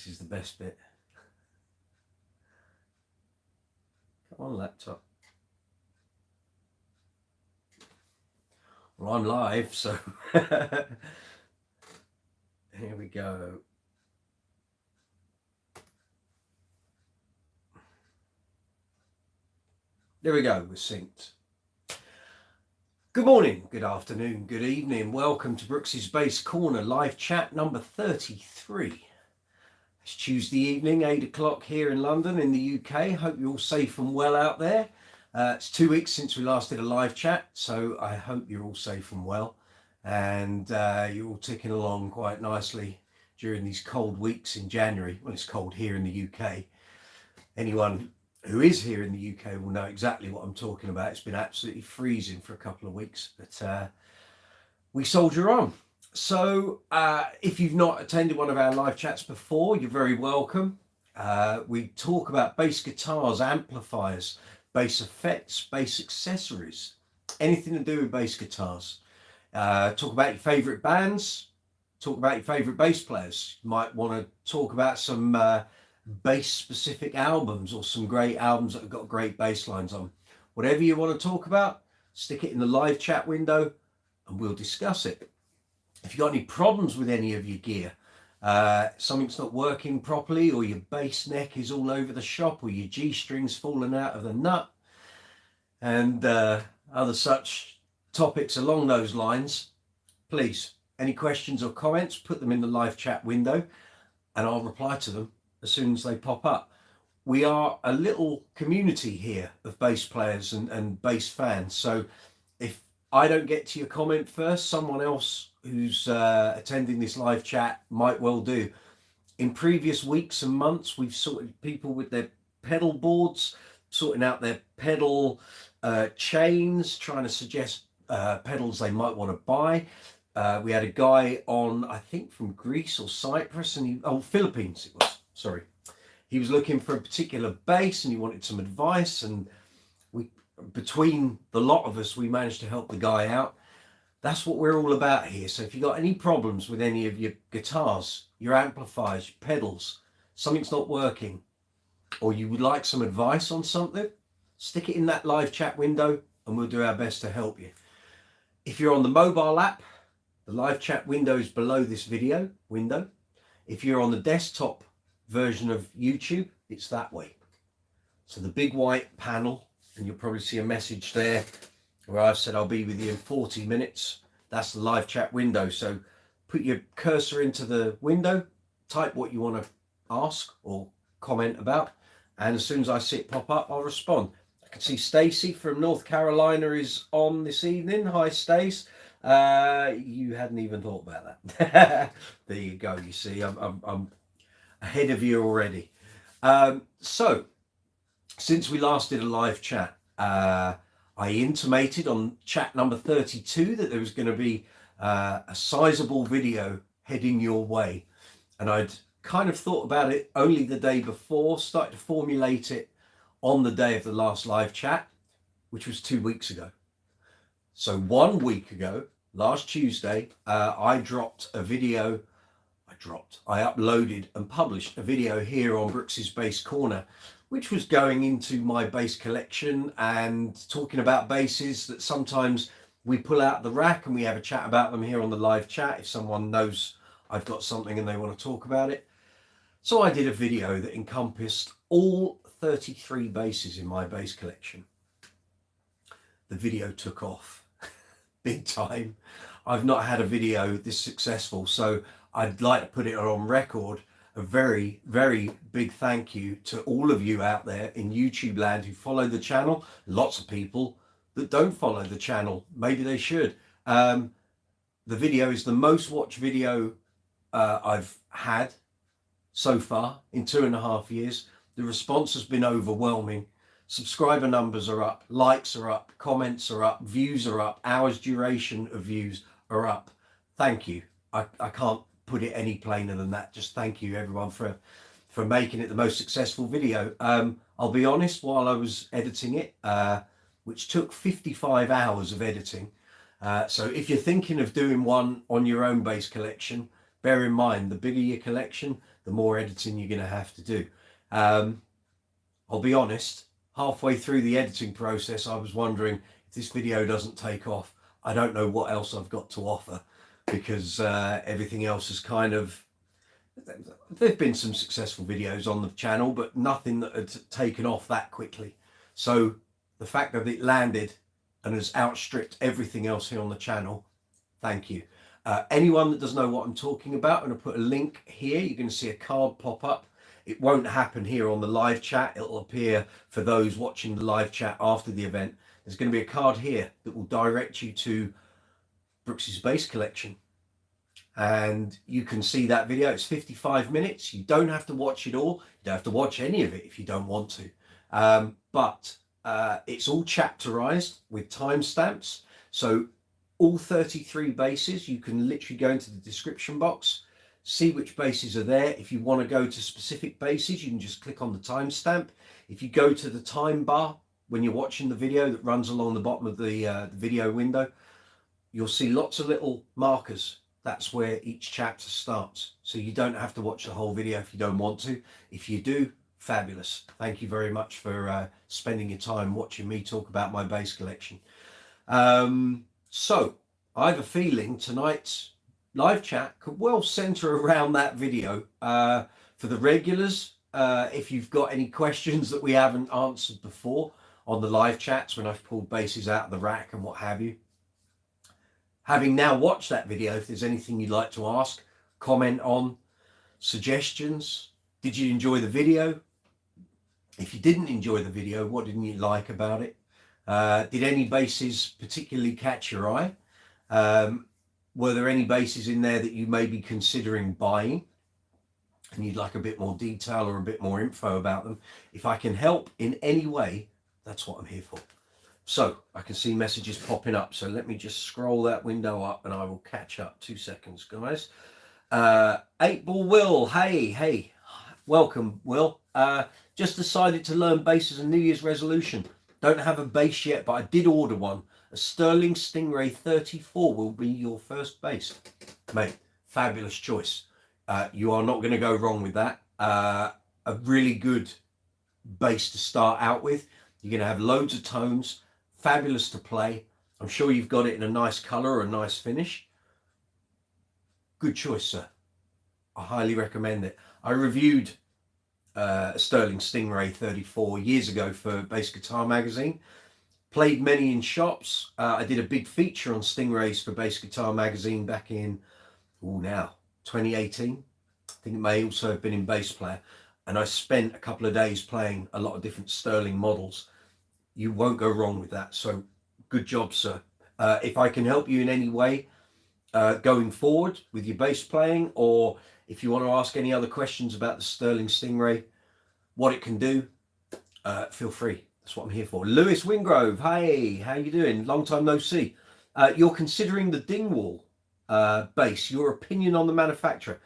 This is the best bit. Come on, laptop. Well, I'm live, so here we go. There we go, we're synced. Good morning, good afternoon, good evening. Welcome to Brooks's Bass Corner live chat number 33. It's Tuesday evening, 8 o'clock here in London in the UK. Hope you're all safe and well out there. It's 2 weeks since we last did a live chat, so I hope you're all safe and well. And you're all ticking along quite nicely during these cold weeks in January. Well, it's cold here in the UK. Anyone who is here in the UK will know exactly what I'm talking about. It's been absolutely freezing for a couple of weeks, but we soldier on. So if you've not attended one of our live chats before, you're very welcome. We talk about bass guitars, amplifiers, bass effects, bass accessories, anything to do with bass guitars. Talk about your favourite bands, talk about your favourite bass players. You might want to talk about some bass specific albums or some great albums that have got great bass lines on. Whatever you want to talk about, stick it in the live chat window and we'll discuss it. If you've got any problems with any of your gear, something's not working properly, or your bass neck is all over the shop, or your G-string's fallen out of the nut, and other such topics along those lines, please, any questions or comments, put them in the live chat window and I'll reply to them as soon as they pop up. We are a little community here of bass players and bass fans, so if I don't get to your comment first, someone else who's attending this live chat might well do. In previous weeks and months, we've sorted people with their pedal boards, sorting out their pedal chains, trying to suggest pedals they might want to buy. We had a guy on, I think from Greece or Cyprus, and Philippines it was, sorry. He was looking for a particular bass and he wanted some advice, and between the lot of us, we managed to help the guy out. That's what we're all about here. So if you've got any problems with any of your guitars, your amplifiers, your pedals, something's not working, or you would like some advice on something, stick it in that live chat window and we'll do our best to help you. If you're on the mobile app, the live chat window is below this video window. If you're on the desktop version of YouTube, it's that way. So the big white panel, and you'll probably see a message there where I've said I'll be with you in 40 minutes. That's the live chat window. So put your cursor into the window, type what you want to ask or comment about, and as soon as I see it pop up, I'll respond. I can see Stacey from North Carolina is on this evening. Hi, Stace. You hadn't even thought about that. There you go. You see, I'm ahead of you already. So since we last did a live chat, I intimated on chat number 32 that there was going to be a sizable video heading your way, and I'd kind of thought about it only the day before, started to formulate it on the day of the last live chat, which was 2 weeks ago. So 1 week ago, last Tuesday, I uploaded and published a video here on Brooks's Bass Corner, which was going into my bass collection and talking about basses that sometimes we pull out the rack and we have a chat about them here on the live chat if someone knows I've got something and they want to talk about it. So I did a video that encompassed all 33 basses in my bass collection. The video took off big time. I've not had a video this successful, so I'd like to put it on record. A very, very big thank you to all of you out there in YouTube land who follow the channel. Lots of people that don't follow the channel. Maybe they should. The video is the most watched video I've had so far in 2.5 years. The response has been overwhelming. Subscriber numbers are up, likes are up, comments are up, views are up, hours duration of views are up. Thank you. I can't put it any plainer than that. Just thank you everyone for making it the most successful video. I'll be honest, while I was editing it, which took 55 hours of editing, so if you're thinking of doing one on your own bass collection, bear in mind the bigger your collection, the more editing you're going to have to do. I'll be honest, halfway through the editing process, I was wondering if this video doesn't take off, I don't know what else I've got to offer, because everything else is kind of, there've been some successful videos on the channel, but nothing that had taken off that quickly. So the fact that it landed and has outstripped everything else here on the channel, thank you. Anyone that doesn't know what I'm talking about, I'm going to put a link here. You're going to see a card pop up. It won't happen here on the live chat. It'll appear for those watching the live chat after the event. There's going to be a card here that will direct you to Brooks's bass collection. And you can see that video. It's 55 minutes. You don't have to watch it all. You don't have to watch any of it if you don't want to. But it's all chapterized with timestamps. So all 33 basses, you can literally go into the description box, see which basses are there. If you want to go to specific basses, you can just click on the timestamp. If you go to the time bar when you're watching the video that runs along the bottom of the video window, you'll see lots of little markers. That's where each chapter starts. So you don't have to watch the whole video if you don't want to. If you do, fabulous. Thank you very much for spending your time watching me talk about my bass collection. So I have a feeling tonight's live chat could well center around that video. For the regulars, if you've got any questions that we haven't answered before on the live chats when I've pulled basses out of the rack and what have you, having now watched that video, if there's anything you'd like to ask, comment on, suggestions, did you enjoy the video? If you didn't enjoy the video, what didn't you like about it? Did any basses particularly catch your eye? Were there any basses in there that you may be considering buying and you'd like a bit more detail or a bit more info about them? If I can help in any way, that's what I'm here for. So I can see messages popping up. So let me just scroll that window up and I will catch up. 2 seconds, guys. 8-Ball Will, hey, welcome, Will. Just decided to learn bass as a New Year's resolution. Don't have a bass yet, but I did order one. A Sterling Stingray 34 will be your first bass. Mate, fabulous choice. You are not going to go wrong with that. A really good bass to start out with. You're going to have loads of tones, fabulous to play. I'm sure you've got it in a nice color or a nice finish. Good choice, sir. I highly recommend it. I reviewed a Sterling Stingray 34 years ago for Bass Guitar Magazine. Played many in shops. I did a big feature on Stingrays for Bass Guitar Magazine back in, 2018. I think it may also have been in Bass Player. And I spent a couple of days playing a lot of different Sterling models. You won't go wrong with that. So good job, sir. If I can help you in any way going forward with your bass playing, or if you want to ask any other questions about the Sterling Stingray, what it can do, feel free. That's what I'm here for. Lewis Wingrove, hey, how you doing? Long time no see. You're considering the Dingwall bass. Your opinion on the manufacturer?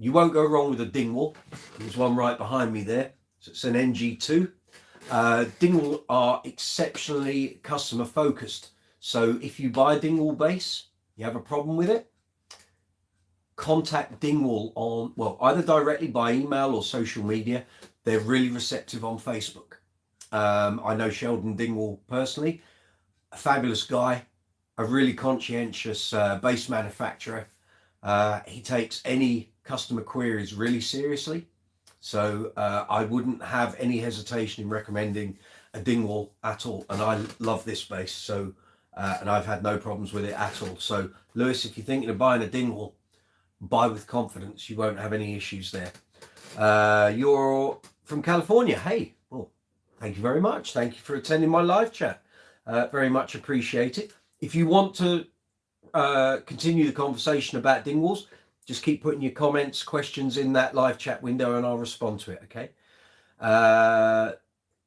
You won't go wrong with a Dingwall. There's one right behind me there. So it's an NG2. Dingwall are exceptionally customer focused. So if you buy a Dingwall bass, you have a problem with it, contact Dingwall on, well, either directly by email or social media. They're really receptive on Facebook. I know Sheldon Dingwall personally, a fabulous guy, a really conscientious bass manufacturer. He takes any customer queries really seriously. So I wouldn't have any hesitation in recommending a Dingwall at all. And I love this bass. So, and I've had no problems with it at all. So Lewis, if you're thinking of buying a Dingwall, buy with confidence. You won't have any issues there. You're from California. Hey, well, thank you very much. Thank you for attending my live chat. Very much appreciate it. If you want to continue the conversation about Dingwalls, just keep putting your comments, questions in that live chat window and I'll respond to it, okay?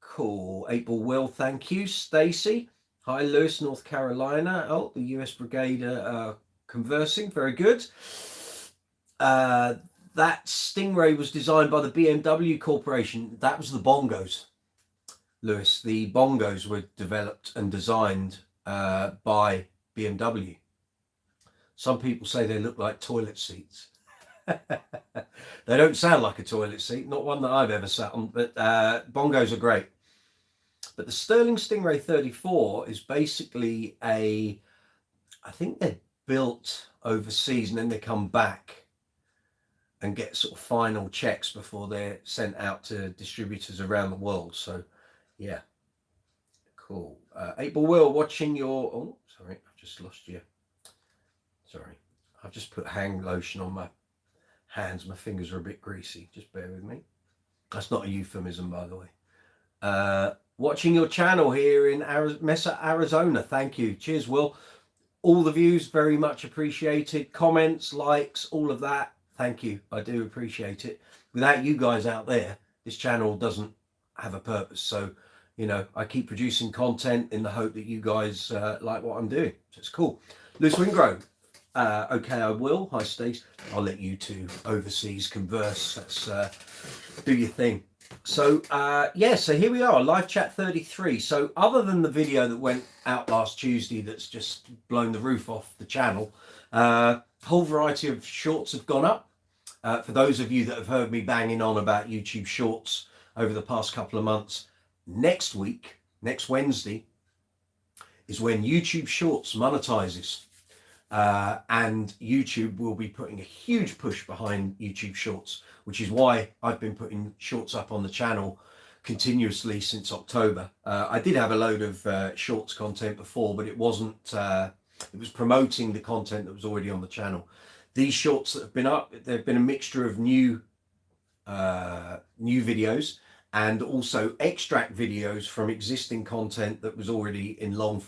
Cool. 8-Ball Will, thank you. Stacy. Hi, Lewis, North Carolina. Oh, the US Brigade conversing. Very good. That Stingray was designed by the BMW Corporation. That was the bongos, Lewis. The bongos were developed and designed by BMW. Some people say they look like toilet seats. They don't sound like a toilet seat, not one that I've ever sat on, but bongos are great. But the Sterling Stingray 34 is basically I think they're built overseas and then they come back and get sort of final checks before they're sent out to distributors around the world. So yeah, cool. 8-Ball Will, watching your, oh, sorry, I've just lost you. Sorry, I've just put hand lotion on my hands. My fingers are a bit greasy. Just bear with me. That's not a euphemism, by the way. Watching your channel here in Mesa, Arizona. Thank you. Cheers, Will. All the views, very much appreciated. Comments, likes, all of that. Thank you. I do appreciate it. Without you guys out there, this channel doesn't have a purpose. So, you know, I keep producing content in the hope that you guys like what I'm doing. So it's cool. Loose Wingrove. Okay, I will. Hi, Stace. I'll let you two overseas converse. Let's do your thing. So, yeah, so here we are, live chat 33. So other than the video that went out last Tuesday that's just blown the roof off the channel, a whole variety of shorts have gone up. For those of you that have heard me banging on about YouTube Shorts over the past couple of months, next week, next Wednesday, is when YouTube Shorts monetizes. And YouTube will be putting a huge push behind YouTube Shorts, which is why I've been putting shorts up on the channel continuously since October. I did have a load of shorts content before, but it wasn't, it was promoting the content that was already on the channel. These shorts that have been up, they've been a mixture of new videos and also extract videos from existing content that was already in long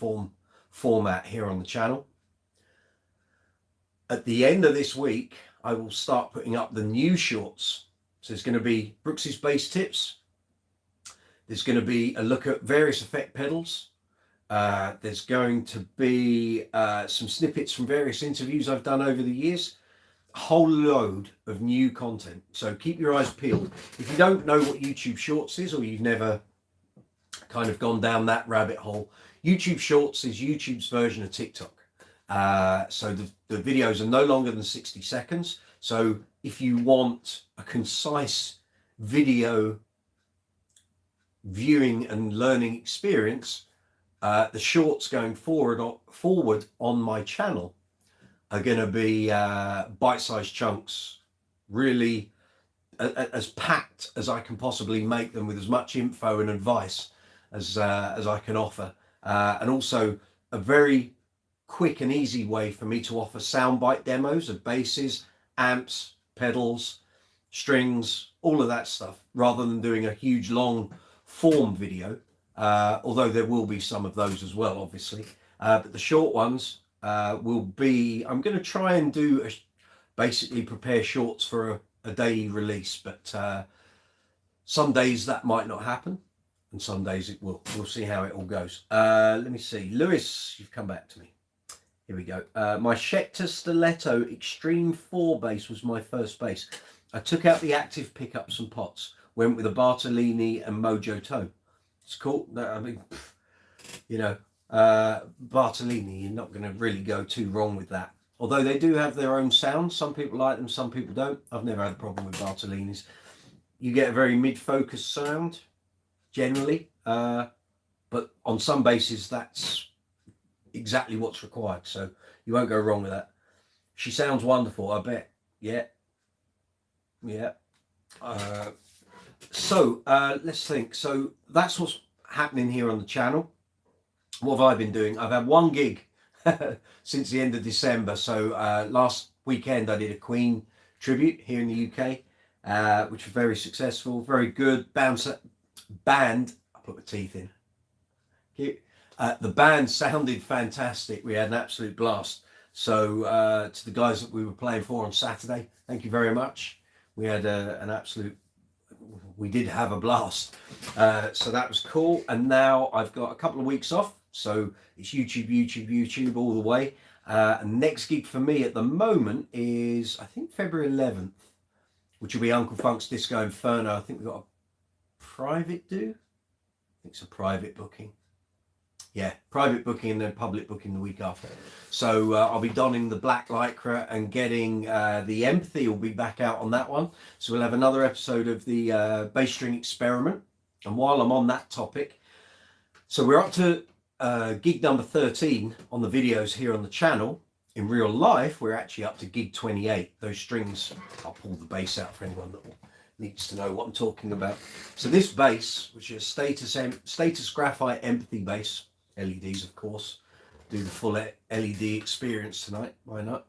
format here on the channel. At the end of this week, I will start putting up the new shorts. So there's going to be Brooks's bass tips. There's going to be a look at various effect pedals. There's going to be some snippets from various interviews I've done over the years. A whole load of new content. So keep your eyes peeled. If you don't know what YouTube Shorts is, or you've never kind of gone down that rabbit hole, YouTube Shorts is YouTube's version of TikTok. So the videos are no longer than 60 seconds. So if you want a concise video viewing and learning experience, the shorts going forward on my channel are going to be bite-sized chunks, really as packed as I can possibly make them, with as much info and advice as I can offer, and also a very quick and easy way for me to offer soundbite demos of basses, amps, pedals, strings, all of that stuff, rather than doing a huge long form video, although there will be some of those as well, obviously. But the short ones will be, I'm going to try and do basically prepare shorts for a daily release, but some days that might not happen and some days it will. We'll see how it all goes. Let me see. Lewis, you've come back to me. Here we go. My Schecter Stiletto Extreme 4 bass was my first bass. I took out the active pickups and pots, went with a Bartolini and Mojo Tone. It's cool. I mean, you know, Bartolini, you're not going to really go too wrong with that. Although they do have their own sounds. Some people like them, some people don't. I've never had a problem with Bartolinis. You get a very mid-focus sound, generally. But on some basses, that's exactly what's required, so you won't go wrong with that. She sounds wonderful, I bet. Yeah. So let's think. So that's what's happening here on the channel. What have I been doing? I've had one gig since the end of December. So last weekend I did a Queen tribute here in the UK, which was very successful, very good. Band, I put my teeth in. Cute. The band sounded fantastic. We had an absolute blast. So to the guys that we were playing for on Saturday, thank you very much. We had an absolute, we did have a blast. So that was cool. And now I've got a couple of weeks off. So it's YouTube all the way. And next gig for me at the moment is, I think, February 11th, which will be Uncle Funk's Disco Inferno. I think we've got a private do. I think it's a private booking. Yeah, private booking and then public booking the week after. So I'll be donning the black lycra and getting the empathy will be back out on that one. So we'll have another episode of the bass string experiment. And while I'm on that topic, so we're up to gig number 13 on the videos here on the channel. In real life, we're actually up to gig 28. Those strings, I'll pull the bass out for anyone that needs to know what I'm talking about. So this bass, which is status graphite empathy bass, LEDs of course, do the full LED experience tonight, why not?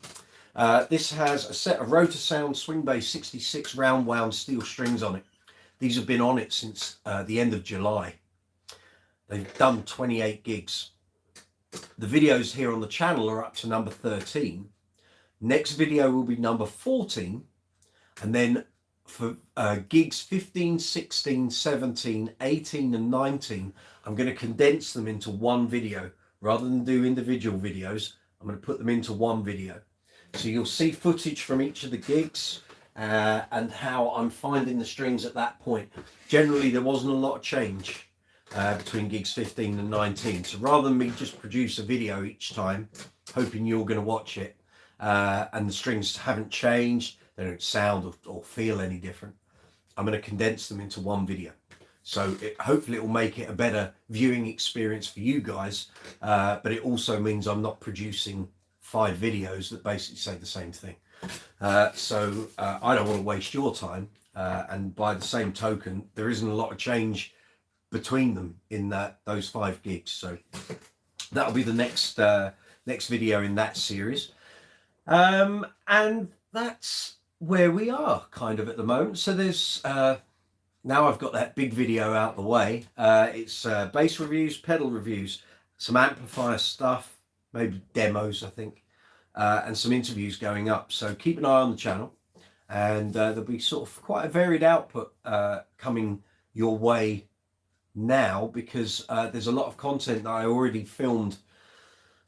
This has a set of Rotor Sound Swing Bass 66 round wound steel strings on it. These have been on it since the end of July. They've done 28 gigs. The videos here on the channel are up to number 13. Next video will be number 14, and then for gigs 15, 16, 17, 18 and 19, I'm going to condense them into one video. Rather than do individual videos, I'm going to put them into one video. So you'll see footage from each of the gigs and how I'm finding the strings at that point. Generally, there wasn't a lot of change between gigs 15 and 19. So rather than me just produce a video each time, hoping you're going to watch it, and the strings haven't changed, they don't sound or feel any different, I'm going to condense them into one video. So hopefully it will make it a better viewing experience for you guys, but it also means I'm not producing 5 videos that basically say the same thing. So I don't want to waste your time, and by the same token, there isn't a lot of change between them in those 5 gigs. So that'll be the next video in that series, and that's where we are kind of at the moment. So there's now I've got that big video out the way. It's bass reviews, pedal reviews, some amplifier stuff, maybe demos I think, and some interviews going up. So keep an eye on the channel, and there'll be sort of quite a varied output coming your way now, because there's a lot of content that I already filmed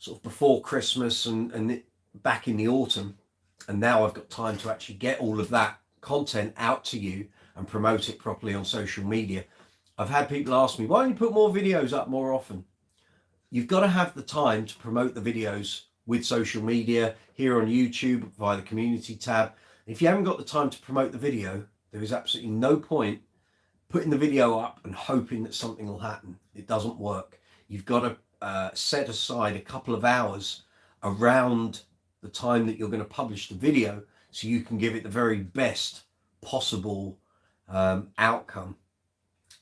sort of before Christmas and back in the autumn. And now I've got time to actually get all of that content out to you and promote it properly on social media. I've had people ask me, why don't you put more videos up more often? You've got to have the time to promote the videos with social media, here on YouTube via the community tab. If you haven't got the time to promote the video, there is absolutely no point putting the video up and hoping that something will happen. It doesn't work. You've got to set aside a couple of hours around the time that you're going to publish the video, so you can give it the very best possible outcome,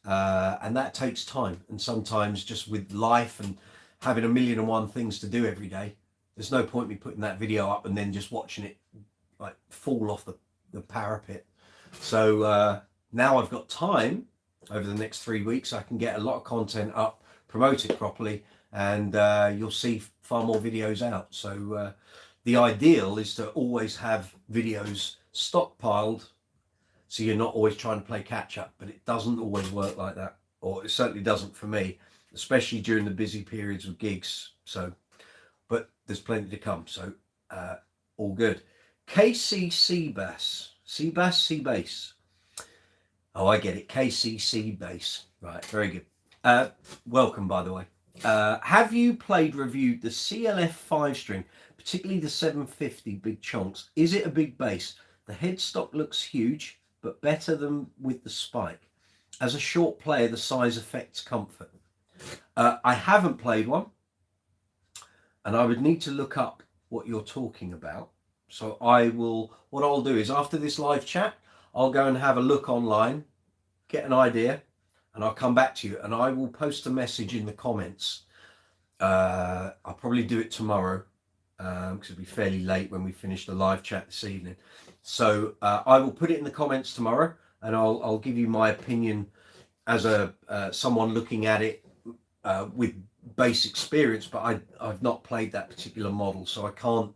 and that takes time. And sometimes just with life and having 1,000,001 things to do every day, there's no point me putting that video up and then just watching it like fall off the parapet. So now I've got time over the next 3 weeks. I can get a lot of content up, promote it properly, and you'll see far more videos out. So the ideal is to always have videos stockpiled, so you're not always trying to play catch up, but it doesn't always work like that, or it certainly doesn't for me, especially during the busy periods of gigs. So, but there's plenty to come, so all good. KC C-Bass, C-Bass, C-Bass. Oh, I get it, KCC bass. Right, very good. Welcome, by the way. Have you reviewed the CLF 5-string, particularly the 750 big chunks? Is it a big bass? The headstock looks huge, but better than with the spike. As a short player, the size affects comfort. I haven't played one, and I would need to look up what you're talking about. So what I'll do is after this live chat, I'll go and have a look online, get an idea, and I'll come back to you, and I will post a message in the comments. I'll probably do it tomorrow, because it'll be fairly late when we finish the live chat this evening. So I will put it in the comments tomorrow, and I'll give you my opinion as someone looking at it with bass experience, but I've not played that particular model, so I can't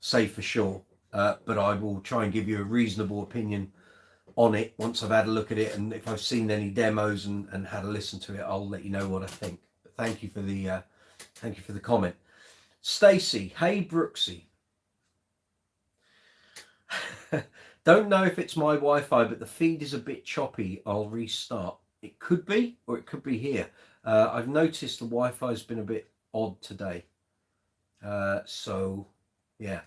say for sure, but I will try and give you a reasonable opinion on it once I've had a look at it, and if I've seen any demos and had a listen to it, I'll let you know what I think. But thank you for the comment. Stacy, hey Brooksy. Don't know if it's my Wi-Fi, but the feed is a bit choppy. I'll restart. It could be, or it could be here. I've noticed the Wi-Fi has been a bit odd today. So yeah.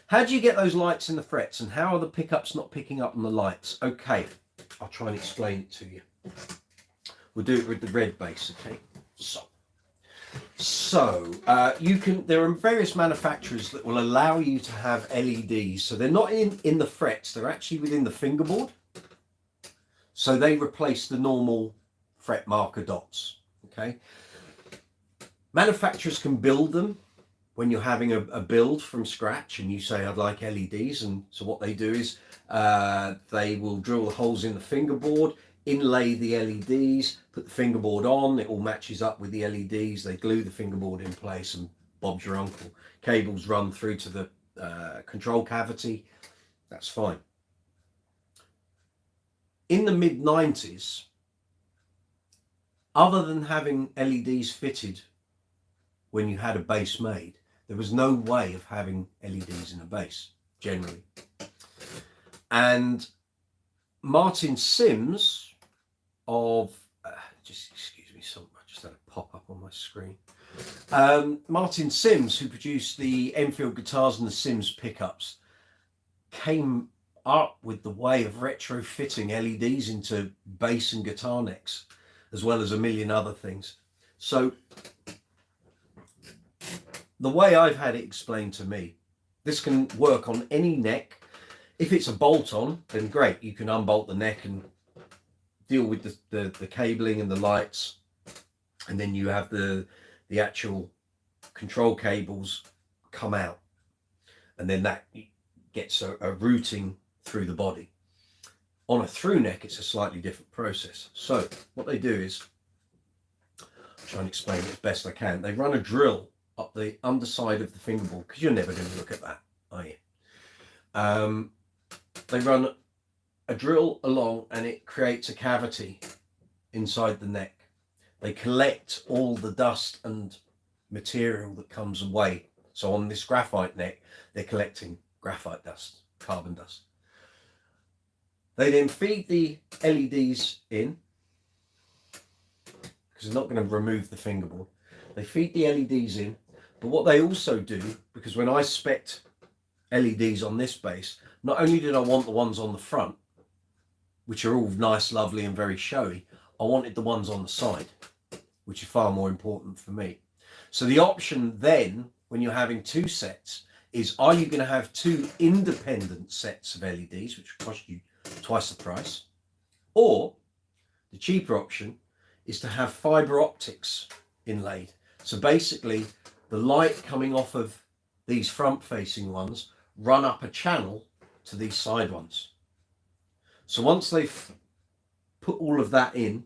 How do you get those lights in the frets, and how are the pickups not picking up on the lights? Okay, I'll try and explain it to you. We'll do it with the red bass, okay? You can, there are various manufacturers that will allow you to have LEDs. So they're not in the frets, they're actually within the fingerboard. So they replace the normal fret marker dots, okay? Manufacturers can build them when you're having a build from scratch and you say, I'd like LEDs. And so what they do is they will drill the holes in the fingerboard, inlay the LEDs, put the fingerboard on, it all matches up with the LEDs, they glue the fingerboard in place, and Bob's your uncle. Cables run through to the control cavity, that's fine. In the mid-90s, other than having LEDs fitted when you had a bass made, there was no way of having LEDs in a bass, generally. And Martin Sims of, just excuse me, I just had a pop up on my screen. Martin Sims, who produced the Enfield guitars and the Sims pickups, came up with the way of retrofitting LEDs into bass and guitar necks, as well as a million other things. So the way I've had it explained to me, this can work on any neck. If it's a bolt-on, then great, you can unbolt the neck and deal with the cabling and the lights, and then you have the actual control cables come out, and then that gets a routing through the body. On a through neck, it's a slightly different process. So what they do is, I'll try and explain it as best I can. They run a drill up the underside of the fingerboard, because you're never going to look at that, are you? They run a drill along and it creates a cavity inside the neck. They collect all the dust and material that comes away. So on this graphite neck, they're collecting graphite dust, carbon dust. They then feed the LEDs in, because they're not going to remove the fingerboard. They feed the LEDs in, but what they also do, because when I spec'd LEDs on this bass, not only did I want the ones on the front, which are all nice, lovely and very showy, I wanted the ones on the side, which are far more important for me. So the option then, when you're having two sets, is are you going to have two independent sets of LEDs, which will cost you twice the price, or the cheaper option is to have fiber optics inlaid. So basically the light coming off of these front facing ones run up a channel to these side ones. So once they've put all of that in,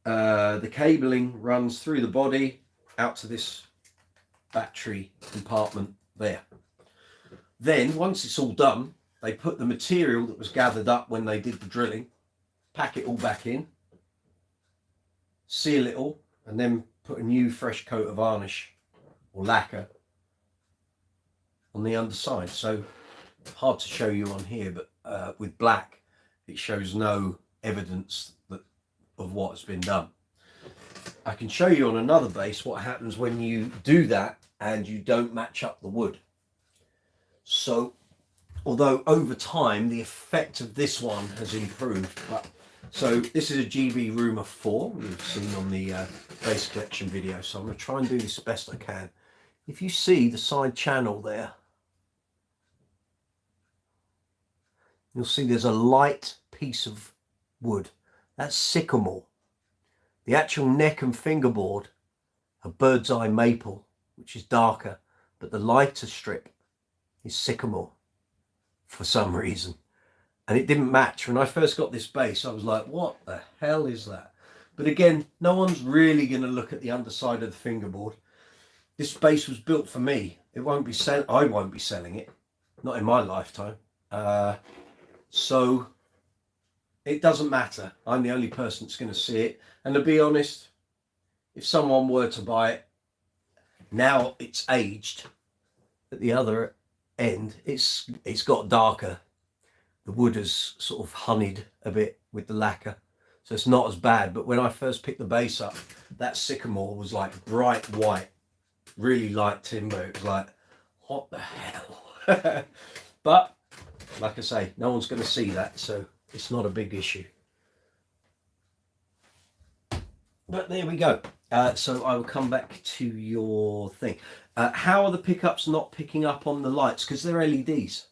the cabling runs through the body out to this battery compartment there. Then once it's all done, they put the material that was gathered up when they did the drilling, pack it all back in, seal it all, and then put a new fresh coat of varnish or lacquer on the underside. So hard to show you on here, but with black it shows no evidence of what has been done. I can show you on another bass what happens when you do that and you don't match up the wood. So although over time the effect of this one has improved, so this is a GB Rumour 4 we've seen on the bass collection video, so I'm going to try and do this best I can. If you see the side channel there, you'll see there's a light piece of wood. That's sycamore. The actual neck and fingerboard are bird's eye maple, which is darker, but the lighter strip is sycamore for some reason. And it didn't match. When I first got this bass, I was like, what the hell is that? But again, no one's really going to look at the underside of the fingerboard. This bass was built for me. It won't be I won't be selling it, not in my lifetime. So it doesn't matter. I'm the only person that's going to see it. And to be honest, if someone were to buy it, now it's aged at the other end, it's got darker. The wood has sort of honeyed a bit with the lacquer. so it's not as bad. But when I first picked the bass up, that Sycamore was like bright white, really light timber. It was like, what the hell? But like I say, no one's going to see that, so it's not a big issue. But there we go. So I will come back to your thing. How are the pickups not picking up on the lights? Because they're LEDs.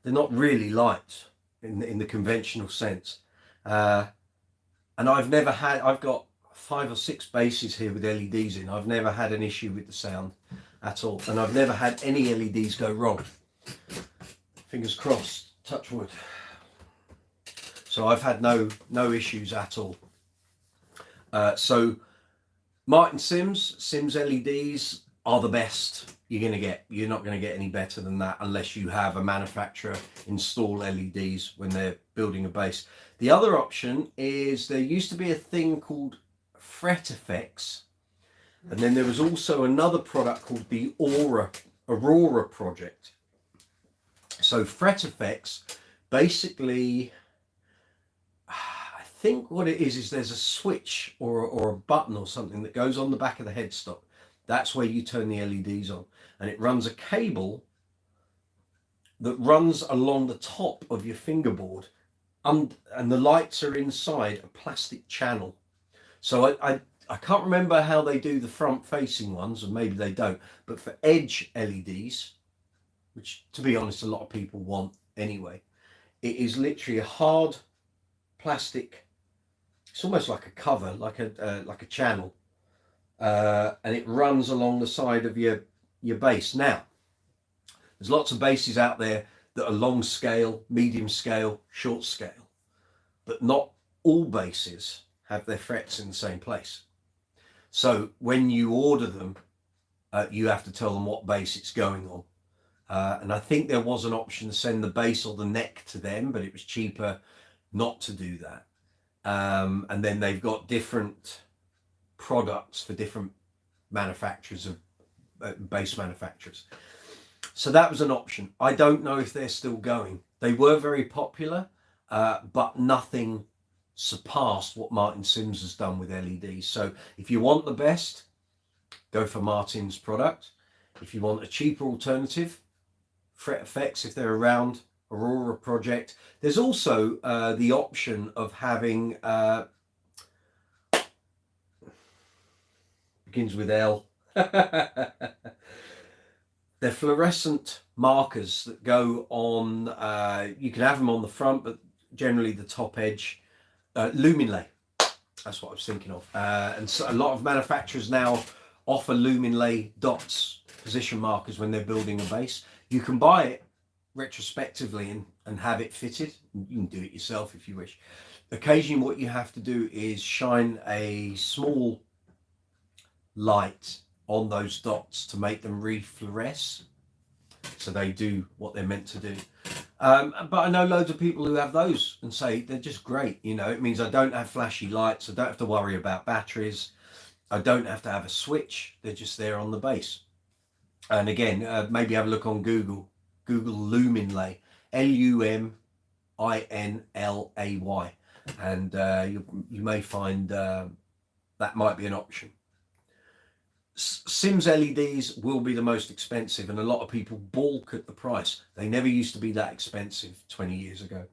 They're not really lights in the conventional sense. And I've got 5 or 6 basses here with LEDs in. I've never had an issue with the sound at all. And I've never had any LEDs go wrong. Fingers crossed, touch wood. So I've had no issues at all. So Martin Sims LEDs are the best you're going to get. You're not going to get any better than that unless you have a manufacturer install LEDs when they're building a bass. The other option is there used to be a thing called Fret Effects, and then there was also another product called the Aurora project. So Fret Effects, basically, I think what it is there's a switch or a button or something that goes on the back of the headstock. That's where you turn the LEDs on, and it runs a cable that runs along the top of your fingerboard, and the lights are inside a plastic channel. So I can't remember how they do the front facing ones, and maybe they don't, but for edge LEDs, which to be honest a lot of people want anyway, it is literally a hard plastic, it's almost like a cover, like a channel, and it runs along the side of your bass. Now there's lots of basses out there that are long scale, medium scale, short scale, but not all basses have their frets in the same place. So when you order them, you have to tell them what bass it's going on. And I think there was an option to send the bass or the neck to them, but it was cheaper not to do that. And then they've got different products for different manufacturers of bass manufacturers. So that was an option. I don't know if they're still going. They were very popular, but nothing surpassed what Martin Sims has done with LEDs. So if you want the best, go for Martin's product. If you want a cheaper alternative, Fret Effects, if they're around, Aurora project. There's also the option of having begins with L. They're fluorescent markers that go on, you can have them on the front, but generally the top edge. Luminlay, that's what I was thinking of. And so a lot of manufacturers now offer Luminlay dots, position markers, when they're building a bass. You can buy it retrospectively and have it fitted. You can do it yourself if you wish. Occasionally what you have to do is shine a small light on those dots to make them refluoresce, so they do what they're meant to do. But I know loads of people who have those and say they're just great. You know, it means I don't have flashy lights, I don't have to worry about batteries, I don't have to have a switch, they're just there on the bass. And again, maybe have a look on Google Luminlay, Luminlay, and you may find that might be an option. Sims LEDs will be the most expensive, and a lot of people balk at the price. They never used to be that expensive 20 years ago.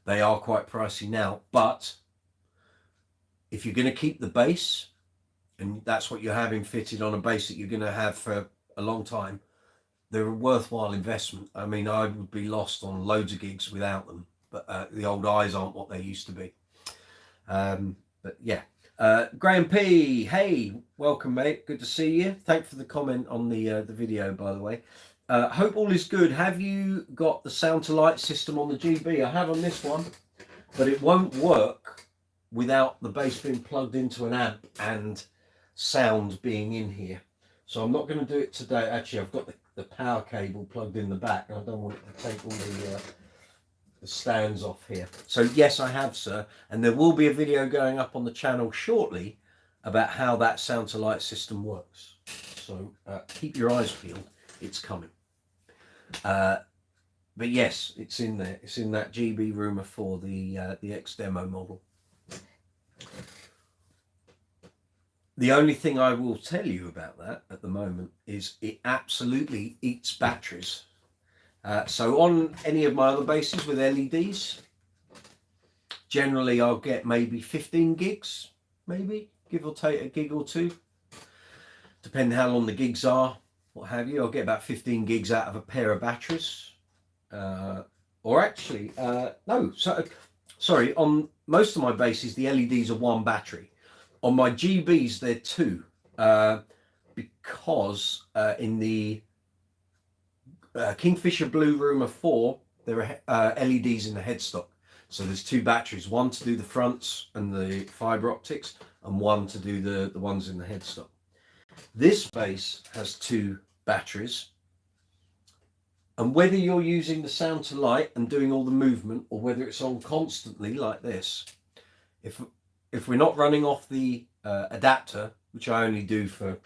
They are quite pricey now, but if you're going to keep the bass, and that's what you're having fitted on a bass that you're going to have for a long time, they're a worthwhile investment. I mean, I would be lost on loads of gigs without them, but the old eyes aren't what they used to be. But yeah. Graham P, hey, welcome mate, good to see you. Thanks for the comment on the video, by the way. Hope all is good. Have you got the sound to light system on the GB? I have on this one, but it won't work without the bass being plugged into an amp and sound being in here. So I'm not going to do it today. Actually, I've got the power cable plugged in the back, and I don't want it to take all the stands off here. So yes, I have, sir, and there will be a video going up on the channel shortly about how that sound to light system works. So keep your eyes peeled, it's coming. But yes, it's in there. It's in that GB Rumour for the X demo model. The only thing I will tell you about that at the moment is it absolutely eats batteries. So on any of my other basses with LEDs, generally I'll get maybe 15 gigs, maybe, give or take a gig or two, depending how long the gigs are, what have you. I'll get about 15 gigs out of a pair of batteries. Or actually, no, sorry, on most of my basses, the LEDs are one battery. On my GBs, they're two, because in the Kingfisher Blue Rumour 4, there are LEDs in the headstock. So there's two batteries, one to do the fronts and the fibre optics, and one to do the ones in the headstock. This bass has two batteries. And whether you're using the sound to light and doing all the movement, or whether it's on constantly like this, if we're not running off the adapter, which I only do for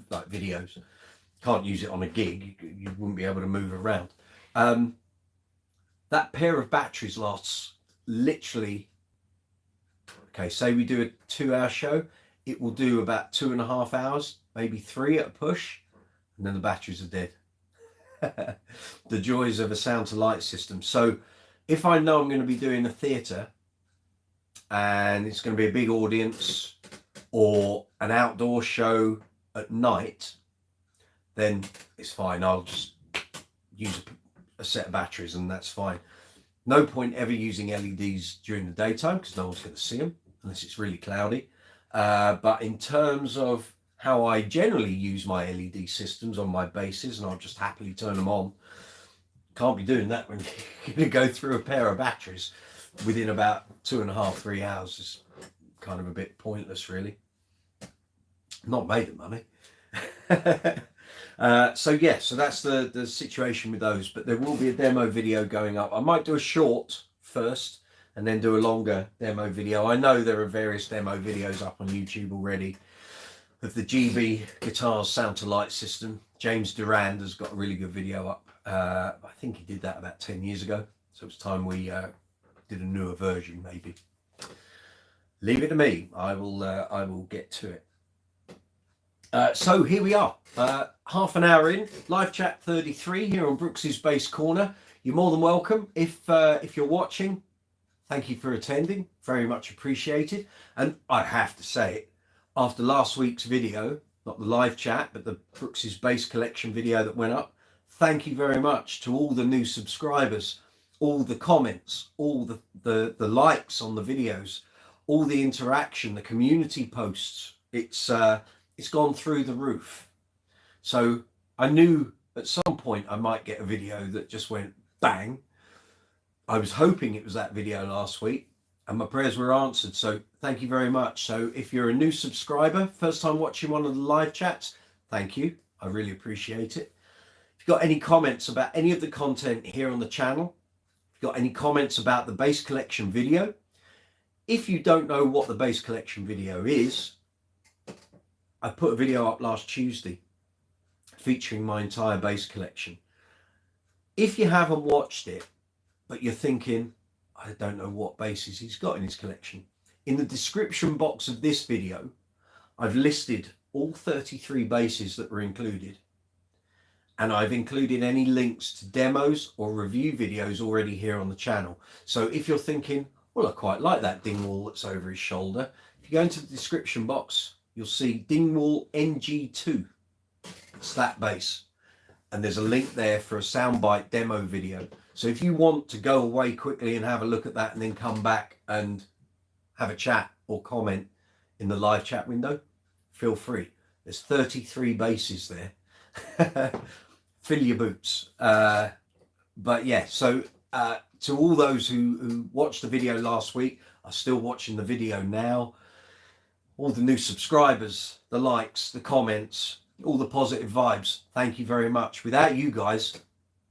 like videos, can't use it on a gig, you wouldn't be able to move around. That pair of batteries lasts literally, okay, say we do a 2-hour show, it will do about 2.5 hours, maybe 3 at a push, and then the batteries are dead. The joys of a sound to light system. So if I know I'm going to be doing a theatre and it's going to be a big audience or an outdoor show at night, then it's fine. I'll just use a set of batteries and that's fine. No point ever using LEDs during the daytime because no one's going to see them unless it's really cloudy. But in terms of how I generally use my LED systems on my basses, and I'll just happily turn them on. Can't be doing that when you're going to go through a pair of batteries within about 2.5, 3 hours. It's kind of a bit pointless, really. Not made of money. So yeah, so that's the situation with those, but there will be a demo video going up. I might do a short first and then do a longer demo video. I know there are various demo videos up on YouTube already of the GB Guitars Sound to Light system. James Durand has got a really good video up. I think he did that about 10 years ago. So it's time we did a newer version, maybe. Leave it to me. I will get to it. So here we are, half an hour in, live chat 33 here on Brooks's Bass Corner. You're more than welcome. If you're watching, thank you for attending. Very much appreciated. And I have to say it, after last week's video, not the live chat, but the Brooks's Bass Collection video that went up, thank you very much to all the new subscribers, all the comments, all the likes on the videos, all the interaction, the community posts. It's gone through the roof. So I knew at some point I might get a video that just went bang. I was hoping it was that video last week and my prayers were answered. So thank you very much. So if you're a new subscriber, first time watching one of the live chats, thank you. I really appreciate it. If you've got any comments about any of the content here on the channel, if you've got any comments about the bass collection video, if you don't know what the bass collection video is, I put a video up last Tuesday featuring my entire bass collection. If you haven't watched it, but you're thinking, I don't know what basses he's got in his collection, in the description box of this video, I've listed all 33 basses that were included. And I've included any links to demos or review videos already here on the channel. So if you're thinking, well, I quite like that Dingwall that's over his shoulder, if you go into the description box, you'll see Dingwall NG2. It's that bass. And there's a link there for a soundbite demo video. So if you want to go away quickly and have a look at that and then come back and have a chat or comment in the live chat window, feel free. There's 33 basses there. Fill your boots. But yeah, so to all those who watched the video last week, are still watching the video now, all the new subscribers, the likes, the comments, all the positive vibes, thank you very much. Without you guys,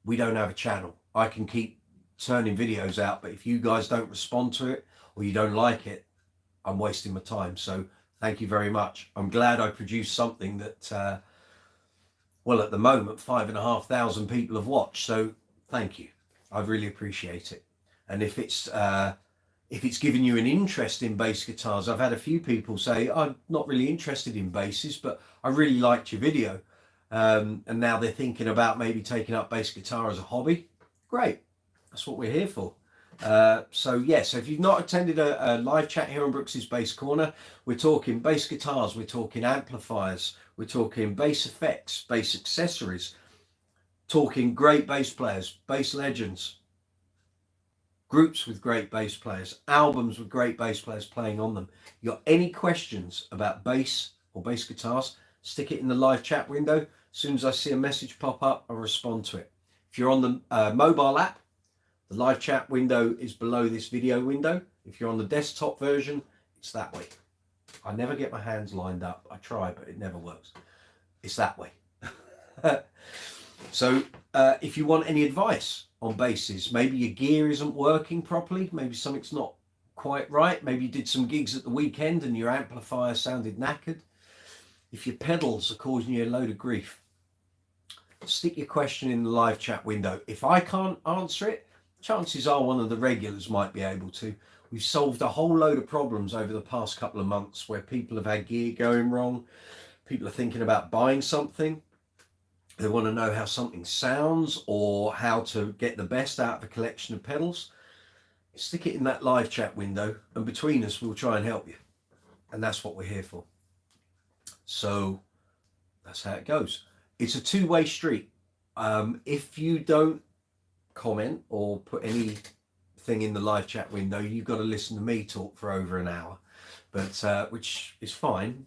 we don't have a channel. I can keep turning videos out, but if you guys don't respond to it or you don't like it, I'm wasting my time. So thank you very much. I'm glad I produced something that, well, at the moment, 5,500 people have watched. So thank you. I really appreciate it. And if it's if it's given you an interest in bass guitars. I've had a few people say, I'm not really interested in basses, but I really liked your video. And now they're thinking about maybe taking up bass guitar as a hobby. Great, that's what we're here for. So if you've not attended a live chat here on Brooks's Bass Corner, we're talking bass guitars, we're talking amplifiers, we're talking bass effects, bass accessories, talking great bass players, bass legends, groups with great bass players, albums with great bass players playing on them. You got any questions about bass or bass guitars, stick it in the live chat window. As soon as I see a message pop up, I'll respond to it. If you're on the mobile app, the live chat window is below this video window. If you're on the desktop version, it's that way. I never get my hands lined up. I try, but it never works. It's that way. So if you want any advice on basses, maybe your gear isn't working properly, maybe something's not quite right, maybe you did some gigs at the weekend and your amplifier sounded knackered, if your pedals are causing you a load of grief, stick your question in the live chat window. If I can't answer it, chances are one of the regulars might be able to. We've solved a whole load of problems over the past couple of months where people have had gear going wrong. People are thinking about buying something. They want to know how something sounds or how to get the best out of a collection of pedals. Stick it in that live chat window, and between us, we'll try and help you. And that's what we're here for. So that's how it goes. It's a two-way street. If you don't comment or put anything in the live chat window, you've got to listen to me talk for over an hour, but which is fine.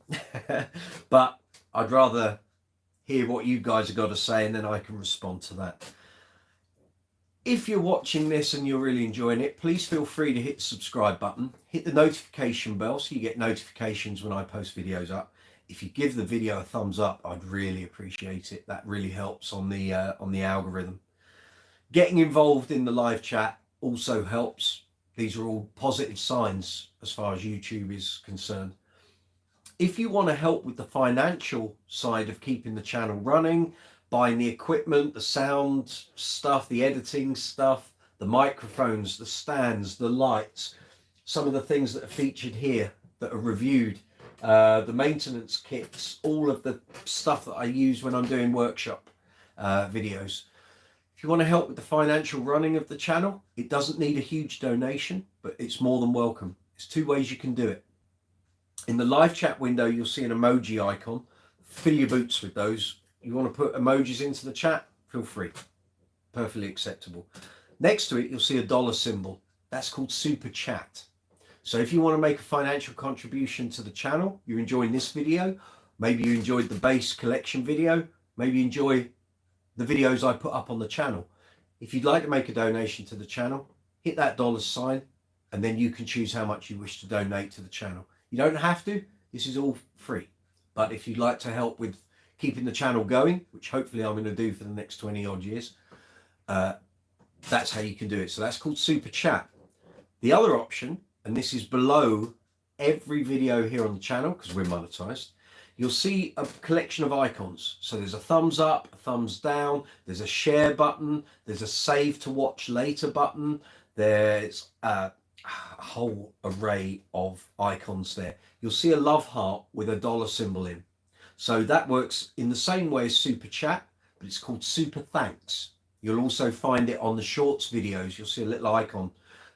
But I'd rather hear what you guys have got to say, and then I can respond to that. If you're watching this and you're really enjoying it, please feel free to hit the subscribe button, hit the notification bell so you get notifications when I post videos up. If you give the video a thumbs up, I'd really appreciate it. That really helps on the algorithm. Getting involved in the live chat also helps. These are all positive signs as far as YouTube is concerned. If you want to help with the financial side of keeping the channel running, buying the equipment, the sound stuff, the editing stuff, the microphones, the stands, the lights, some of the things that are featured here that are reviewed, the maintenance kits, all of the stuff that I use when I'm doing workshop videos. If you want to help with the financial running of the channel, it doesn't need a huge donation, but it's more than welcome. There's two ways you can do it. In the live chat window, you'll see an emoji icon. Fill your boots with those. You want to put emojis into the chat? Feel free. Perfectly acceptable. Next to it, you'll see a dollar symbol. That's called Super Chat. So if you want to make a financial contribution to the channel, you're enjoying this video, maybe you enjoyed the bass collection video, maybe you enjoy the videos I put up on the channel. If you'd like to make a donation to the channel, hit that dollar sign, and then you can choose how much you wish to donate to the channel. You don't have to. This is all free. But if you'd like to help with keeping the channel going, which hopefully I'm going to do for the next 20 odd years, that's how you can do it. So that's called Super Chat. The other option, and this is below every video here on the channel because we're monetized, you'll see a collection of icons. So there's a thumbs up, a thumbs down, there's a share button, there's a save to watch later button, there's a whole array of icons there. You'll see a love heart with a dollar symbol in. So that works in the same way as Super Chat, but it's called Super Thanks. You'll also find it on the shorts videos. You'll see a little icon,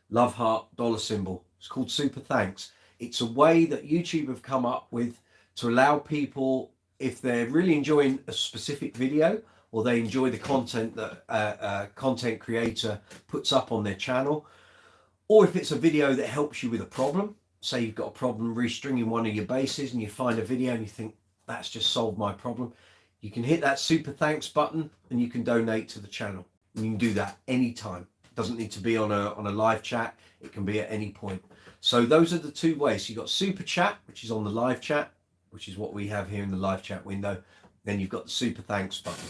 love heart, dollar symbol. It's called Super Thanks. It's a way that YouTube have come up with to allow people, if they're really enjoying a specific video or they enjoy the content that a content creator puts up on their channel, or if it's a video that helps you with a problem, say you've got a problem restringing one of your basses and you find a video and you think, that's just solved my problem, you can hit that Super Thanks button and you can donate to the channel. And you can do that anytime. It doesn't need to be on a live chat. It can be at any point. So those are the two ways. So you've got Super Chat, which is on the live chat, which is what we have here in the live chat window. Then you've got the Super Thanks button.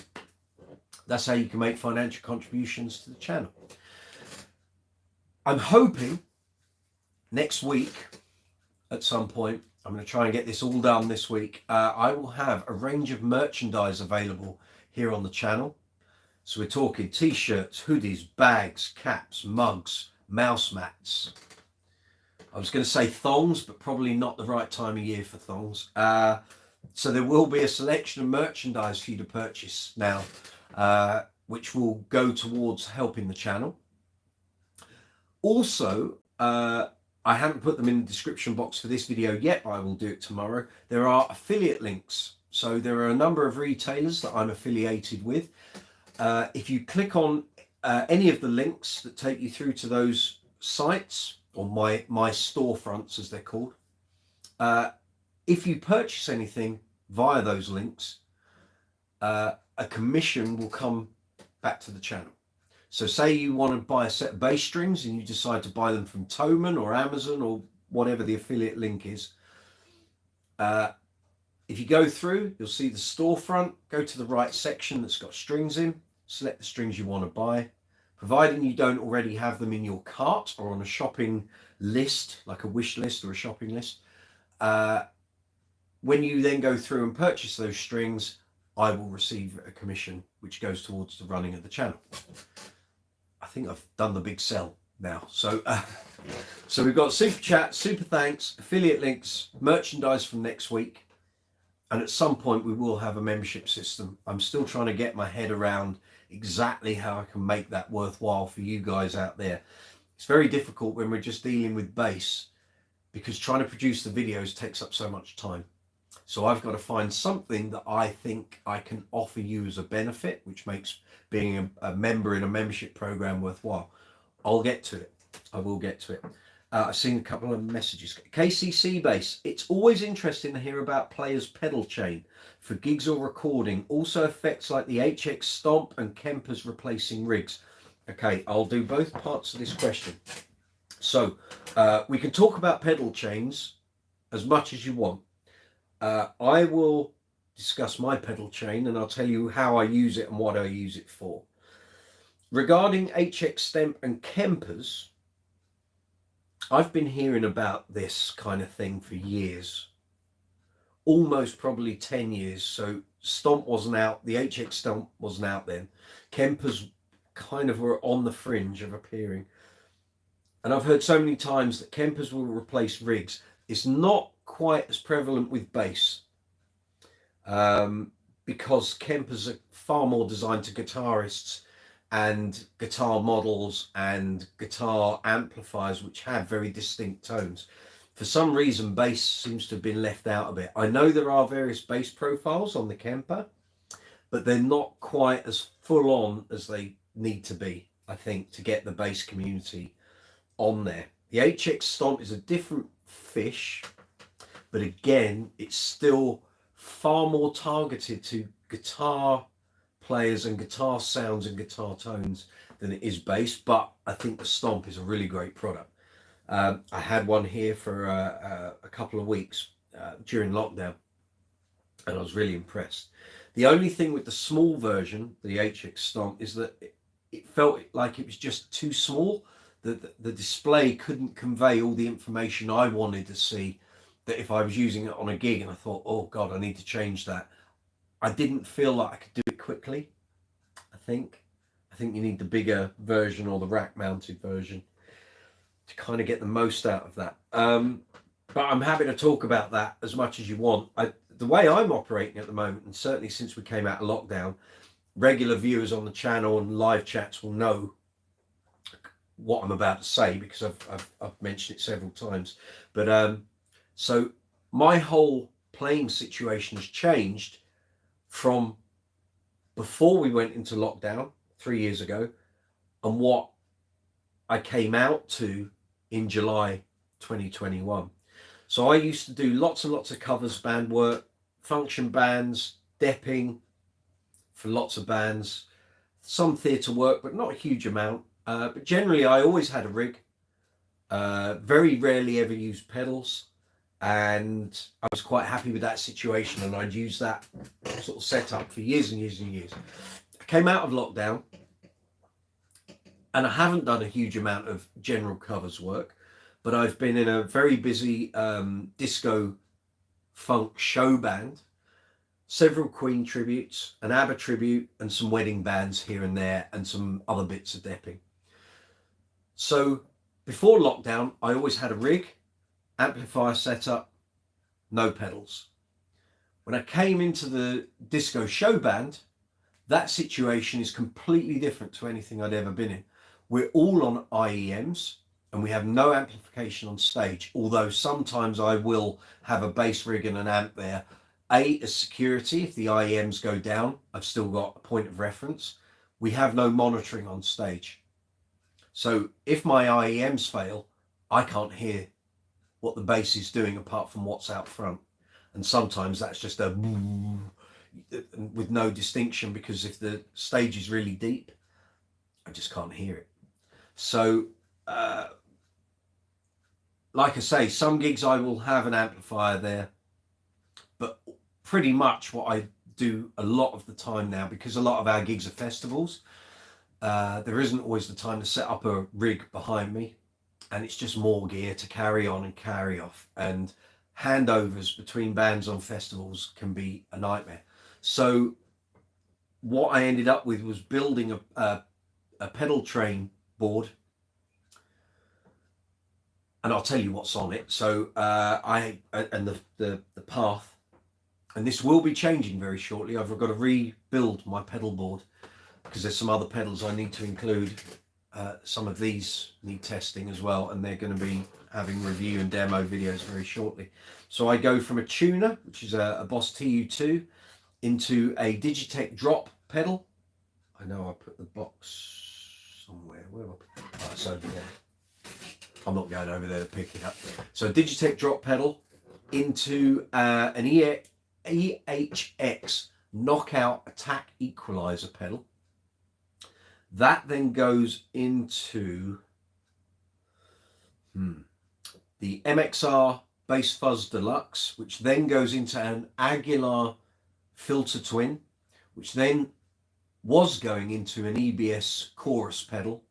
That's how you can make financial contributions to the channel. I'm hoping next week at some point, I'm going to try and get this all done this week. I will have a range of merchandise available here on the channel. So we're talking t-shirts, hoodies, bags, caps, mugs, mouse mats, I was going to say thongs, but probably not the right time of year for thongs. So there will be a selection of merchandise for you to purchase now, which will go towards helping the channel. Also, I haven't put them in the description box for this video yet, but I will do it tomorrow. There are affiliate links. So there are a number of retailers that I'm affiliated with. If you click on any of the links that take you through to those sites, or my storefronts as they're called, if you purchase anything via those links, a commission will come back to the channel. So say you want to buy a set of bass strings and you decide to buy them from Thomann or Amazon or whatever the affiliate link is. If you go through, you'll see the storefront. Go to the right section that's got strings in. Select the strings you want to buy. Providing you don't already have them in your cart or on a shopping list, like a wish list or a shopping list. When you then go through and purchase those strings, I will receive a commission which goes towards the running of the channel. I think I've done the big sell now. So we've got super chat, super thanks, affiliate links, merchandise from next week. And at some point we will have a membership system. I'm still trying to get my head around exactly how I can make that worthwhile for you guys out there. It's very difficult when we're just dealing with bass, because trying to produce the videos takes up so much time. So I've got to find something that I think I can offer you as a benefit, which makes being a member in a membership program worthwhile. I'll get to it. I will get to it. I've seen a couple of messages. KCC Bass. It's always interesting to hear about players' pedal chain for gigs or recording. Also effects like the HX Stomp and Kempers replacing rigs. Okay, I'll do both parts of this question. So we can talk about pedal chains as much as you want. I will discuss my pedal chain and I'll tell you how I use it and what I use it for. Regarding HX Stomp and Kempers, I've been hearing about this kind of thing for years, almost probably 10 years. So Stomp wasn't out, the HX Stomp wasn't out then. Kempers kind of were on the fringe of appearing. And I've heard so many times that Kempers will replace rigs. It's not quite as prevalent with bass, because Kempers are far more designed to guitarists and guitar models and guitar amplifiers which have very distinct tones. For some reason bass seems to have been left out a bit. I know there are various bass profiles on the Kemper, but they're not quite as full on as they need to be, I think, to get the bass community on there. The HX Stomp is a different fish, but again it's still far more targeted to guitar players and guitar sounds and guitar tones than it is bass. But I think the Stomp is a really great product. I had one here for a couple of weeks during lockdown and I was really impressed. The only thing with the small version, the HX Stomp, is that it felt like it was just too small. The display couldn't convey all the information I wanted to see, that if I was using it on a gig and I thought, oh God, I need to change that, I didn't feel like I could do it quickly. I think you need the bigger version or the rack mounted version to kind of get the most out of that. But I'm happy to talk about that as much as you want. The way I'm operating at the moment, and certainly since we came out of lockdown, regular viewers on the channel and live chats will know what I'm about to say because I've mentioned it several times. But so my whole playing situation has changed from before we went into lockdown 3 years ago and what I came out to in July 2021. So I used to do lots and lots of covers band work, function bands, depping for lots of bands, some theatre work, but not a huge amount. But generally I always had a rig, very rarely ever used pedals, and I was quite happy with that situation, and I'd use that sort of setup for years and years and years. I came out of lockdown and I haven't done a huge amount of general covers work, but I've been in a very busy disco funk show band, several Queen tributes, an ABBA tribute, and some wedding bands here and there, and some other bits of depping. So before lockdown, I always had a rig. amplifier setup, no pedals. When I came into the disco show band, that situation is completely different to anything I'd ever been in. We're all on IEMs and we have no amplification on stage, although sometimes I will have a bass rig and an amp there. As security, if the IEMs go down, I've still got a point of reference. We have no monitoring on stage. So if my IEMs fail, I can't hear what the bass is doing apart from what's out front. And sometimes that's just a with no distinction, because if the stage is really deep, I just can't hear it. So like I say, some gigs I will have an amplifier there, but pretty much what I do a lot of the time now, because a lot of our gigs are festivals, there isn't always the time to set up a rig behind me, and it's just more gear to carry on and carry off, and handovers between bands on festivals can be a nightmare. So what I ended up with was building a pedal train board, and I'll tell you what's on it. So and the path, and this will be changing very shortly. I've got to rebuild my pedal board because there's some other pedals I need to include. Some of these need testing as well, and they're going to be having review and demo videos very shortly. So I go from a tuner, which is a Boss TU2, into a Digitech drop pedal. I know I put the box somewhere. Where have I put it? Oh, it's over there. I'm not going over there to pick it up. So Digitech drop pedal into an EHX knockout attack equalizer pedal. That then goes into the MXR Bass Fuzz Deluxe, which then goes into an Aguilar filter twin, which then was going into an EBS chorus pedal.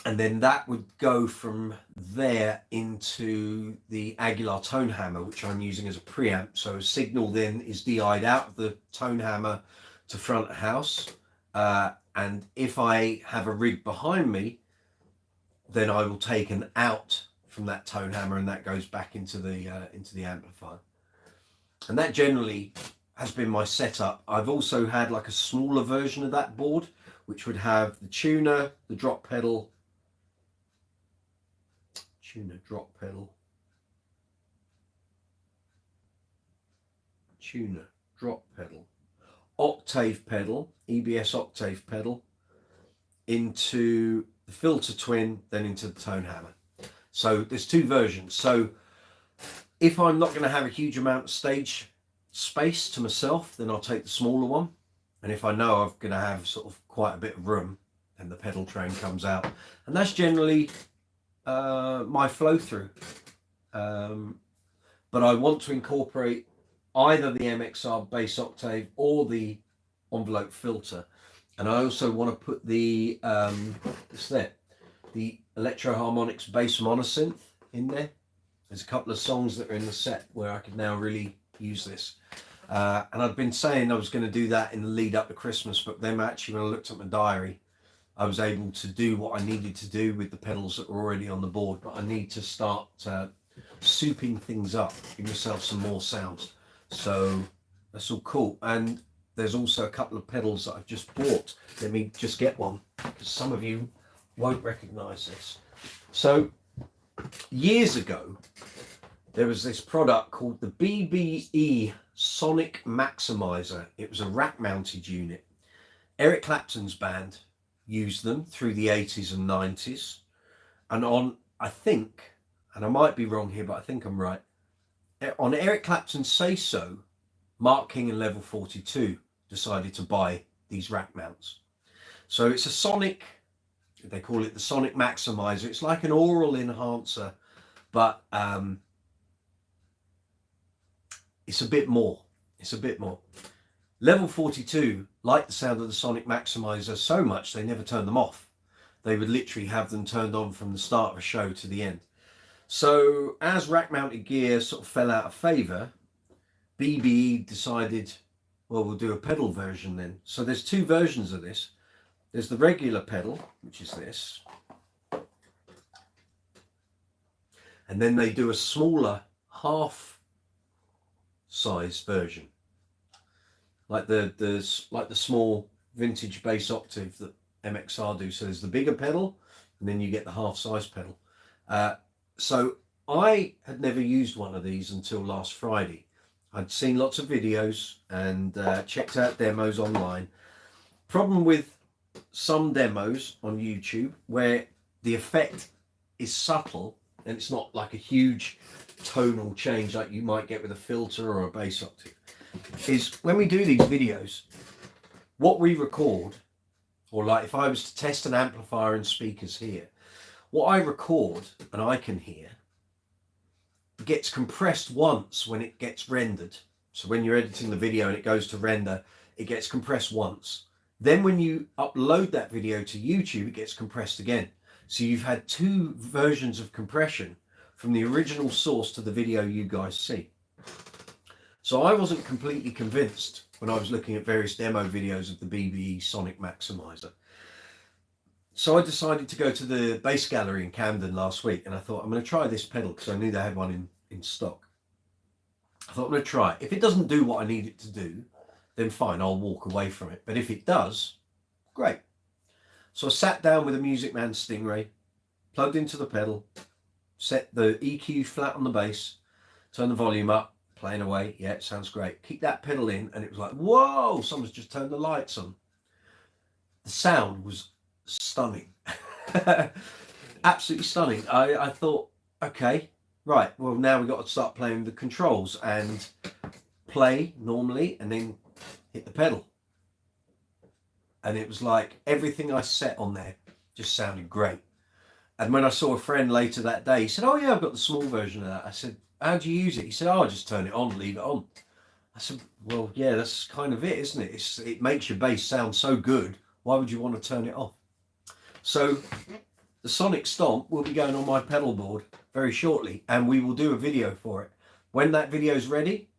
And then that would go from there into the Aguilar tone hammer, which I'm using as a preamp. So a signal then is DI'd out of the tone hammer to front of house. And if I have a rig behind me, then I will take an out from that tone hammer, and that goes back into the amplifier. And that generally has been my setup. I've also had like a smaller version of that board, which would have the tuner, the drop pedal, octave pedal, EBS octave pedal, into the filter twin, then into the tone hammer. So there's two versions. So if I'm not going to have a huge amount of stage space to myself, then I'll take the smaller one. And if I know I'm going to have sort of quite a bit of room, then the pedal train comes out. And that's generally my flow through. But I want to incorporate either the MXR bass octave or the envelope filter. And I also want to put the the Electro Harmonix bass monosynth in there. There's a couple of songs that are in the set where I could now really use this. And I'd been saying I was going to do that in the lead up to Christmas, but then actually when I looked at my diary, I was able to do what I needed to do with the pedals that were already on the board. But I need to start souping things up, give myself some more sounds. So that's all cool. And there's also a couple of pedals that I've just bought. Let me just get one, because some of you won't recognize this. So years ago, there was this product called the BBE Sonic Maximizer. It was a rack mounted unit. Eric Clapton's band used them through the 80s and 90s. And on, I think, and I might be wrong here, but I think I'm right, on Eric Clapton's Say So, Mark King and Level 42 decided to buy these rack mounts. So it's a sonic, they call it the Sonic Maximizer. It's like an aural enhancer, but it's a bit more. It's a bit more. Level 42 liked the sound of the Sonic Maximizer so much they never turned them off. They would literally have them turned on from the start of a show to the end. So as rack mounted gear sort of fell out of favour, BBE decided, well, we'll do a pedal version then. So there's two versions of this. There's the regular pedal, which is this. and then they do a smaller half size version, like the small vintage bass octave that MXR do. So there's the bigger pedal, and then you get the half size pedal. So I had never used one of these until last Friday. I'd seen lots of videos and checked out demos online. Problem with some demos on YouTube where the effect is subtle and it's not like a huge tonal change like you might get with a filter or a bass octave, is when we do these videos, what we record, or like if I was to test an amplifier and speakers here, what I record and I can hear gets compressed once when it gets rendered. So when you're editing the video and it goes to render, it gets compressed once. Then when you upload that video to YouTube, it gets compressed again. So you've had two versions of compression from the original source to the video you guys see. So I wasn't completely convinced when I was looking at various demo videos of the BBE Sonic Maximizer. So I decided to go to the bass gallery in Camden last week, and I thought I'm going to try this pedal because I knew they had one in stock. I thought I'm going to try it. If it doesn't do what I need it to do, then fine, I'll walk away from it. But if it does, great. So I sat down with a Music Man Stingray, plugged into the pedal, set the EQ flat on the bass, turn the volume up, playing away. Yeah, it sounds great. Kick that pedal in, and it was like, whoa, someone's just turned the lights on. The sound was stunning. Absolutely stunning. I thought, okay, right, well, now we've got to start playing the controls and play normally and then hit the pedal. And it was like everything I set on there just sounded great. And when I saw a friend later that day, he said, oh yeah, I've got the small version of that. I said, how do you use it? He said, oh, I just turn it on, leave it on. I said, well, yeah, that's kind of it, isn't it? It makes your bass sound so good. Why would you want to turn it off? So the Sonic Stomp will be going on my pedal board very shortly, and we will do a video for it. When that video is ready,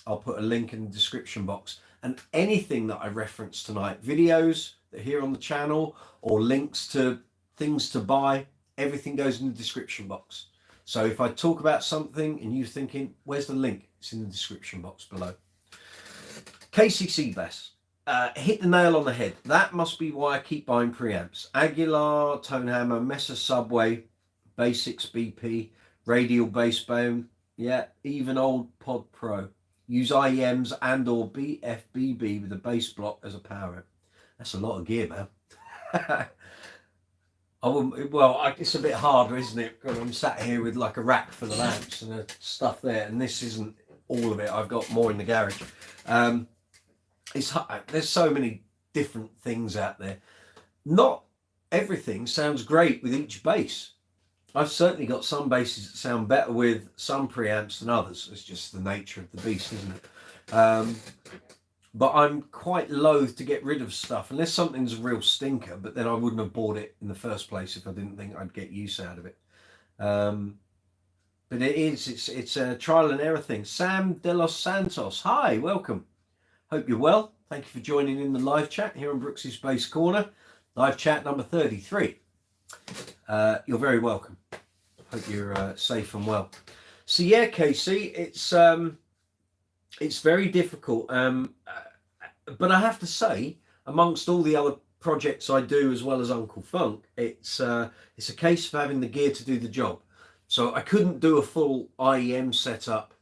I'll put a link in the description box. And anything that I reference tonight, videos that are here on the channel or links to things to buy, everything goes in the description box. So if I talk about something and you're thinking, where's the link? It's in the description box below. KCC bass. Hit the nail on the head. That must be why I keep buying preamps. Aguilar, Tone Hammer, Messer Subway, Basics BP, Radial Bassbone. Yeah, even old Pod Pro. Use IEMs and or BFBB with a bass block as a power amp. That's a lot of gear, man. It's a bit harder, isn't it? Because I'm sat here with like a rack full of amps and stuff there, and this isn't all of it. I've got more in the garage. There's so many different things out there. Not everything sounds great with each bass. I've certainly got some basses that sound better with some preamps than others. It's just the nature of the beast, isn't it? But I'm quite loath to get rid of stuff unless something's a real stinker, but then I wouldn't have bought it in the first place if I didn't think I'd get use out of it. But it's a trial and error thing. Sam de los Santos, hi, welcome. Hope you're well. Thank you for joining in the live chat here on Brooks's Bass Corner. Live chat number 33. You're very welcome. Hope you're safe and well. So yeah, Casey, it's very difficult. But I have to say, amongst all the other projects I do as well as Uncle Funk, it's a case of having the gear to do the job. So I couldn't do a full IEM setup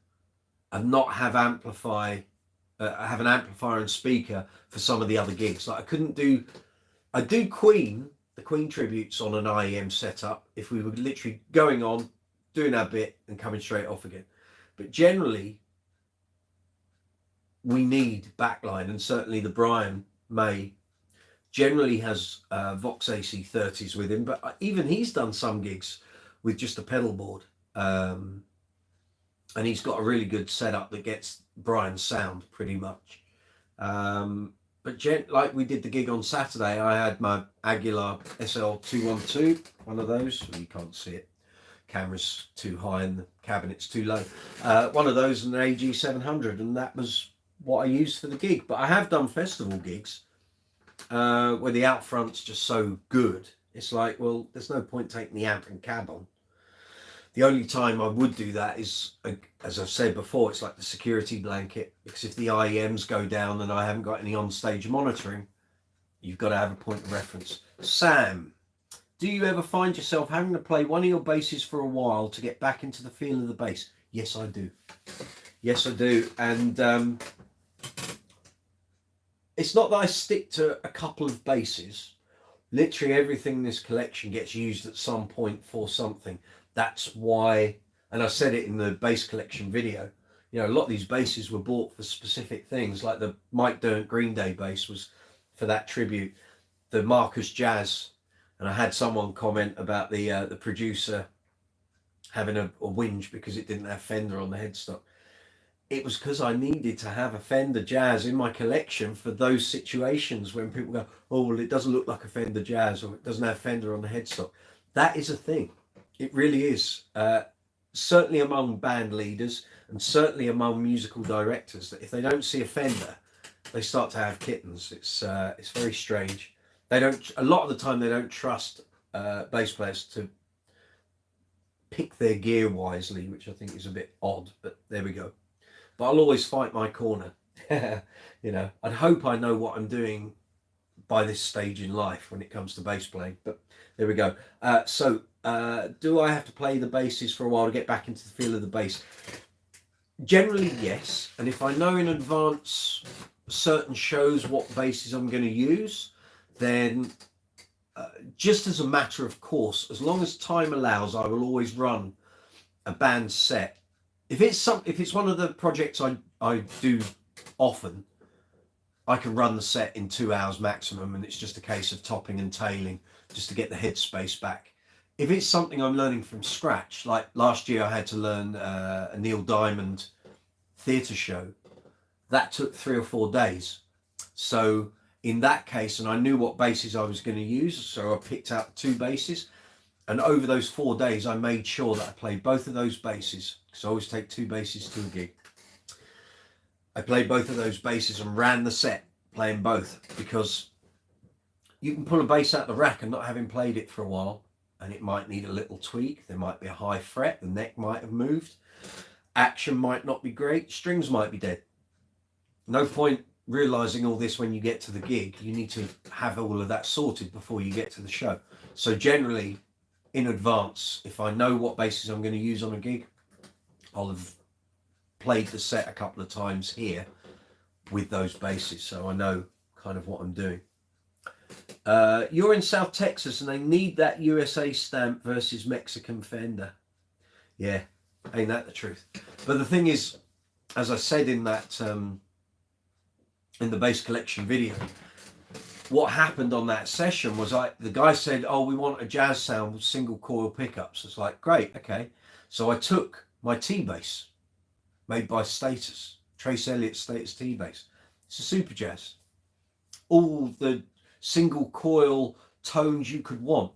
and not have have an amplifier and speaker for some of the other gigs. Like I do Queen, the Queen tributes on an IEM setup if we were literally going on, doing our bit and coming straight off again. But generally, we need backline, and certainly the Brian May generally has Vox AC30s with him, but even he's done some gigs with just a pedal board. And he's got a really good setup that gets Brian's sound pretty much. But like we did the gig on Saturday, I had my Aguilar SL212, one of those. You can't see it. Camera's too high and the cabinet's too low. One of those and an AG700, and that was what I used for the gig. But I have done festival gigs where the out front's just so good. It's like, well, there's no point taking the amp and cab on. The only time I would do that is, as I've said before, it's like the security blanket, because if the IEMs go down and I haven't got any on-stage monitoring, you've got to have a point of reference. Sam, do you ever find yourself having to play one of your basses for a while to get back into the feel of the bass? Yes, I do. Yes, I do. And it's not that I stick to a couple of basses. Literally everything in this collection gets used at some point for something. That's why, and I said it in the bass collection video, you know, a lot of these basses were bought for specific things. Like the Mike Dirnt Green Day bass was for that tribute. The Marcus Jazz, and I had someone comment about the producer having a whinge because it didn't have Fender on the headstock. It was because I needed to have a Fender Jazz in my collection for those situations when people go, oh, well, it doesn't look like a Fender Jazz, or it doesn't have Fender on the headstock. That is a thing. It really is. Certainly among band leaders and certainly among musical directors, that if they don't see a Fender, they start to have kittens. It's very strange. They don't, a lot of the time they don't trust bass players to pick their gear wisely, which I think is a bit odd, but there we go. But I'll always fight my corner. You know, I'd hope I know what I'm doing by this stage in life when it comes to bass playing, but there we go. Do I have to play the basses for a while to get back into the feel of the bass? Generally, yes. And if I know in advance certain shows what basses I'm going to use, then just as a matter of course, as long as time allows, I will always run a band set. If it's one of the projects I do often, I can run the set in 2 hours maximum, and it's just a case of topping and tailing just to get the headspace back. If it's something I'm learning from scratch, like last year I had to learn a Neil Diamond theatre show, that took 3 or 4 days. So in that case, and I knew what basses I was going to use, so I picked out 2 basses. And over those 4 days, I made sure that I played both of those basses, because I always take 2 basses to a gig. I played both of those basses and ran the set playing both, because you can pull a bass out the rack and not having played it for a while, and it might need a little tweak. There might be a high fret, the neck might have moved, action might not be great, strings might be dead. No point realizing all this when you get to the gig. You need to have all of that sorted before you get to the show. So generally, in advance, if I know what basses I'm going to use on a gig, I'll have played the set a couple of times here with those basses, so I know kind of what I'm doing. You're in South Texas and they need that USA stamp versus Mexican Fender. Yeah, ain't that the truth? But the thing is, as I said in that in the bass collection video, what happened on that session was the guy said, oh, we want a jazz sound with single coil pickups. It's like, great, okay. So I took my T-bass made by Status, Trace Elliott's Status T-bass. It's a super jazz. All the single coil tones you could want.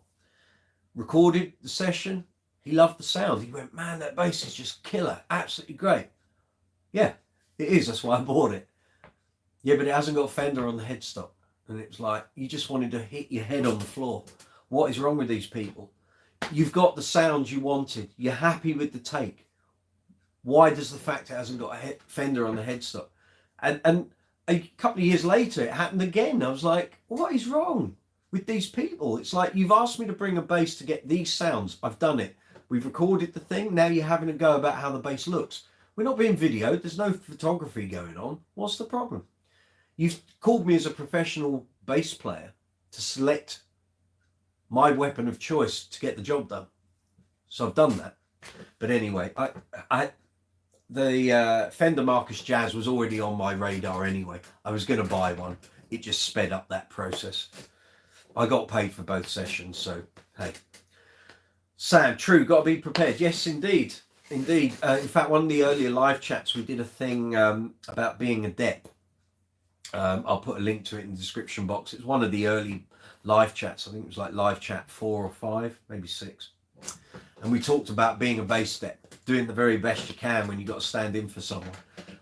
Recorded the session. He loved the sound. He went, man, that bass is just killer. Absolutely great. Yeah, it is. That's why I bought it. Yeah, but it hasn't got Fender on the headstock. And it was like, you just wanted to hit your head on the floor. What is wrong with these people? You've got the sound you wanted. You're happy with the take. Why does the fact it hasn't got a Fender on the headstock? And a couple of years later, it happened again. I was like, what is wrong with these people? It's like, you've asked me to bring a bass to get these sounds. I've done it. We've recorded the thing. Now you're having a go about how the bass looks. We're not being videoed. There's no photography going on. What's the problem? You've called me as a professional bass player to select my weapon of choice to get the job done. So I've done that. But anyway, the Fender Marcus Jazz was already on my radar anyway. I was going to buy one. It just sped up that process. I got paid for both sessions, so hey. Sam, true, got to be prepared. Yes, indeed. Indeed. In fact, one of the earlier live chats, we did a thing about being a dep. I'll put a link to it in the description box. It's one of the early live chats. I think it was like live chat 4 or 5, maybe 6. And we talked about being a bass dep, doing the very best you can when you've got to stand in for someone.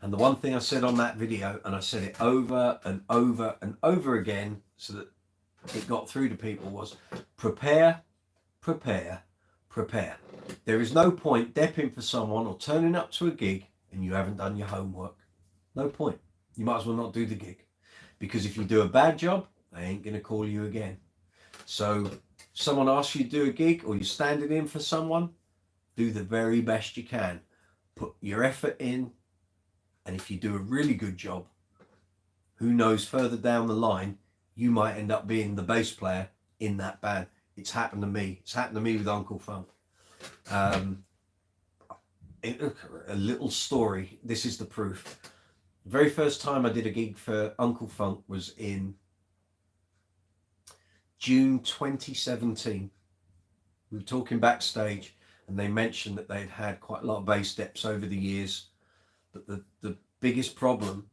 And the one thing I said on that video, and I said it over and over and over again so that it got through to people, was prepare, prepare, prepare. There is no point depping for someone or turning up to a gig and you haven't done your homework. No point. You might as well not do the gig, because if you do a bad job, they ain't going to call you again. So if someone asks you to do a gig or you're standing in for someone, do the very best you can. Put your effort in, and if you do a really good job, who knows, further down the line, you might end up being the bass player in that band. It's happened to me. It's happened to me with Uncle Funk. A little story. This is the proof. The very first time I did a gig for Uncle Funk was in June 2017. We were talking backstage, and they mentioned that they'd had quite a lot of bass steps over the years, but the biggest problem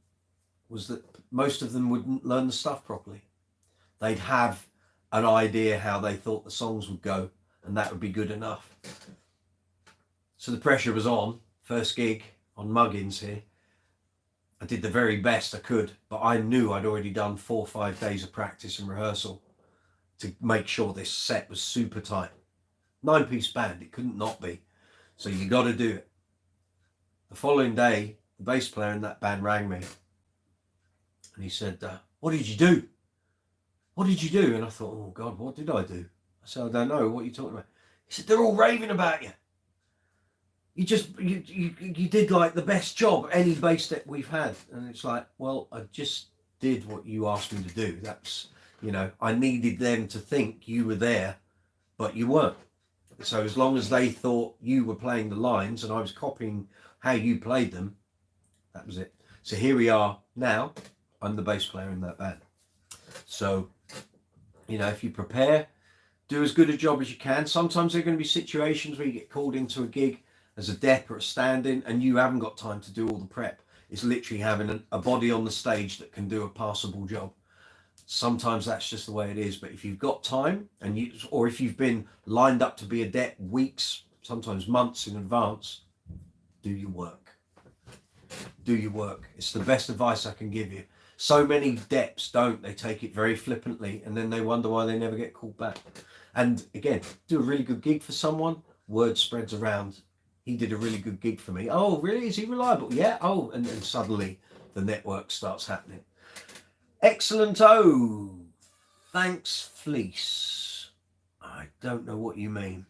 was that most of them wouldn't learn the stuff properly. They'd have an idea how they thought the songs would go, and that would be good enough. So the pressure was on. First gig on Muggins here. I did the very best I could, but I knew I'd already done 4 or 5 days of practice and rehearsal to make sure this set was super tight. 9-piece band, it couldn't not be. So you got to do it. The following day, the bass player in that band rang me, and he said, what did you do? What did you do? And I thought, oh God, what did I do? I said, I don't know. What are you talking about? He said, they're all raving about you. You did like the best job any bass step we've had. And it's like, well, I just did what you asked me to do. That's, you know, I needed them to think you were there, but you weren't. So as long as they thought you were playing the lines and I was copying how you played them, that was it. So here we are now. I'm the bass player in that band. So, you know, if you prepare, do as good a job as you can. Sometimes there are going to be situations where you get called into a gig as a dep or a stand-in and you haven't got time to do all the prep. It's literally having a body on the stage that can do a passable job. Sometimes that's just the way it is. But if you've got time, or if you've been lined up to be a dep weeks, sometimes months in advance, do your work. Do your work. It's the best advice I can give you. So many deps don't. They take it very flippantly and then they wonder why they never get called back. And again, do a really good gig for someone, word spreads around. He did a really good gig for me. Oh, really? Is he reliable? Yeah. Oh, and then suddenly the network starts happening. Excellent. Oh, thanks, Fleece. I don't know what you mean.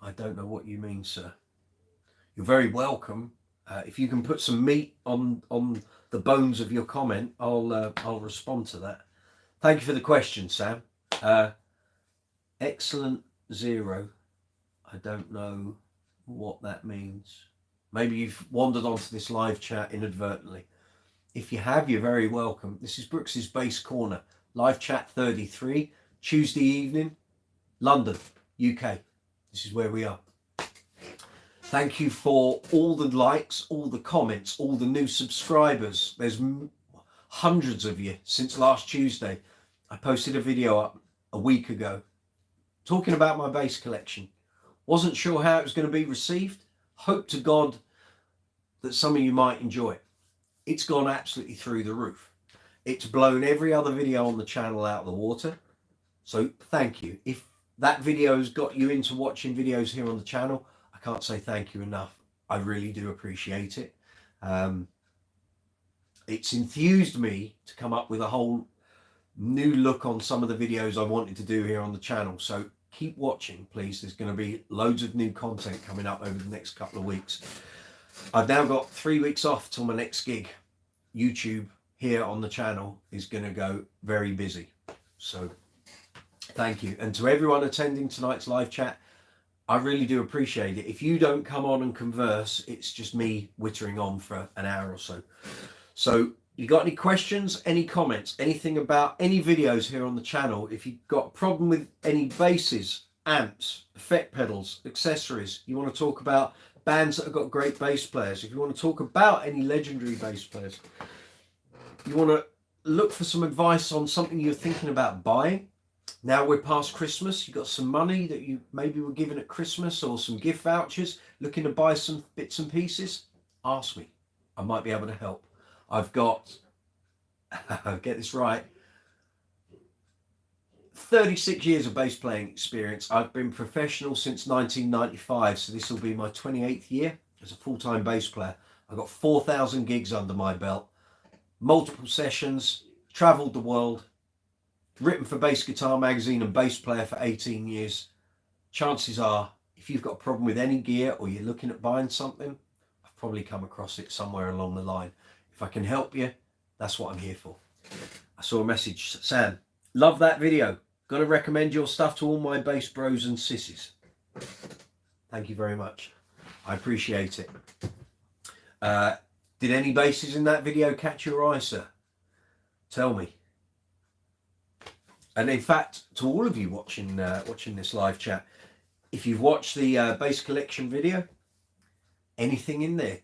I don't know what you mean, sir. You're very welcome. If you can put some meat on the bones of your comment, I'll respond to that. Thank you for the question, Sam. Excellent 0. I don't know what that means. Maybe you've wandered onto this live chat inadvertently. If you have, you're very welcome. This is Brooks's Bass Corner, live chat 33, Tuesday evening, London, UK. This is where we are. Thank you for all the likes, all the comments, all the new subscribers. There's hundreds of you since last Tuesday. I posted a video up a week ago talking about my bass collection. Wasn't sure how it was going to be received. Hope to God that some of you might enjoy it. It's gone absolutely through the roof. It's blown every other video on the channel out of the water. So thank you. If that video's got you into watching videos here on the channel, I can't say thank you enough. I really do appreciate it. It's enthused me to come up with a whole new look on some of the videos I wanted to do here on the channel. So keep watching, please. There's going to be loads of new content coming up over the next couple of weeks. I've now got 3 weeks off till my next gig. YouTube here on the channel is going to go very busy. So thank you. And to everyone attending tonight's live chat, I really do appreciate it. If you don't come on and converse, it's just me wittering on for an hour or so. So you got any questions, any comments, anything about any videos here on the channel? If you've got a problem with any basses, amps, effect pedals, accessories, you want to talk about bands that have got great bass players, if you want to talk about any legendary bass players, you want to look for some advice on something you're thinking about buying. Now we're past Christmas, you've got some money that you maybe were given at Christmas or some gift vouchers, looking to buy some bits and pieces, ask me. I might be able to help. I've got, get this right, 36 years of bass playing experience. I've been professional since 1995, so this will be my 28th year as a full-time bass player. I've got 4,000 gigs under my belt, multiple sessions, travelled the world, written for Bass Guitar Magazine and bass player for 18 years. Chances are, if you've got a problem with any gear or you're looking at buying something, I've probably come across it somewhere along the line. If I can help you, that's what I'm here for. I saw a message, Sam, love that video. Got to recommend your stuff to all my bass bros and sissies. Thank you very much. I appreciate it. Did any basses in that video catch your eye, sir? Tell me. And in fact, to all of you watching this live chat, if you've watched the bass collection video, anything in there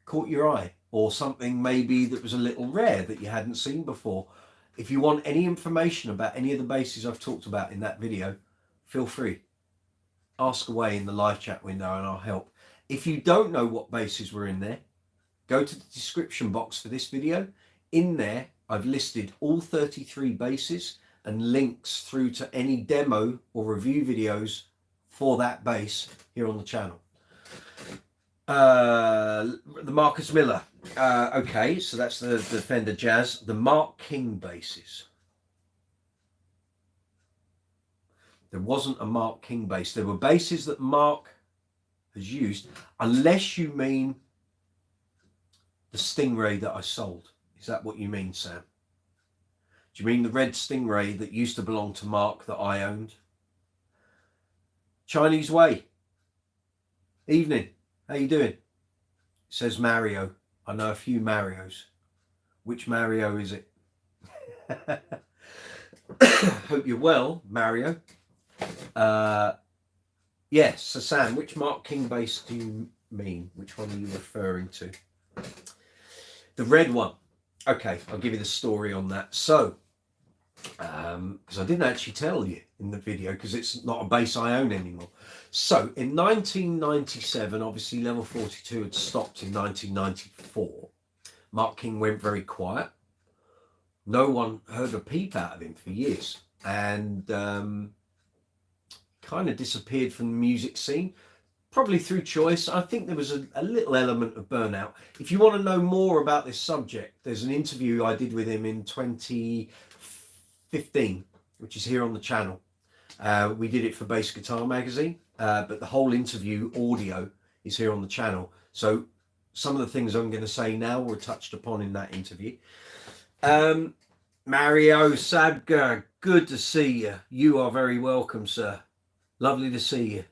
caught your eye, or something maybe that was a little rare that you hadn't seen before? If you want any information about any of the basses I've talked about in that video, feel free. Ask away in the live chat window and I'll help. If you don't know what basses were in there, go to the description box for this video. In there, I've listed all 33 basses and links through to any demo or review videos for that bass here on the channel. The Marcus Miller. Okay, so that's the Fender Jazz. The Mark King basses. There wasn't a Mark King bass. There were basses that Mark has used, unless you mean the Stingray that I sold. Is that what you mean, Sam? Do you mean the red Stingray that used to belong to Mark that I owned? Chinese Way. Evening. How you doing? Says Mario. I know a few Marios. Which Mario is it? Hope you're well, Mario. Yes, so Sam, which Mark King bass do you mean? Which one are you referring to? The red one. Okay, I'll give you the story on that. So, because I didn't actually tell you in the video, because it's not a bass I own anymore. So in 1997, obviously Level 42 had stopped in 1994. Mark King went very quiet. No one heard a peep out of him for years, and kind of disappeared from the music scene, probably through choice. I think there was a little element of burnout. If you want to know more about this subject, there's an interview I did with him in 2015, which is here on the channel. We did it for Bass Guitar Magazine, but the whole interview audio is here on the channel. So some of the things I'm going to say now were touched upon in that interview. Mario Sadger, good to see you. You are very welcome, sir. Lovely to see you.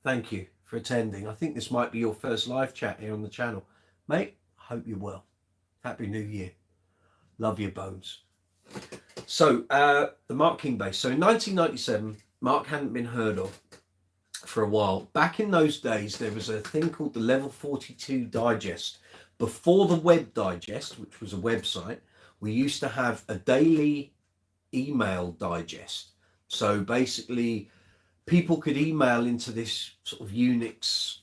Thank you for attending. I think this might be your first live chat here on the channel. Mate, I hope you're well. Happy New Year. Love your bones. So, the Mark King bass. So in 1997, Mark hadn't been heard of for a while. Back in those days, there was a thing called the Level 42 Digest. Before the Web Digest, which was a website, we used to have a daily email digest. So basically, people could email into this sort of Unix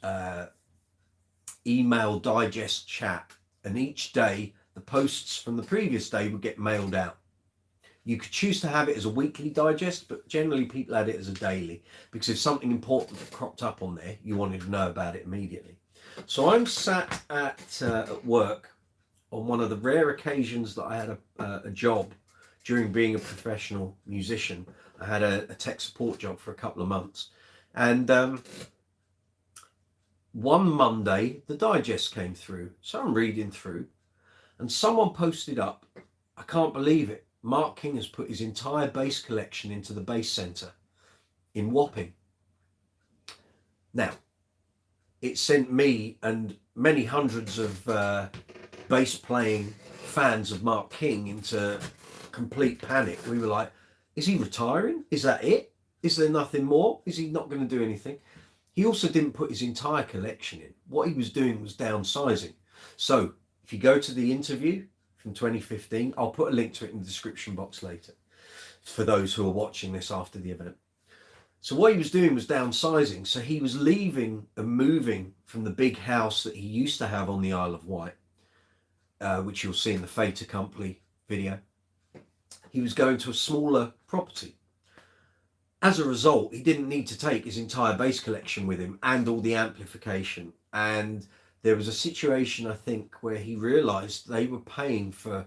email digest chat, and each day the posts from the previous day would get mailed out. You could choose to have it as a weekly digest, but generally people had it as a daily, because if something important cropped up on there, you wanted to know about it immediately. So I'm sat at work on one of the rare occasions that I had a job during being a professional musician. I had a tech support job for a couple of months, and one Monday the digest came through. So I'm reading through, and someone posted up, I can't believe it, Mark King has put his entire bass collection into the Bass Centre in Wapping. Now, it sent me and many hundreds of bass playing fans of Mark King into complete panic. We were like, is he retiring? Is that it? Is there nothing more? Is he not going to do anything? He also didn't put his entire collection in. What he was doing was downsizing. So if you go to the interview from 2015, I'll put a link to it in the description box later for those who are watching this after the event. So what he was doing was downsizing. So he was leaving and moving from the big house that he used to have on the Isle of Wight, which you'll see in the Fait Accompli video. He was going to a smaller property. as a result, he didn't need to take his entire bass collection with him and all the amplification. And there was a situation, I think, where he realised they were paying for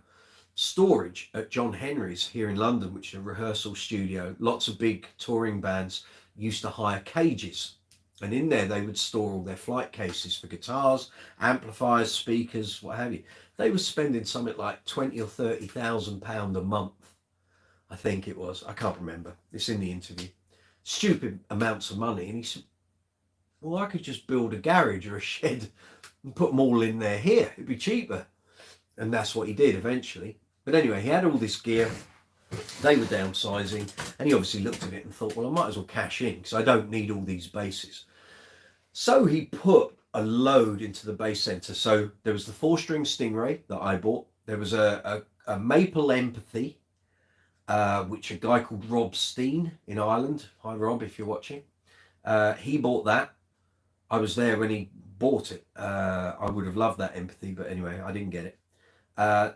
storage at John Henry's here in London, which is a rehearsal studio. Lots of big touring bands used to hire cages, and in there they would store all their flight cases for guitars, amplifiers, speakers, what have you. They were spending something like £20,000 or £30,000 a month, I think it was. I can't remember. It's in the interview. Stupid amounts of money. And he said, well, I could just build a garage or a shed and put them all in there here. It'd be cheaper. And that's what he did eventually. But anyway, he had all this gear. They were downsizing. And he obviously looked at it and thought, well, I might as well cash in because I don't need all these basses. So he put a load into the bass centre. So there was the 4-string Stingray that I bought. There was a Maple Empathy, which a guy called Rob Steen in Ireland. Hi, Rob, if you're watching. He bought that. I was there when he bought it. I would have loved that Empathy, but anyway, I didn't get it.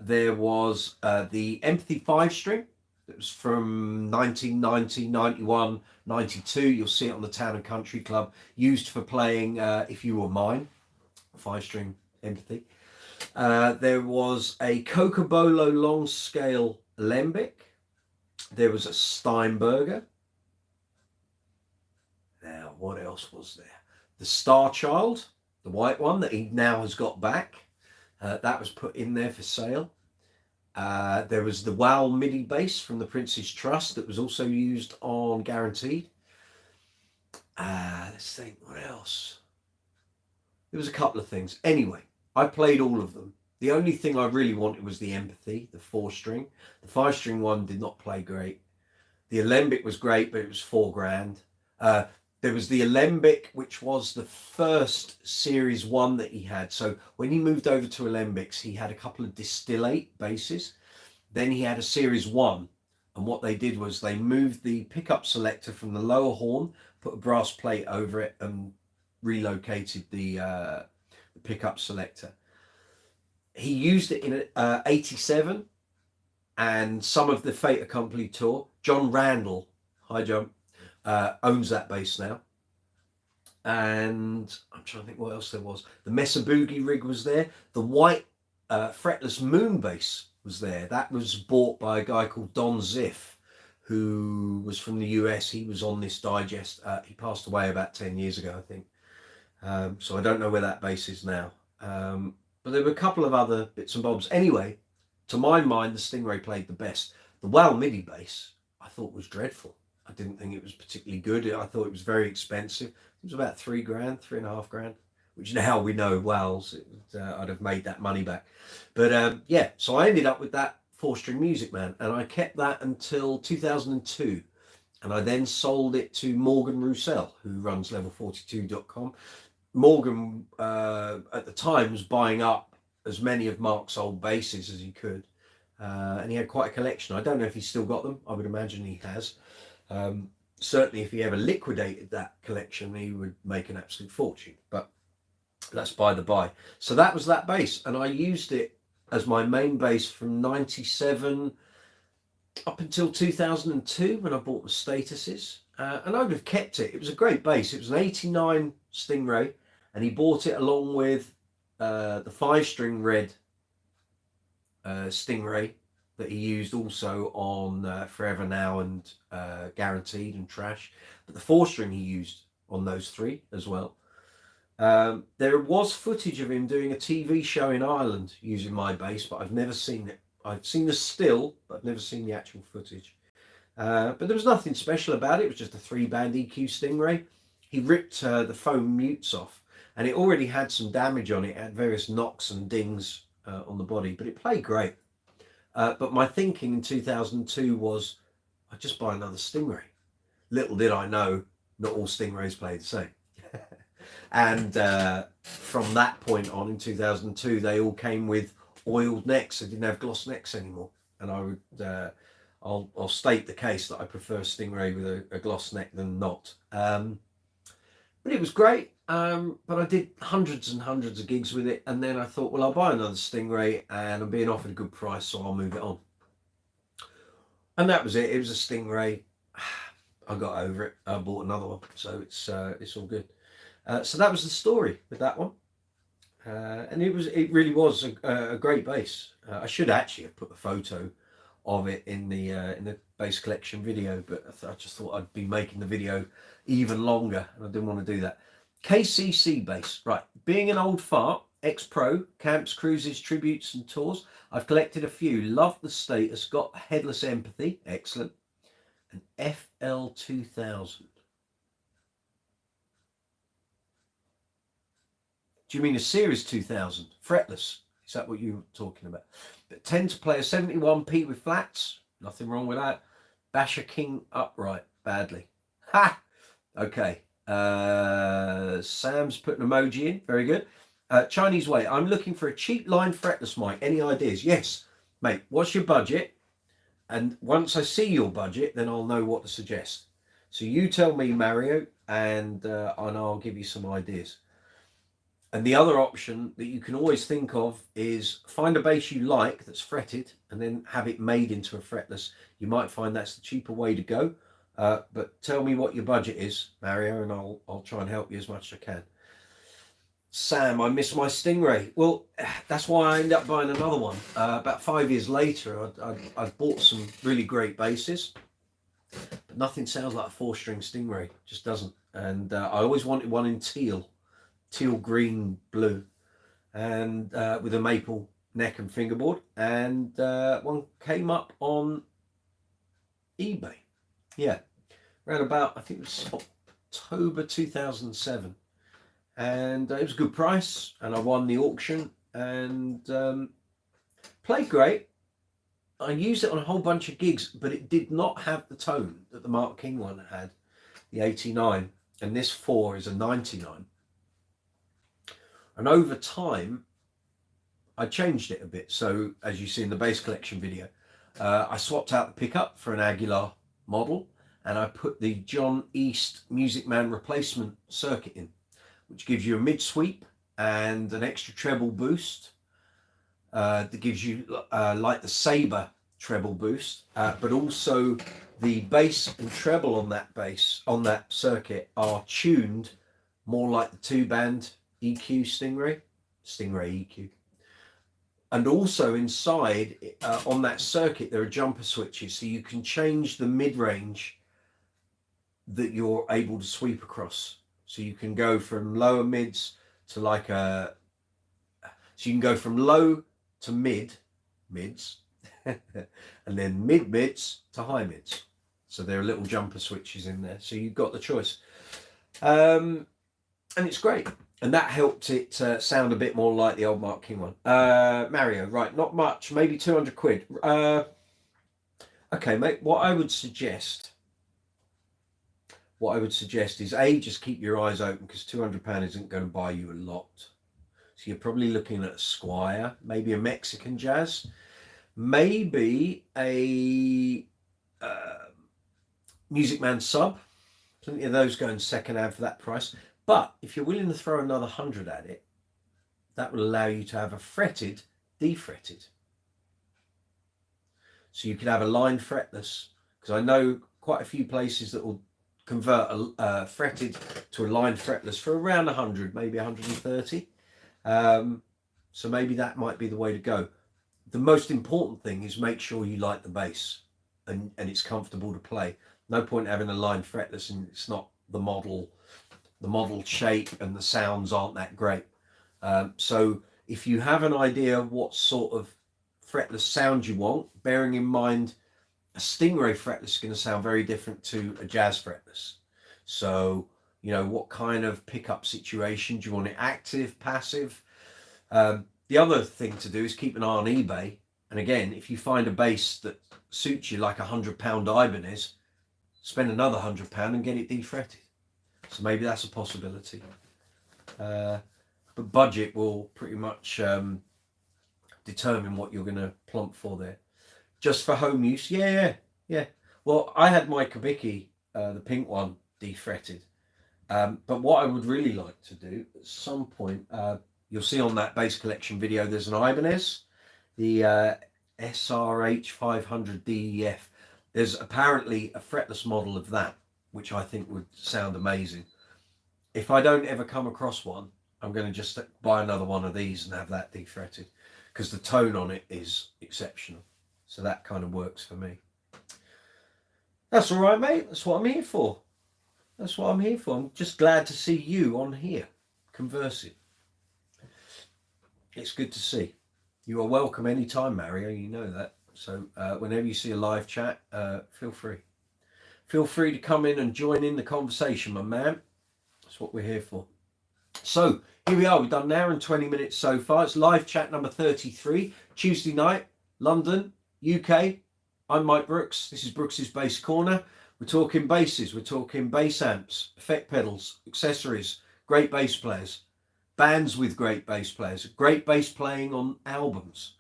There was the Empathy 5-string. It was from 1990, 91, 92. You'll see it on the Town and Country Club. Used for playing If You Were Mine. 5-string Empathy. There was a Cocobolo long scale Alembic. There was a Steinberger. Now, what else was there? The Star Child, the white one that he now has got back. That was put in there for sale. There was the Wow MIDI bass from the Prince's Trust that was also used on Guaranteed. Let's think, what else? There was a couple of things. Anyway, I played all of them. The only thing I really wanted was the Empathy, the 4-string. The 5-string one did not play great. The Alembic was great, but it was £4,000. There was the Alembic, which was the first Series 1 that he had. So when he moved over to Alembics, he had a couple of Distillate basses. Then he had a Series 1. And what they did was they moved the pickup selector from the lower horn, put a brass plate over it, and relocated the pickup selector. He used it in 87 and some of the Fait Accompli tour. John Randall, hi John, owns that bass now. And I'm trying to think what else there was. The Mesa Boogie rig was there. The white fretless Moon bass was there. That was bought by a guy called Don Ziff, who was from the US. He was on this digest. He passed away about 10 years ago, I think. So I don't know where that bass is now. But there were a couple of other bits and bobs. Anyway, to my mind, the Stingray played the best. The Wow MIDI bass, I thought was dreadful. I didn't think it was particularly good. I thought it was very expensive. It was about £3,000, £3,500, which now we know Wows, I'd have made that money back. But yeah, so I ended up with that 4-string Music Man, and I kept that until 2002. And I then sold it to Morgan Roussel, who runs level42.com. Morgan, at the time, was buying up as many of Mark's old basses as he could. And he had quite a collection. I don't know if he's still got them. I would imagine he has. Certainly, if he ever liquidated that collection, he would make an absolute fortune. But that's by the by. So that was that bass. And I used it as my main bass from 97 up until 2002 when I bought the Statuses. And I would have kept it. It was a great bass. It was an 89 Stingray. And he bought it along with the 5-string red Stingray that he used also on Forever Now and Guaranteed and Trash. But the 4-string he used on those three as well. There was footage of him doing a TV show in Ireland using my bass, but I've never seen it. I've seen the still, but I've never seen the actual footage. But there was nothing special about it. It was just a 3-band EQ Stingray. He ripped the foam mutes off. And it already had some damage on it. It had various knocks and dings on the body, but it played great. But my thinking in 2002 was, I'd just buy another Stingray. Little did I know, not all Stingrays play the same. And from that point on in 2002, they all came with oiled necks. They didn't have gloss necks anymore. And I would, I'll state the case that I prefer Stingray with a gloss neck than not. But it was great. But I did hundreds and hundreds of gigs with it, and then I thought, well, I'll buy another Stingray, and I'm being offered a good price, so I'll move it on. And that was it. It was a Stingray. I got over it. I bought another one, so it's all good. So that was the story with that one, and it really was a great bass. I should actually have put a photo of it in the bass collection video, but I just thought I'd be making the video even longer, and I didn't want to do that. KCC bass, right? Being an old fart, ex-pro, camps, cruises, tributes, and tours, I've collected a few. Love the status. Got headless empathy, excellent. An FL 2000. Do you mean a Series 2000? Fretless? Is that what you were talking about? But tend to play a 71p with flats. Nothing wrong with that. Bash a King upright badly. Ha! Okay. Sam's put an emoji in. Very good. Chinese way. I'm looking for a cheap line fretless mic. Any ideas? Yes, mate. What's your budget? And once I see your budget, then I'll know what to suggest. So you tell me, Mario, and I'll give you some ideas. And the other option that you can always think of is find a bass you like that's fretted and then have it made into a fretless. You might find that's the cheaper way to go. But tell me what your budget is, Mario, and I'll try and help you as much as I can. Sam, I miss my Stingray. Well, that's why I ended up buying another one. About 5 years later, I'd bought some really great basses, but nothing sounds like a 4-string Stingray. Just doesn't. And I always wanted one in teal green blue, and with a maple neck and fingerboard. And one came up on eBay. Yeah, around about, I think it was October 2007. And it was a good price, and I won the auction, and played great. I used it on a whole bunch of gigs, but it did not have the tone that the Mark King one had, the 89, and this 4 is a 99. And over time, I changed it a bit. So as you see in the bass collection video, I swapped out the pickup for an Aguilar model, and I put the John East Music Man replacement circuit in, which gives you a mid sweep and an extra treble boost that gives you like the Sabre treble boost, but also the bass and treble on that bass, on that circuit, are tuned more like the 2-band EQ Stingray EQ. And also inside on that circuit there are jumper switches, so you can change the mid-range that you're able to sweep across. So you can go from lower mids to like so you can go from low to mids, and then mid-mids to high mids. So there are little jumper switches in there. So you've got the choice. And it's great. And that helped it sound a bit more like the old Mark King one. Mario, right, not much, maybe 200 quid. Okay, mate, what I would suggest is just keep your eyes open, because £200 isn't going to buy you a lot. So you're probably looking at a Squire, maybe a Mexican Jazz, maybe a Music Man Sub. Plenty of those going second hand for that price. But if you're willing to throw another 100 at it, that will allow you to have a fretted, defretted. So you could have a line fretless, because I know quite a few places that will convert a fretted to a line fretless for around 100, maybe 130. So maybe that might be the way to go. The most important thing is make sure you like the bass and it's comfortable to play. No point having a line fretless and it's not the model shape and the sounds aren't that great. So if you have an idea of what sort of fretless sound you want, bearing in mind a Stingray fretless is going to sound very different to a Jazz fretless. So, you know, what kind of pickup situation? Do you want it active, passive? The other thing to do is keep an eye on eBay. And again, if you find a bass that suits you, like £100 Ibanez, spend another £100 and get it defretted. So maybe that's a possibility. But budget will pretty much determine what you're going to plump for there. Just for home use, yeah. Well, I had my Kubicki, the pink one, defretted. But what I would really like to do at some point, you'll see on that bass collection video, there's an Ibanez, the SRH 500 DEF. There's apparently a fretless model of that. which I think would sound amazing. If I don't ever come across one, I'm going to just buy another one of these and have that defretted, because the tone on it is exceptional. So that kind of works for me. That's all right, mate. That's what I'm here for. That's what I'm here for. I'm just glad to see you on here conversing. It's good to see. You are welcome anytime, Mario. You know that. So whenever you see a live chat, feel free. Feel free to come in and join in the conversation, my man. That's what we're here for. So here we are. We've done an hour and 20 minutes so far. It's live chat number 33, Tuesday night, London, UK. I'm Mike Brooks. This is Brooks's Bass Corner. We're talking basses. We're talking bass amps, effect pedals, accessories, great bass players, bands with great bass players, great bass playing on albums.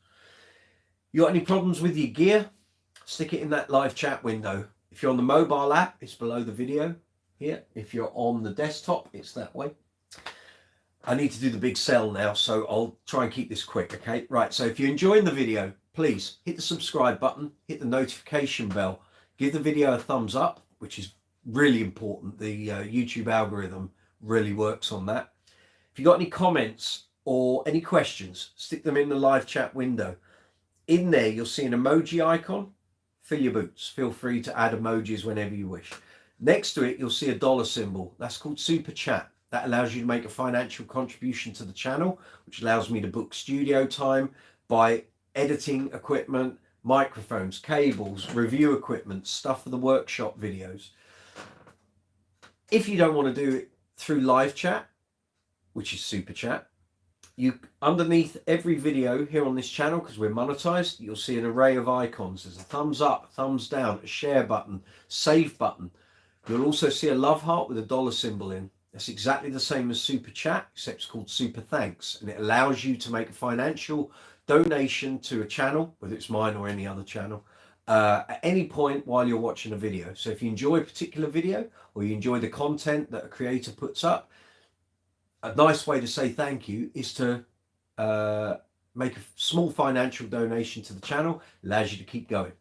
You got any problems with your gear? Stick it in that live chat window. If you're on the mobile app, it's below the video here. If you're on the desktop, it's that way. I need to do the big sell now, so I'll try and keep this quick, okay? Right, so if you're enjoying the video, please hit the subscribe button, hit the notification bell, give the video a thumbs up, which is really important. The YouTube algorithm really works on that. If you got any comments or any questions, stick them in the live chat window. In there, you'll see an emoji icon. Fill your boots. Feel free to add emojis whenever you wish. Next to it, you'll see a dollar symbol. That's called Super Chat. That allows you to make a financial contribution to the channel, which allows me to book studio time, buy editing equipment, microphones, cables, review equipment, stuff for the workshop videos. If you don't want to do it through live chat, which is Super Chat, you underneath every video here on this channel, because we're monetized, you'll see an array of icons. There's a thumbs up, thumbs down, a share button, save button. You'll also see a love heart with a dollar symbol in. That's exactly the same as Super Chat, except it's called Super Thanks, and it allows you to make a financial donation to a channel, whether it's mine or any other channel, at any point while you're watching a video. So if you enjoy a particular video or you enjoy the content that a creator puts up, a nice way to say thank you is to make a small financial donation to the channel. It allows you to keep going.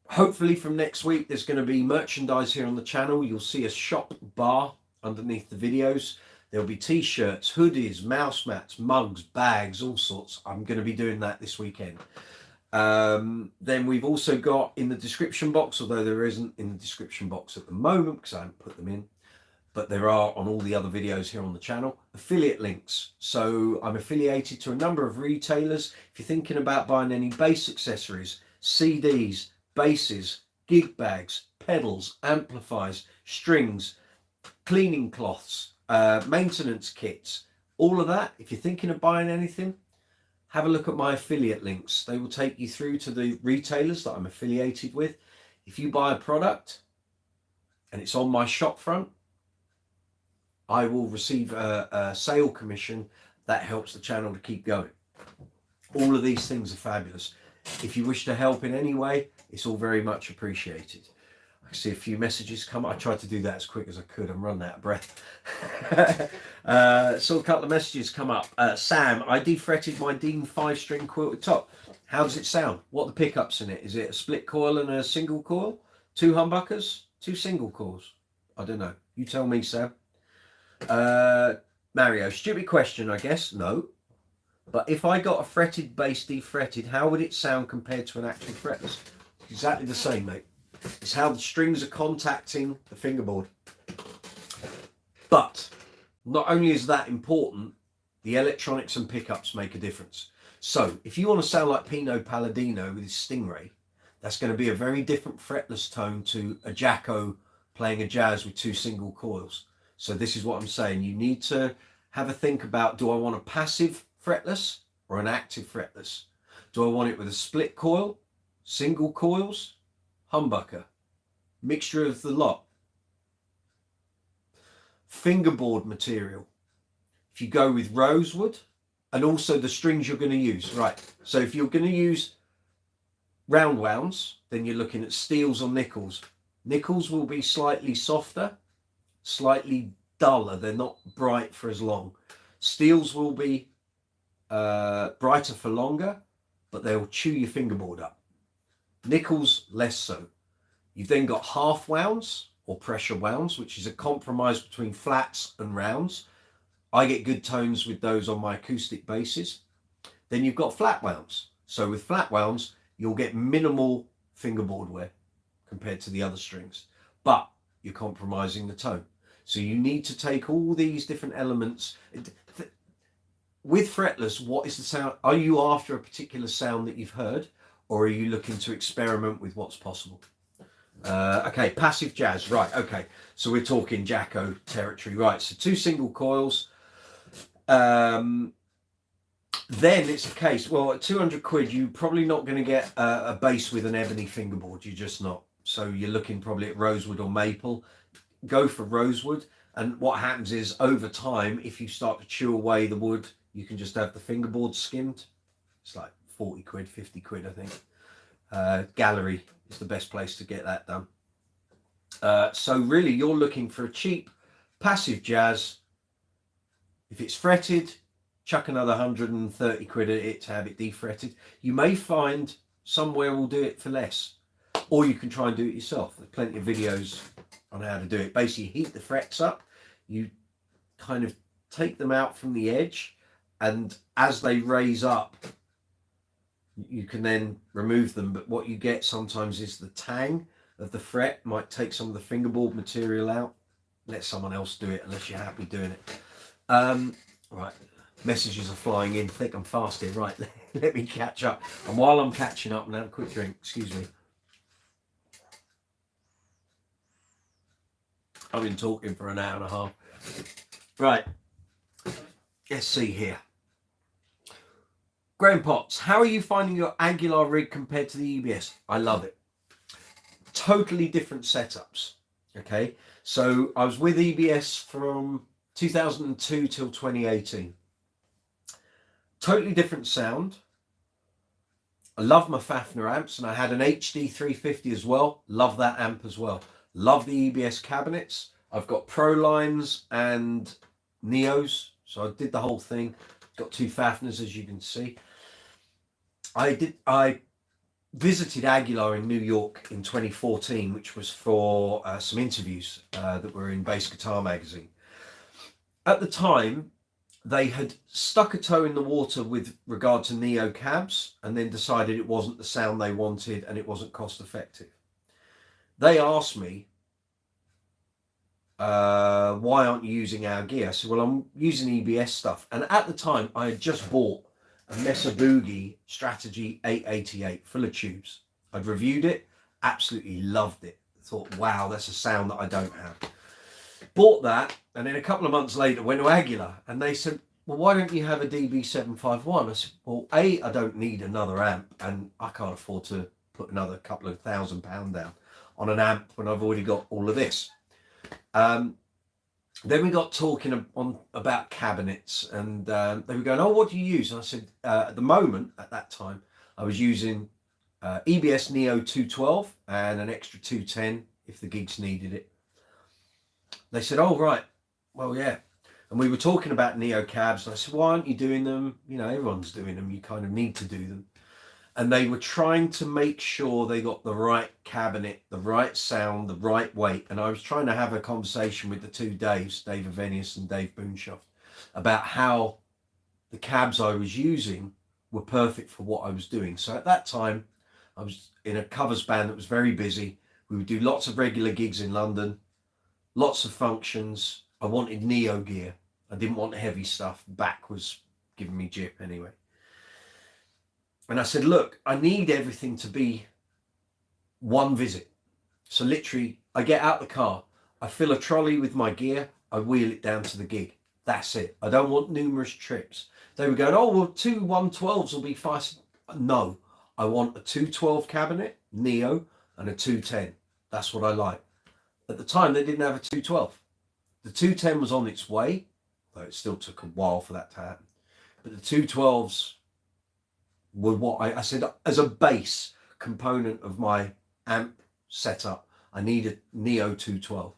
Hopefully from next week, there's going to be merchandise here on the channel. You'll see a shop bar underneath the videos. There'll be t-shirts, hoodies, mouse mats, mugs, bags, all sorts. I'm going to be doing that this weekend. Then we've also got in the description box, although there isn't in the description box at the moment because I haven't put them in, but there are on all the other videos here on the channel, affiliate links. So I'm affiliated to a number of retailers. If you're thinking about buying any bass accessories, CDs, basses, gig bags, pedals, amplifiers, strings, cleaning cloths, maintenance kits, all of that, if you're thinking of buying anything, have a look at my affiliate links. They will take you through to the retailers that I'm affiliated with. If you buy a product and it's on my shop front, I will receive a sale commission that helps the channel to keep going. All of these things are fabulous. If you wish to help in any way, it's all very much appreciated. I see a few messages come. I tried to do that as quick as I could. I'm running out of breath. So a couple of messages come up. Sam, I defretted my Dean 5-string quilted top. How does it sound? What are the pickups in it? Is it a split coil and a single coil? 2 humbuckers? 2 single coils? I don't know. You tell me, Sam. Mario, stupid question, I guess. No. But if I got a fretted bass defretted, how would it sound compared to an actual fretless? Exactly the same, mate. It's how the strings are contacting the fingerboard. But not only is that important, the electronics and pickups make a difference. So if you want to sound like Pino Palladino with his Stingray, that's going to be a very different fretless tone to a Jacko playing a jazz with 2 single coils. So this is what I'm saying. You need to have a think about, do I want a passive fretless or an active fretless? Do I want it with a split coil, single coils, humbucker, mixture of the lot? Fingerboard material. If you go with rosewood, and also the strings you're going to use, right? So if you're going to use round wounds, then you're looking at steels or nickels. Nickels will be slightly softer, slightly duller. They're not bright for as long. Steels will be brighter for longer, but they'll chew your fingerboard up. Nickels less so. You've then got half wounds or pressure wounds, which is a compromise between flats and rounds. I get good tones with those on my acoustic basses. Then you've got flat wounds. So with flat wounds, you'll get minimal fingerboard wear compared to the other strings, but you're compromising the tone. So you need to take all these different elements. With fretless, what is the sound? Are you after a particular sound that you've heard, or are you looking to experiment with what's possible? Okay, passive jazz, right, okay. So we're talking Jacko territory, right? So 2 single coils. Then it's a case, well, at 200 quid, you're probably not going to get a bass with an ebony fingerboard. You're just not. So you're looking probably at rosewood or maple. Go for rosewood. And what happens is over time, if you start to chew away the wood, you can just have the fingerboard skimmed. It's like 40 quid, 50 quid, I think. Gallery is the best place to get that done. So really, you're looking for a cheap passive jazz. If it's fretted, chuck another 130 quid at it to have it defretted. You may find somewhere will do it for less, or you can try and do it yourself. There's plenty of videos on how to do it. Basically, you heat the frets up, you kind of take them out from the edge, and as they raise up, you can then remove them. But what you get sometimes is the tang of the fret might take some of the fingerboard material out. Let someone else do it unless you're happy doing it. Right, messages are flying in thick and fast here. Right, let me catch up. And while I'm catching up, and have a quick drink, excuse me. I've been talking for an hour and a half. Right, let's see here. Graham Potts, how are you finding your Aguilar rig compared to the EBS? I love it. Totally different setups. Okay, so I was with EBS from 2002 till 2018. Totally different sound. I love my Fafner amps, and I had an HD 350 as well. Love that amp as well. Love the EBS cabinets. I've got Pro lines and Neos, so I did the whole thing. Got 2 Fafners, as you can see. I visited Aguilar in New York in 2014, which was for some interviews that were in Bass Guitar magazine. At the time, they had stuck a toe in the water with regard to Neo cabs, and then decided it wasn't the sound they wanted and it wasn't cost effective. They asked me, why aren't you using our gear? I said, well, I'm using EBS stuff. And at the time, I had just bought a Mesa Boogie Strategy 888 full of tubes. I'd reviewed it, absolutely loved it. Thought, wow, that's a sound that I don't have. Bought that, and then a couple of months later went to Aguilar, and they said, well, why don't you have a DB751? I said, well, A, I don't need another amp, and I can't afford to put another couple of £1,000 down on an amp when I've already got all of this. Then we got talking about cabinets, and they were going, oh, what do you use? And I said, at the moment, at that time, I was using EBS Neo 212 and an extra 210 if the gigs needed it. They said, oh, right, well, yeah. And we were talking about Neo cabs, and I said, why aren't you doing them? You know, everyone's doing them. You kind of need to do them. And they were trying to make sure they got the right cabinet, the right sound, the right weight. And I was trying to have a conversation with the 2 Daves, Dave Avenius and Dave Boonshoft, about how the cabs I was using were perfect for what I was doing. So at that time, I was in a covers band that was very busy. We would do lots of regular gigs in London, lots of functions. I wanted Neo gear. I didn't want heavy stuff. Back was giving me jip anyway. And I said, look, I need everything to be one visit. So literally, I get out the car, I fill a trolley with my gear, I wheel it down to the gig. That's it. I don't want numerous trips. They were going, oh, well, 2 112s will be fine. No, I want a 212 cabinet, Neo, and a 210. That's what I like. At the time, they didn't have a 212. The 210 was on its way, though it still took a while for that to happen. But the 212s were what I said, as a base component of my amp setup, I need a Neo 212.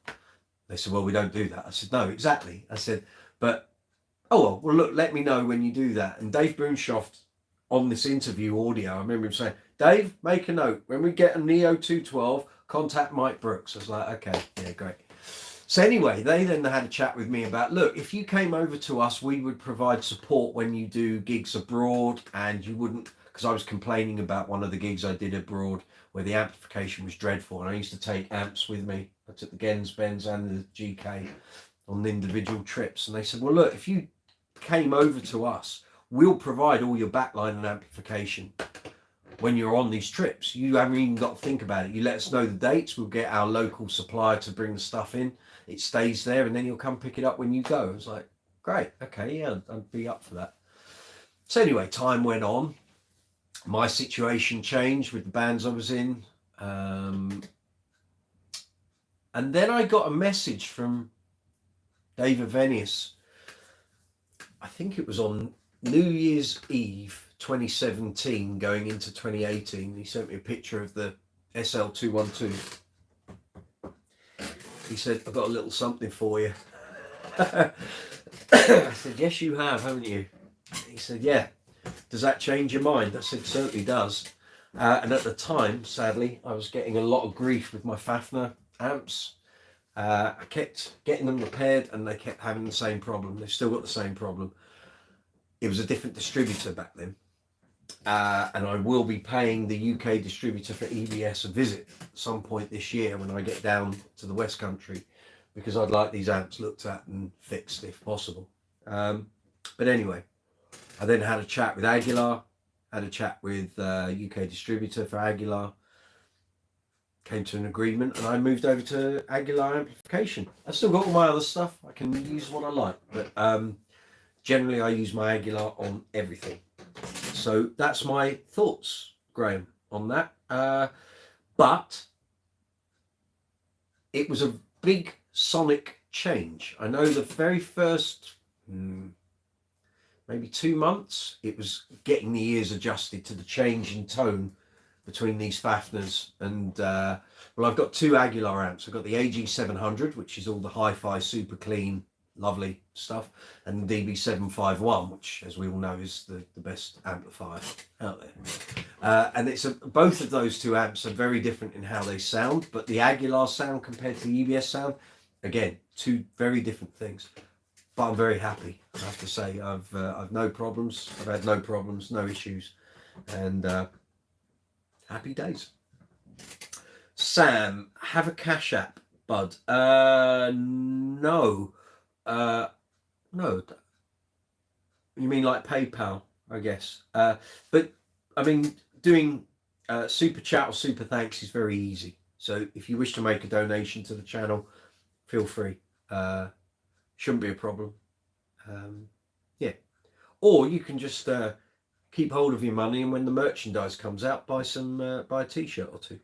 They said, well, we don't do that. I said, no, exactly. I said, but, oh, well, look, let me know when you do that. And Dave Boonshoft, on this interview audio, I remember him saying, Dave, make a note. When we get a Neo 212, contact Mike Brooks. I was like, okay, yeah, great. So anyway, they then had a chat with me about, look, if you came over to us, we would provide support when you do gigs abroad, and you wouldn't, because I was complaining about one of the gigs I did abroad where the amplification was dreadful, and I used to take amps with me. I took the Gens, Bens and the GK on individual trips, and they said, well, look, if you came over to us, we'll provide all your backline and amplification when you're on these trips. You haven't even got to think about it. You let us know the dates, we'll get our local supplier to bring the stuff in, it stays there, and then you'll come pick it up when you go. I was like, great, okay, yeah, I'd be up for that. So anyway, time went on, my situation changed with the bands I was in, and then I got a message from David Venius. I think it was on New Year's Eve 2017 going into 2018. He sent me a picture of the SL212. He said, I've got a little something for you. I said, yes, you have, haven't you? He said, yeah. Does that change your mind? I said, certainly does. And at the time, sadly, I was getting a lot of grief with my Fafner amps. I kept getting them repaired, and they kept having the same problem. They've still got the same problem. It was a different distributor back then. And I will be paying the UK distributor for EBS a visit at some point this year when I get down to the West Country, because I'd like these amps looked at and fixed if possible. But anyway, I then had a chat with Aguilar, had a chat with UK distributor for Aguilar, came to an agreement, and I moved over to Aguilar amplification. I've still got all my other stuff. I can use what I like, but generally I use my Aguilar on everything. So that's my thoughts, Graham, on that. But it was a big sonic change. I know the very first maybe 2 months, it was getting the ears adjusted to the change in tone between these Fafners. And well, I've got two Aguilar amps. I've got the AG700, which is all the hi-fi, super clean, lovely stuff, and the DB751, which, as we all know, is the best amplifier out there. And it's both of those two amps are very different in how they sound, but the Aguilar sound compared to the EBS sound, again, two very different things. But I'm very happy, I have to say. I've no problems. I've had no problems, no issues, and happy days. Sam, have a Cash App, bud? No. No. You mean like PayPal, I guess. But I mean, doing super chat or super thanks is very easy. So if you wish to make a donation to the channel, feel free. Shouldn't be a problem. Yeah. Or you can just keep hold of your money, and when the merchandise comes out, buy a t-shirt or two.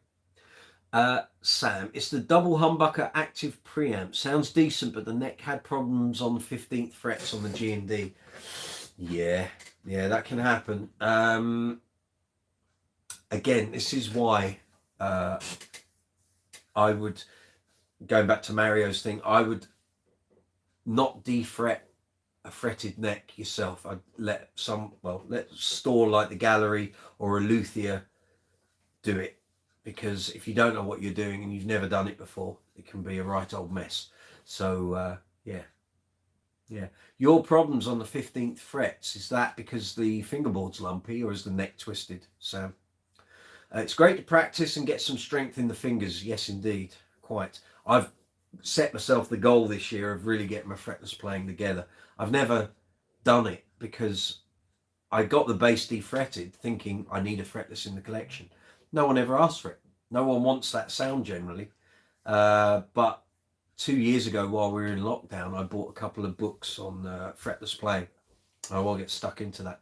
Sam, it's the double humbucker active preamp. Sounds decent, but the neck had problems on the 15th frets on the G&D. Yeah, that can happen. Again, this is why I would, going back to Mario's thing, I would not defret a fretted neck yourself. I'd let store like the Gallery or a Luthier do it. Because if you don't know what you're doing and you've never done it before, it can be a right old mess. So yeah. Your problems on the 15th frets, is that because the fingerboard's lumpy, or is the neck twisted, Sam? It's great to practice and get some strength in the fingers. Yes, indeed, quite. I've set myself the goal this year of really getting my fretless playing together. I've never done it because I got the bass defretted thinking I need a fretless in the collection. No one ever asked for it. No one wants that sound generally. But 2 years ago, while we were in lockdown, I bought a couple of books on fretless playing. I will get stuck into that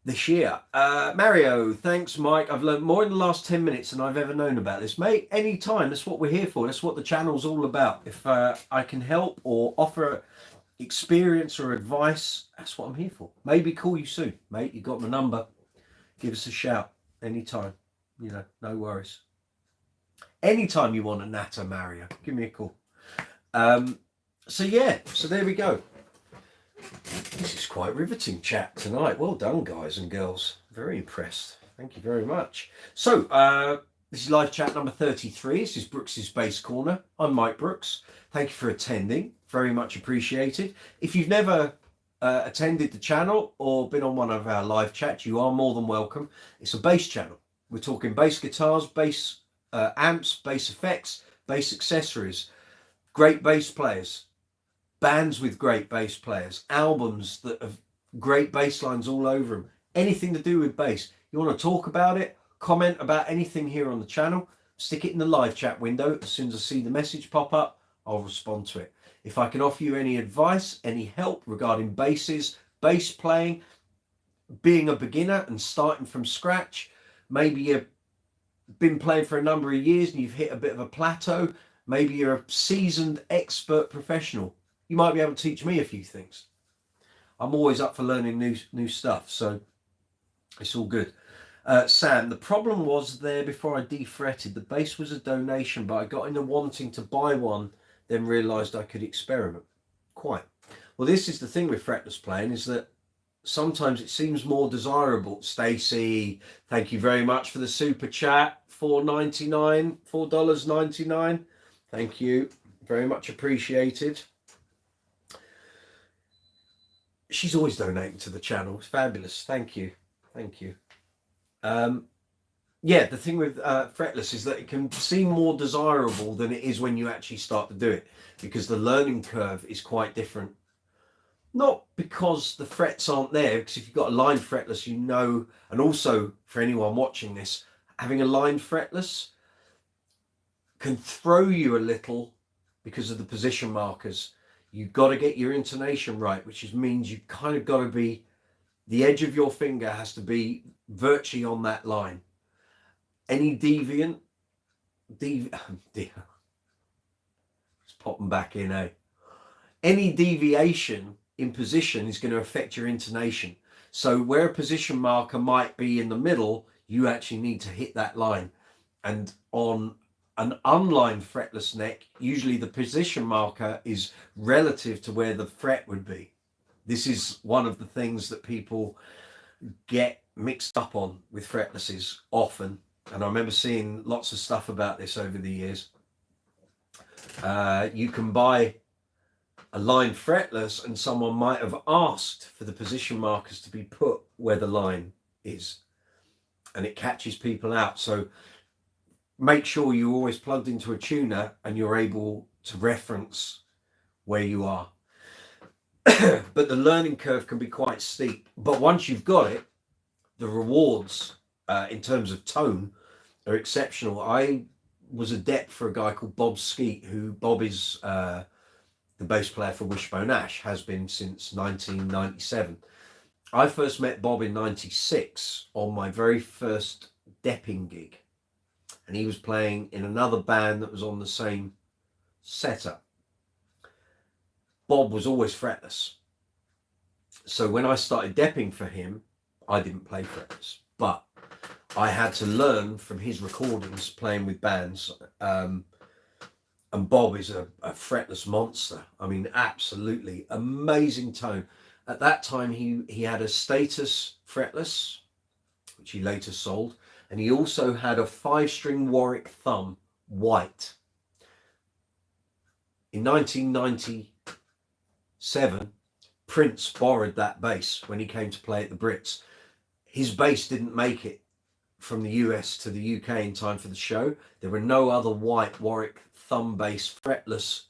this year. Mario, thanks, Mike. I've learned more in the last 10 minutes than I've ever known about this. Mate, anytime. That's what we're here for. That's what the channel's all about. If I can help or offer experience or advice, that's what I'm here for. Maybe call you soon, mate. You got my number. Give us a shout anytime. You know, no worries. Anytime you want a natter, Mario, give me a call. So yeah, so there we go. This is quite riveting chat tonight. Well done, guys and girls. Very impressed. Thank you very much. So This is live chat number 33. This is Brooks's Bass Corner. I'm Mike Brooks. Thank you for attending. Very much appreciated. If you've never attended the channel or been on one of our live chats, you are more than welcome. It's a bass channel. We're talking bass guitars, bass amps, bass effects, bass accessories, great bass players, bands with great bass players, albums that have great bass lines all over them. Anything to do with bass. You want to talk about it? Comment about anything here on the channel, stick it in the live chat window. As soon as I see the message pop up, I'll respond to it. If I can offer you any advice, any help regarding basses, bass playing, being a beginner and starting from scratch, maybe you've been playing for a number of years and you've hit a bit of a plateau, maybe you're a seasoned expert professional, you might be able to teach me a few things. I'm always up for learning new stuff, so it's all good. Sam, the problem was there before I defretted. The bass was a donation, but I got into wanting to buy one, then realised I could experiment. Quite. Well, this is the thing with fretless playing, is that sometimes it seems more desirable. Stacey, thank you very much for the super chat. $4.99. Thank you. Very much appreciated. She's always donating to the channel. It's fabulous. Thank you. Thank you. Yeah, the thing with fretless is that it can seem more desirable than it is when you actually start to do it, because the learning curve is quite different. Not because the frets aren't there, because if you've got a lined fretless, you know, and also for anyone watching this, having a lined fretless can throw you a little because of the position markers. You've got to get your intonation right, which means you've kind of got to be, the edge of your finger has to be virtually on that line. Any deviant, let's pop them back in, eh? Any deviation in position is going to affect your intonation. So where a position marker might be in the middle, you actually need to hit that line. And on an unlined fretless neck, usually the position marker is relative to where the fret would be. This is one of the things that people get mixed up on with fretlesses often, and I remember seeing lots of stuff about this over the years. You can buy a lined fretless and someone might have asked for the position markers to be put where the line is, and it catches people out. So make sure you're always plugged into a tuner and you're able to reference where you are. But the learning curve can be quite steep, but once you've got it, the rewards in terms of tone are exceptional. I was a dep for a guy called Bob Skeet, who Bob is the bass player for Wishbone Ash, has been since 1997. I first met Bob in 96 on my very first depping gig, and he was playing in another band that was on the same setup. Bob was always fretless. So when I started depping for him, I didn't play fretless, but I had to learn from his recordings playing with bands. And Bob is a fretless monster. I mean, absolutely amazing tone. At that time, he had a Status fretless, which he later sold. And he also had a 5-string Warwick Thumb white. In 1997, Prince borrowed that bass when he came to play at the Brits. His bass didn't make it from the US to the UK in time for the show. There were no other white Warwick Thumb bass fretless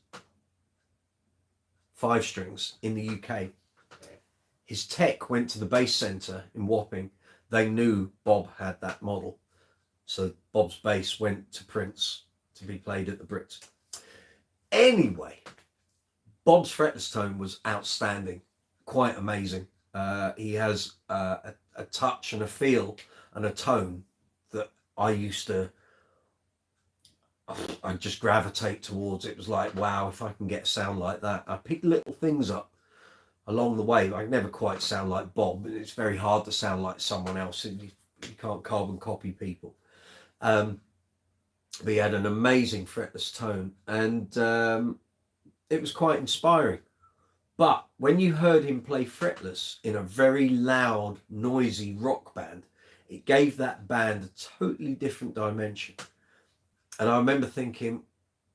5-strings in the UK. His tech went to the bass centre in Wapping. They knew Bob had that model. So Bob's bass went to Prince to be played at the Brits. Anyway, Bob's fretless tone was outstanding, quite amazing. He has a touch and a feel and a tone that I just gravitate towards. It was like, wow, if I can get a sound like that. I picked little things up along the way. I never quite sound like Bob. It's very hard to sound like someone else. You can't carbon copy people. But he had an amazing fretless tone, and it was quite inspiring. But when you heard him play fretless in a very loud, noisy rock band, it gave that band a totally different dimension. And I remember thinking,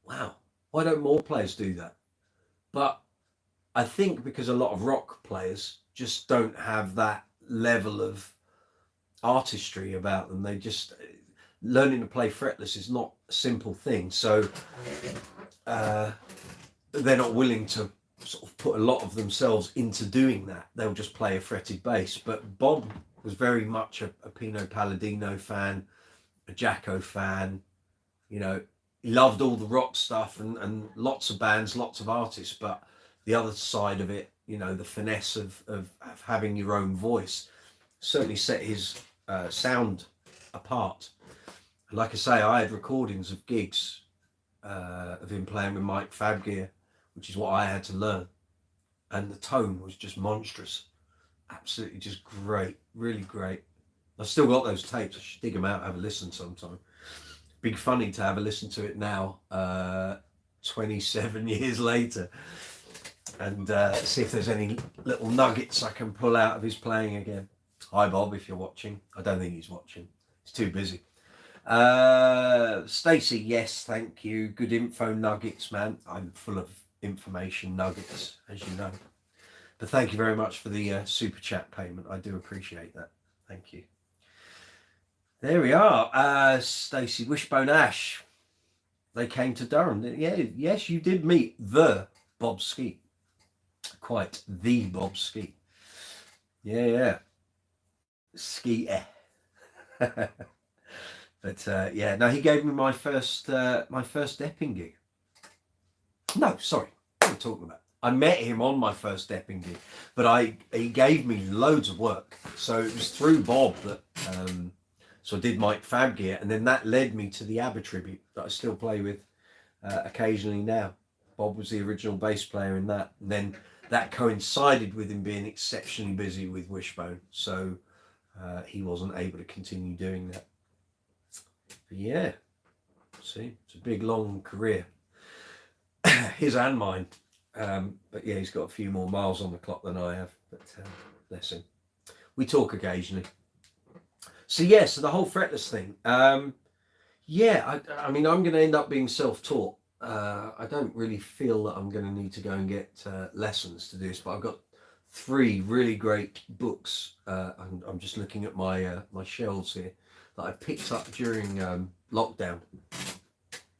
wow, why don't more players do that? But I think because a lot of rock players just don't have that level of artistry about them. They just, learning to play fretless is not a simple thing. So they're not willing to sort of put a lot of themselves into doing that. They'll just play a fretted bass. But Bob was very much a Pino Palladino fan, a Jacko fan. You know, he loved all the rock stuff and lots of bands, lots of artists. But the other side of it, you know, the finesse of having your own voice certainly set his sound apart. Like I say, I had recordings of gigs of him playing with Mike Fabgear, which is what I had to learn. And the tone was just monstrous. Absolutely just great. Really great. I've still got those tapes. I should dig them out, have a listen sometime. Big funny to have a listen to it now, 27 years later, and see if there's any little nuggets I can pull out of his playing again. Hi Bob, if you're watching. I don't think he's watching. He's too busy. Stacey, yes, thank you. Good info nuggets, man. I'm full of information nuggets, as you know. But thank you very much for the super chat payment. I do appreciate that. Thank you. There we are. Stacey, Wishbone Ash. They came to Durham. Yeah, yes, you did meet the Bob Skeet. Quite the Bob Skeet. Yeah. Skeeter. But yeah, no, he gave me my first Epping gig. No, sorry, what am I talking about? I met him on my first Epping gig, but he gave me loads of work. So it was through Bob that so I did Mike Fabgear, and then that led me to the ABBA tribute that I still play with occasionally now. Bob was the original bass player in that, and then that coincided with him being exceptionally busy with Wishbone, so he wasn't able to continue doing that. But yeah, see, it's a big long career, his and mine. But yeah, he's got a few more miles on the clock than I have, but bless him. We talk occasionally. So yeah, so the whole fretless thing. Yeah, I mean, I'm going to end up being self-taught. I don't really feel that I'm going to need to go and get lessons to do this, but I've got 3 really great books. I'm just looking at my my shelves here that I picked up during lockdown,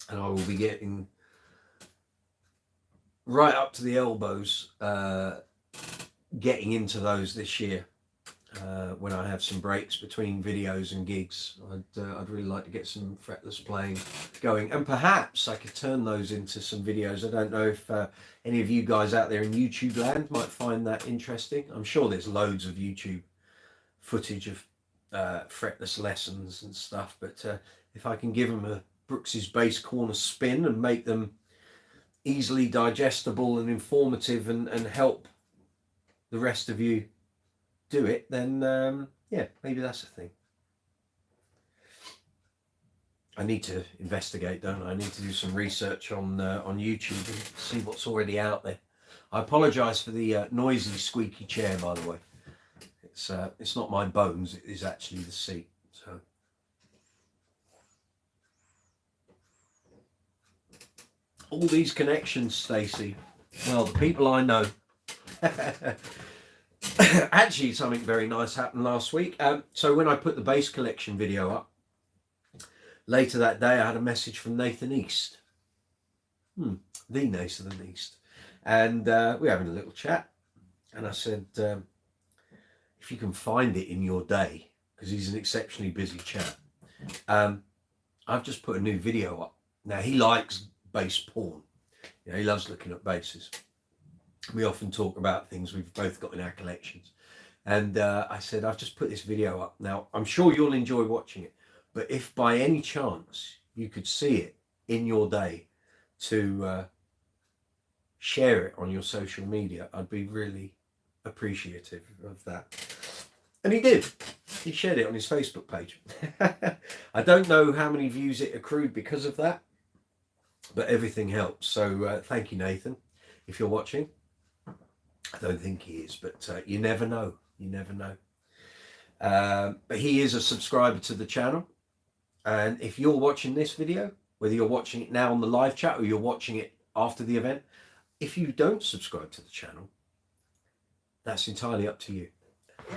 and I will be getting right up to the elbows getting into those this year when I have some breaks between videos and gigs. I'd really like to get some fretless playing going, and perhaps I could turn those into some videos. I don't know if any of you guys out there in YouTube land might find that interesting. I'm sure there's loads of YouTube footage of fretless lessons and stuff, but if I can give them a Brooks's Bass Corner spin and make them easily digestible and informative and help the rest of you do it, then yeah, maybe that's a thing. I need to investigate, don't I? I need to do some research on YouTube and see what's already out there. I apologise for the noisy, squeaky chair, by the way. It's not my bones; it is actually the seat. So. All these connections, Stacey. Well, the people I know. Actually, something very nice happened last week. So when I put the bass collection video up, later that day I had a message from Nathan East. The Nathan East. And we were having a little chat. And I said, if you can find it in your day, because he's an exceptionally busy chap, I've just put a new video up. Now, he likes bass porn. You know, he loves looking at basses. We often talk about things we've both got in our collections. And I said, I've just put this video up. Now, I'm sure you'll enjoy watching it. But if by any chance you could see it in your day to share it on your social media, I'd be really appreciative of that. And he did. He shared it on his Facebook page. I don't know how many views it accrued because of that, but everything helps. So thank you, Nathan, if you're watching. I don't think he is, but you never know. You never know. But he is a subscriber to the channel. And if you're watching this video, whether you're watching it now on the live chat or you're watching it after the event. If you don't subscribe to the channel, that's entirely up to you.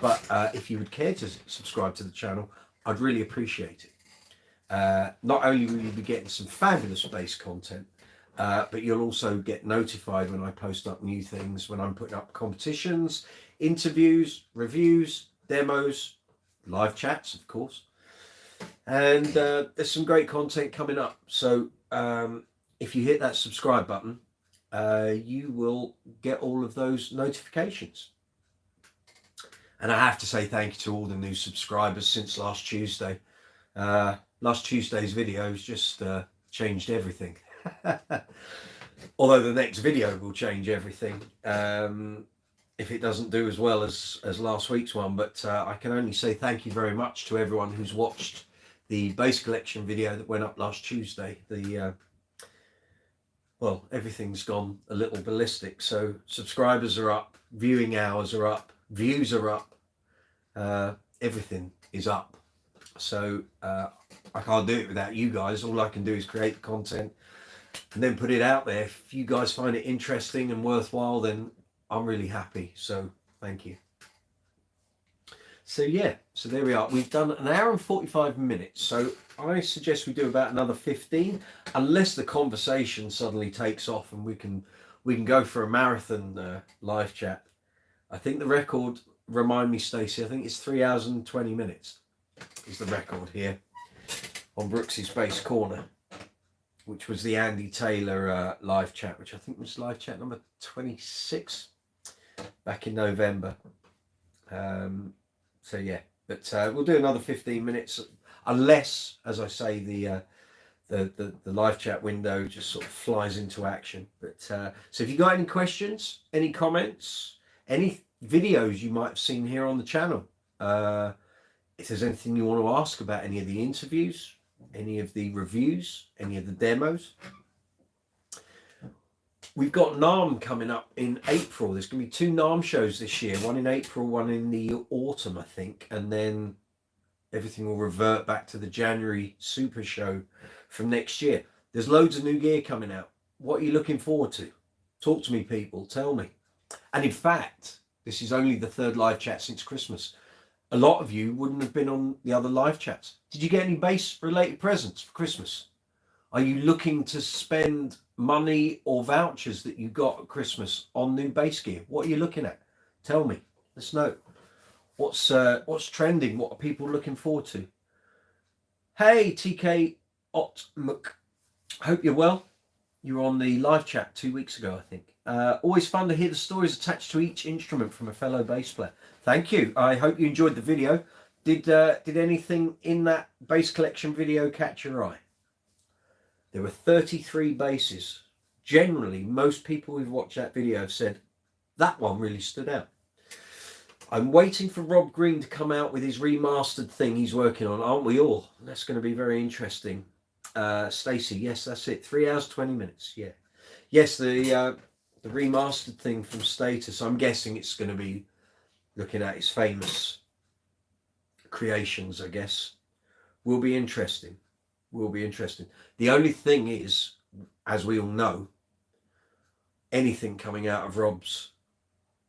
But if you would care to subscribe to the channel, I'd really appreciate it. Not only will you be getting some fabulous bass content, but you'll also get notified when I post up new things, when I'm putting up competitions, interviews, reviews, demos, live chats, of course. And there's some great content coming up. So if you hit that subscribe button, you will get all of those notifications. And I have to say thank you to all the new subscribers since last Tuesday. Last Tuesday's videos just changed everything. Although the next video will change everything if it doesn't do as well as last week's one. But I can only say thank you very much to everyone who's watched the bass collection video that went up last Tuesday. Well, everything's gone a little ballistic. So subscribers are up, viewing hours are up, views are up, everything is up. So I can't do it without you guys. All I can do is create the content and then put it out there. If you guys find it interesting and worthwhile, then I'm really happy. So thank you. So yeah, so there we are. We've done an hour and 45 minutes. So I suggest we do about another 15, unless the conversation suddenly takes off and we can go for a marathon live chat. I think the record, remind me, Stacey, I think it's 3 hours and 20 minutes is the record here on Brooksy's Bass Corner, which was the Andy Taylor live chat, which I think was live chat number 26 back in November. So yeah, but we'll do another 15 minutes, unless, as I say, the live chat window just sort of flies into action. But so if you got any questions, any comments, any videos you might have seen here on the channel, if there's anything you want to ask about any of the interviews, any of the reviews, any of the demos. We've got NAMM coming up in April. There's going to be 2 NAMM shows this year, one in April, one in the autumn, I think. And then everything will revert back to the January Super Show from next year. There's loads of new gear coming out. What are you looking forward to? Talk to me, people. Tell me. And in fact, this is only the 3rd live chat since Christmas. A lot of you wouldn't have been on the other live chats. Did you get any bass-related presents for Christmas? Are you looking to spend money or vouchers that you got at Christmas on new bass gear? What are you looking at? Tell me. Let's know. What's trending? What are people looking forward to? Hey, TK Otmuk. Hope you're well. You were on the live chat 2 weeks ago, I think. Always fun to hear the stories attached to each instrument from a fellow bass player. Thank you. I hope you enjoyed the video. Did anything in that bass collection video catch your eye? There were 33 basses. Generally, most people who've watched that video have said, that one really stood out. I'm waiting for Rob Green to come out with his remastered thing he's working on, aren't we all? That's going to be very interesting. Stacey, yes, that's it. 3 hours, 20 minutes. Yeah. Yes, the remastered thing from Status, I'm guessing it's going to be looking at his famous creations, I guess. Will be interesting. Will be interesting. The only thing is, as we all know, anything coming out of Rob's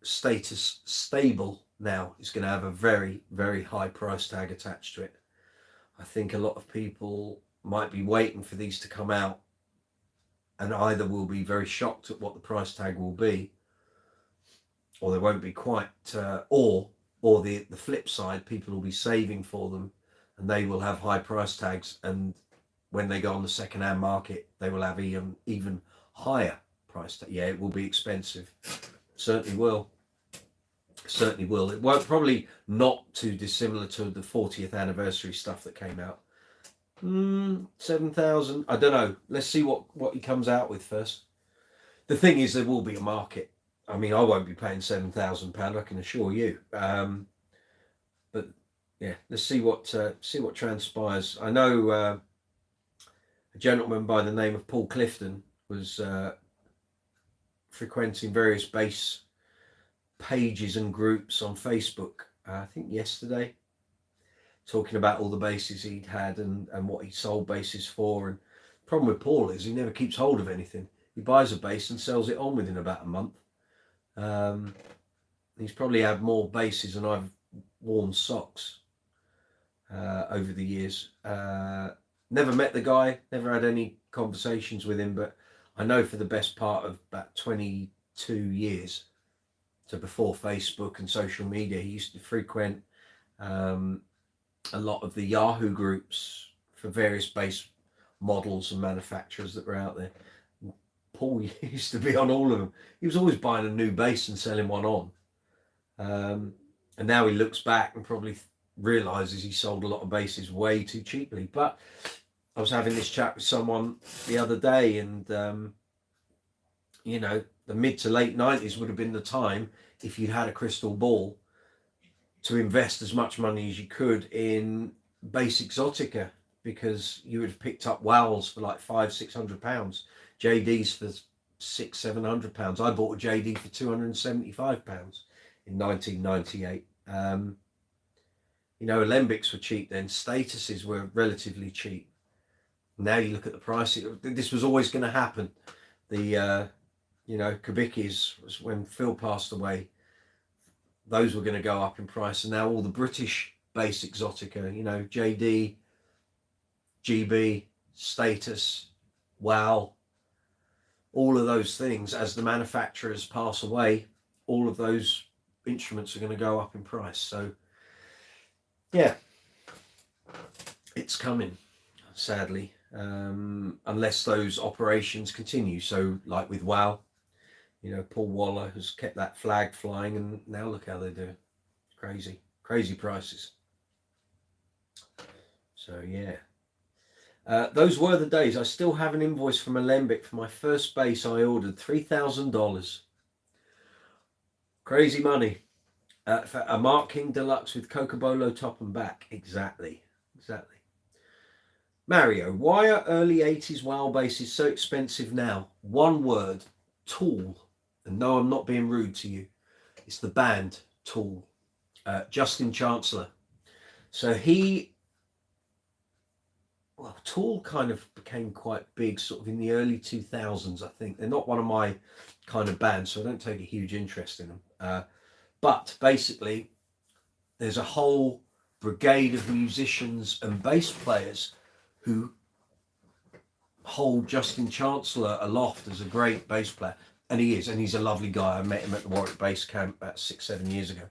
Status stable now is going to have a very, very high price tag attached to it. I think a lot of people might be waiting for these to come out and either will be very shocked at what the price tag will be, or they won't be quite, or the flip side, people will be saving for them and they will have high price tags, and when they go on the second-hand market, they will have even higher price tag. Yeah, it will be expensive. Certainly will. Certainly will. It won't, probably not too dissimilar to the 40th anniversary stuff that came out. 7,000. I don't know. Let's see what he comes out with first. The thing is, there will be a market. I mean, I won't be paying £7,000, I can assure you. But yeah, let's see what transpires. I know a gentleman by the name of Paul Clifton was frequenting various bass pages and groups on Facebook, I think yesterday, talking about all the basses he'd had and what he sold basses for, and Problem with Paul is he never keeps hold of anything. He buys a bass and sells it on within about a month. He's probably had more basses than I've worn socks over the years. Never met the guy, never had any conversations with him, but I know for the best part of about 22 years, so before Facebook and social media, he used to frequent a lot of the Yahoo groups for various bass models and manufacturers that were out there. Paul used to be on all of them. He was always buying a new bass and selling one on. And now he looks back and probably realizes he sold a lot of basses way too cheaply. But I was having this chat with someone the other day, and you know, the mid to late 90s would have been the time, if you'd had a crystal ball, to invest as much money as you could in bass exotica, because you would have picked up Wowls for like £500-600, JDs for £600-700. I bought a JD for £275 in 1998. You know, Alembics were cheap then, Statuses were relatively cheap. Now you look at the price, this was always going to happen. The you know, Kubickis was when Phil passed away, those were going to go up in price, and now all the British bass exotica, you know, JD, GB, Status, Wow, all of those things, as the manufacturers pass away, all of those instruments are going to go up in price. So yeah, it's coming, sadly, unless those operations continue. So like with Wow, you know, Paul Waller has kept that flag flying, and now look how they do. Crazy, crazy prices. So yeah, those were the days. I still have an invoice from Alembic for my first bass I ordered, $3,000. Crazy money. For a Mark King Deluxe with Cocobolo top and back. Exactly. Mario, why are early 80s wow basses so expensive now? One word, Tool. And no, I'm not being rude to you. It's the band Tool. Justin Chancellor. So Tool kind of became quite big sort of in the early 2000s, I think. They're not one of my kind of bands, so I don't take a huge interest in them. But basically, there's a whole brigade of musicians and bass players who hold Justin Chancellor aloft as a great bass player. And he is, and he's a lovely guy. I met him at the Warwick Bass Camp about 6-7 years ago.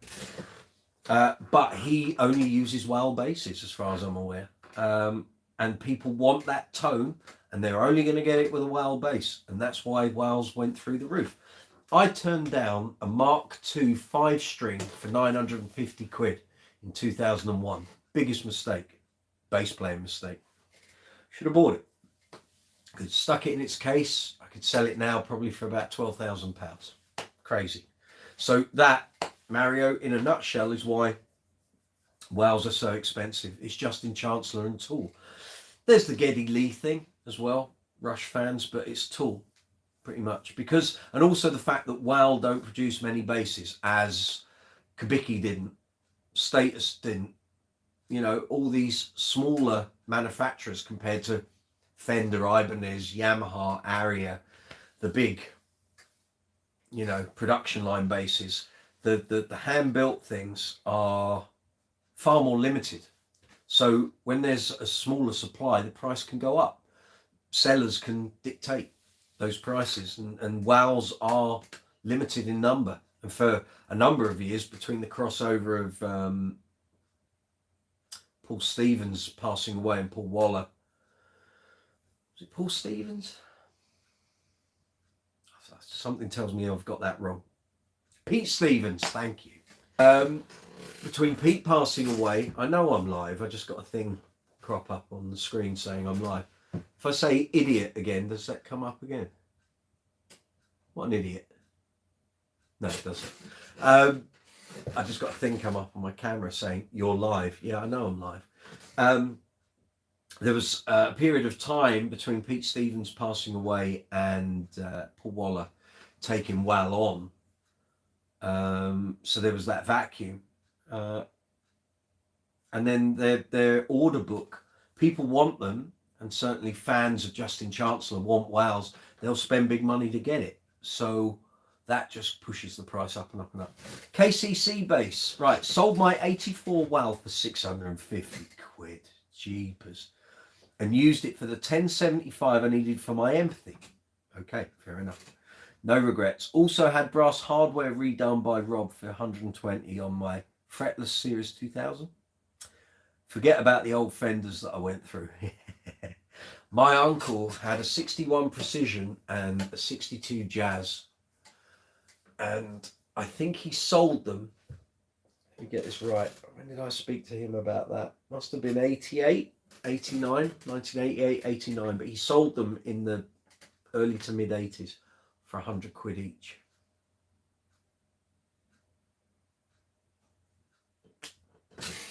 But he only uses Wow basses, as far as I'm aware. And people want that tone, and they're only going to get it with a Wow bass. And that's why Wows went through the roof. I turned down a Mark II 5-string for 950 quid in 2001. Biggest mistake. Bass playing mistake. Should have bought it. Could have stuck it in its case. I could sell it now probably for about £12,000. Crazy. So that, Mario, in a nutshell, is why Wows are so expensive. It's Justin Chancellor and Tool. There's the Geddy Lee thing as well. Rush fans, but it's Tool. Pretty much, because, and also the fact that Wow don't produce many basses, as Kubicki didn't, Status didn't, you know, all these smaller manufacturers compared to Fender, Ibanez, Yamaha, Aria, the big, you know, production line basses. The hand built things are far more limited. So when there's a smaller supply, the price can go up. Sellers can dictate those prices, and Wows are limited in number. And for a number of years, between the crossover of Paul Stevens passing away and Paul Waller, was it Paul Stevens? Something tells me I've got that wrong. Pete Stevens, thank you. Between Pete passing away, I know I'm live, I just got a thing crop up on the screen saying I'm live. If I say idiot again, does that come up again? What an idiot. No, it doesn't. I just got a thing come up on my camera saying you're live. Yeah, I know I'm live. There was a period of time between Pete Stevens passing away and Paul Waller taking Wow on. So there was that vacuum. And then their order book, people want them, and certainly fans of Justin Chancellor want wows. They'll spend big money to get it. So that just pushes the price up and up and up. KCC bass, right, sold my 84 wow for 650 quid, jeepers, and used it for the 1075 I needed for my empathy. Okay, fair enough. No regrets. Also had brass hardware redone by Rob for 120 on my fretless Series 2000. Forget about the old Fenders that I went through. My uncle had a 61 Precision and a 62 Jazz, and I think he sold them. Let me get this right. When did I speak to him about that? Must have been 88, 89, 1988, 89, but he sold them in the early to mid 80s for 100 quid each.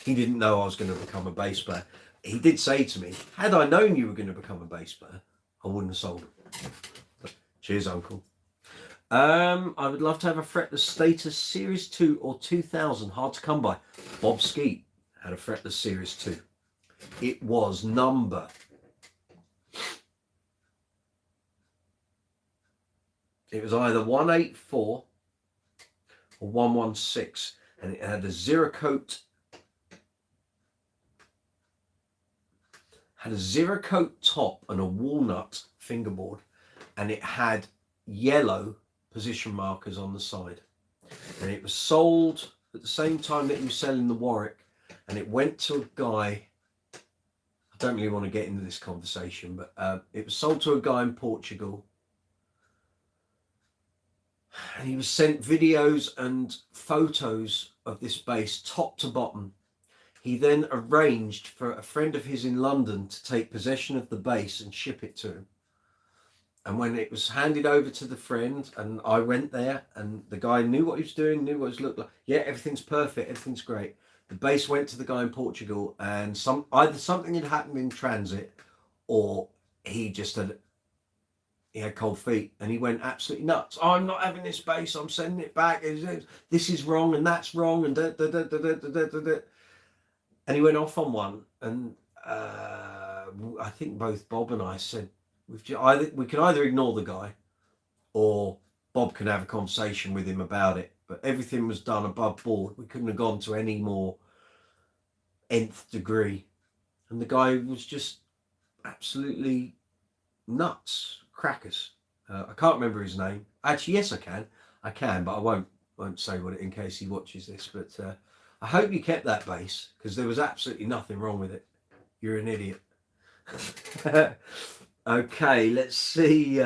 He didn't know I was going to become a bass player. He did say to me, had I known you were going to become a bass player, I wouldn't have sold them. Cheers, uncle. I would love to have a fretless Status Series 2 or 2000, hard to come by. Bob Skeet had a fretless Series 2. It was number... It was either 184 or 116, and it had a zero coat top and a walnut fingerboard, and it had yellow position markers on the side, and it was sold at the same time that he was selling the Warwick, and it went to a guy. I don't really want to get into this conversation, but it was sold to a guy in Portugal, and he was sent videos and photos of this bass top to bottom. He then arranged for a friend of his in London to take possession of the bass and ship it to him. And when it was handed over to the friend, and I went there, and the guy knew what he was doing, knew what it looked like. Yeah, everything's perfect, everything's great. The bass went to the guy in Portugal, and either something had happened in transit, or he had cold feet, and he went absolutely nuts. Oh, I'm not having this bass, I'm sending it back. This is wrong, and that's wrong, and And he went off on one, and I think both Bob and I said, we can either ignore the guy, or Bob can have a conversation with him about it. But everything was done above board. We couldn't have gone to any more nth degree. And the guy was just absolutely nuts, crackers. I can't remember his name. Actually, yes, I can, but I won't say what it in case he watches this. But I hope you kept that bass, because there was absolutely nothing wrong with it. You're an idiot. Okay, let's see.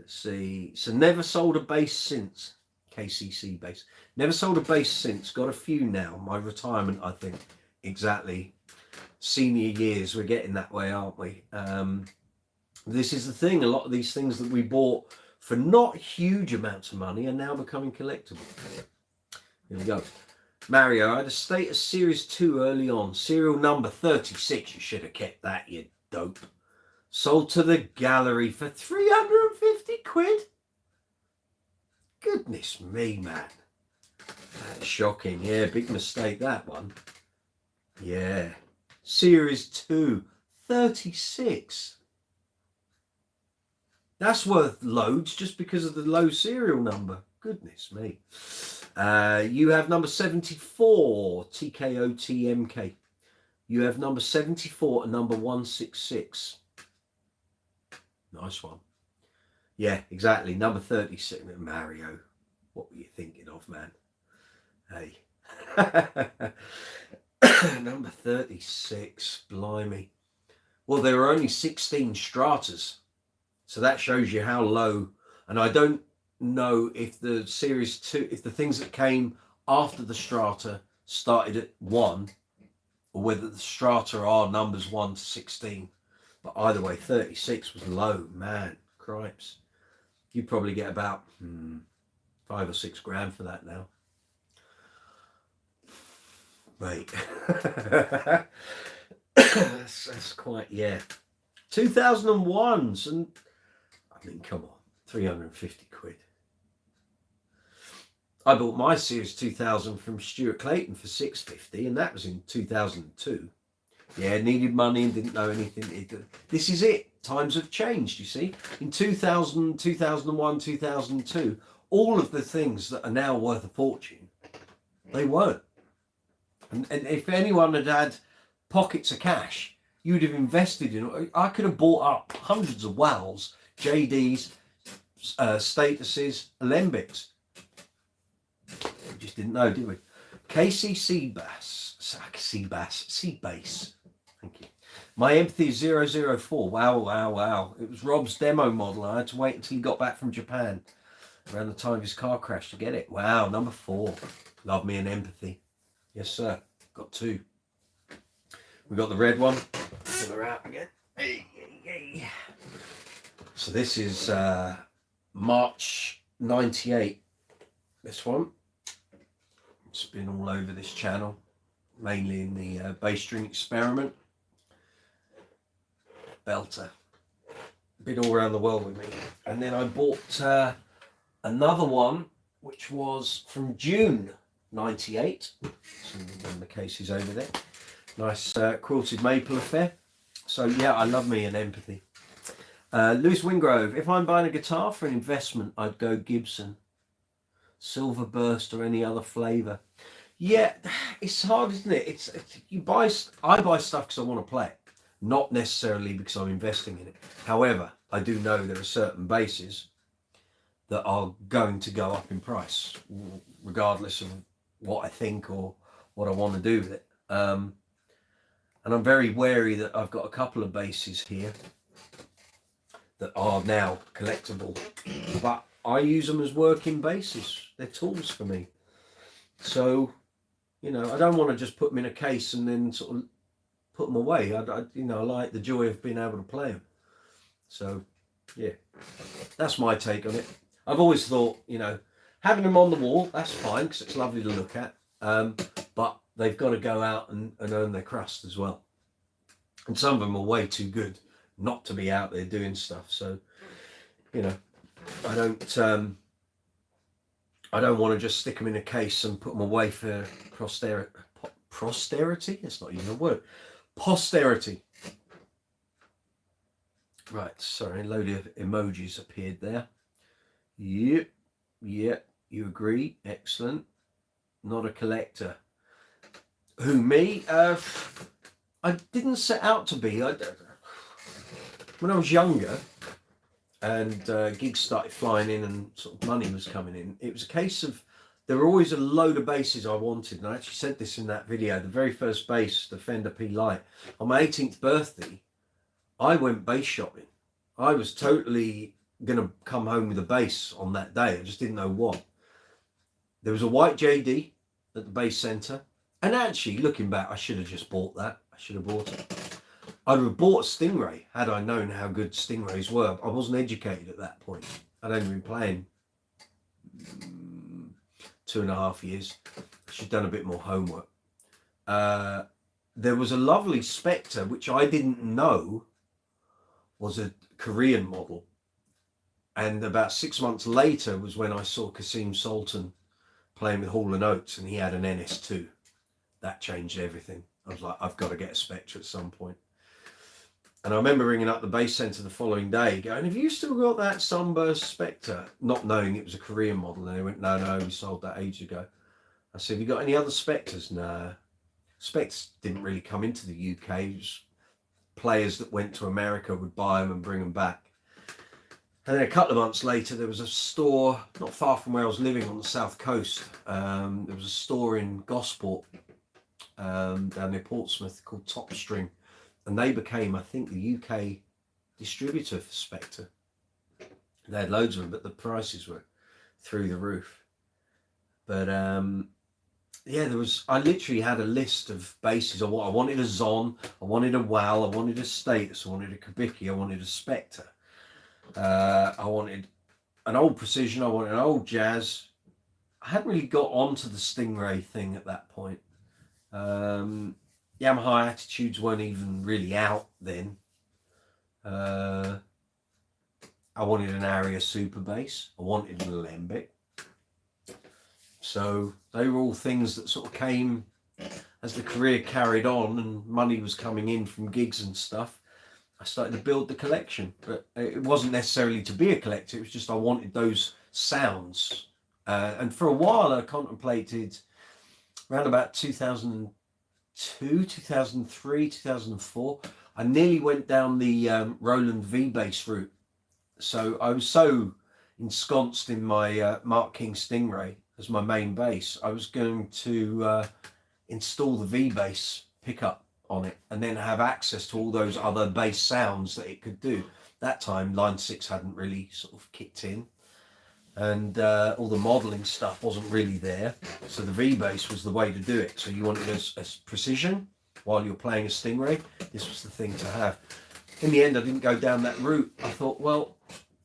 So never sold a bass since. KCC bass. Never sold a bass since. Got a few now. My retirement, I think. Exactly. Senior years. We're getting that way, aren't we? This is the thing. A lot of these things that we bought for not huge amounts of money are now becoming collectible. Here we go. Mario, I had a Status Series 2 early on. Serial number 36. You should have kept that, you dope. Sold to the gallery for 350 quid. Goodness me, man. That's shocking. Yeah, big mistake, that one. Yeah. Series 2, 36. That's worth loads just because of the low serial number. Goodness me. You have number 74, TKOTMK. You have number 74 and number 166. Nice one. Yeah, exactly. Number 36. Mario, what were you thinking of, man? Hey. Number 36. Blimey. Well, there were only 16 stratas. So that shows you how low. And I don't know if the Series 2, if the things that came after the strata started at 1, or whether the strata are numbers 1 to 16. But either way, 36 was low, man. Cripes. You probably get about 5 or 6 grand for that now. Mate. that's quite, yeah. 2001s, and I mean, come on, 350 quid. I bought my Series 2000 from Stuart Clayton for 650, and that was in 2002. Yeah, needed money and didn't know anything. This is it. Times have changed, you see. In 2000, 2001, 2002, all of the things that are now worth a fortune, they weren't. And if anyone had had pockets of cash, you would have invested in. I could have bought up hundreds of Wals, JDs, Statuses, Alembics. We just didn't know, did we? Casey Seabass. Thank you. My Empathy 004. Wow. It was Rob's demo model. I had to wait until he got back from Japan around the time of his car crash to get it. Wow, number 4. Love me an Empathy. Yes, sir. Got 2. We got the red one. Pull her out again. So this is March 98. This one. It's been all over this channel, mainly in the bass string experiment. Belter. Been all around the world with me. And then I bought another one, which was from June 98. So the case is over there. Nice quilted maple affair. So yeah, I love me an Empathy. Lewis Wingrove. If I'm buying a guitar for an investment, I'd go Gibson, Silver Burst, or any other flavour. Yeah, it's hard, isn't it? I buy stuff because I want to play it, not necessarily because I'm investing in it. However, I do know there are certain basses that are going to go up in price, regardless of what I think or what I want to do with it. And I'm very wary that I've got a couple of basses here that are now collectible, but I use them as working basses. They're tools for me. So, you know, I don't want to just put them in a case and then sort of put them away. I like the joy of being able to play them. So, yeah, that's my take on it. I've always thought, you know, having them on the wall, that's fine because it's lovely to look at. But they've got to go out and earn their crust as well. And some of them are way too good not to be out there doing stuff. So, you know, I don't want to just stick them in a case and put them away for posterity. That's not even a word. Posterity. Right, sorry, a load of emojis appeared there. Yep, you agree. Excellent. Not a collector. Who, me? I didn't set out to be. When I was younger and gigs started flying in and sort of money was coming in, it was a case of there were always a load of basses I wanted. And I actually said this in that video, the very first bass, the Fender P Lite. On my 18th birthday, I went bass shopping. I was totally going to come home with a bass on that day. I just didn't know what. There was a white JD at the bass centre. And actually, looking back, I should have just bought that. I should have bought it. I'd have bought a Stingray had I known how good Stingrays were. I wasn't educated at that point. I'd only been playing 2.5 years. I should have done a bit more homework. There was a lovely Spectre, which I didn't know was a Korean model. And about 6 months later was when I saw Kasim Sultan playing with Hall & Oates, and he had an NS2. That changed everything. I was like, I've got to get a Spectre at some point. And I remember ringing up the bass centre the following day going, have you still got that Sunburst Spectre? Not knowing it was a Korean model. And they went, no, we sold that ages ago. I said, have you got any other Spectres? No. Spectres didn't really come into the UK. It was players that went to America would buy them and bring them back. And then a couple of months later, there was a store not far from where I was living on the south coast. There was a store in Gosport, down near Portsmouth, called Top String. And they became, I think, the UK distributor for Spectre. They had loads of them, but the prices were through the roof. But yeah, I literally had a list of basses. I wanted a Zon, I wanted a Wal, I wanted a Status, I wanted a Kubicki, I wanted a Spectre. I wanted an old Precision, I wanted an old Jazz. I hadn't really got onto the Stingray thing at that point. Yamaha Attitudes weren't even really out then. I wanted an Aria Super Bass. I wanted an Alembic. So they were all things that sort of came as the career carried on and money was coming in from gigs and stuff, I started to build the collection. But it wasn't necessarily to be a collector, it was just I wanted those sounds. And for a while I contemplated, around about 2002, 2003, 2004, I nearly went down the Roland V-Bass route. So I was so ensconced in my Mark King Stingray as my main bass, I was going to install the V-Bass pickup on it and then have access to all those other bass sounds that it could do. That time Line 6 hadn't really sort of kicked in, and all the modelling stuff wasn't really there, so the V-Bass was the way to do it. So you wanted a precision while you're playing a Stingray, this was the thing to have. In the end I didn't go down that route. I thought, well,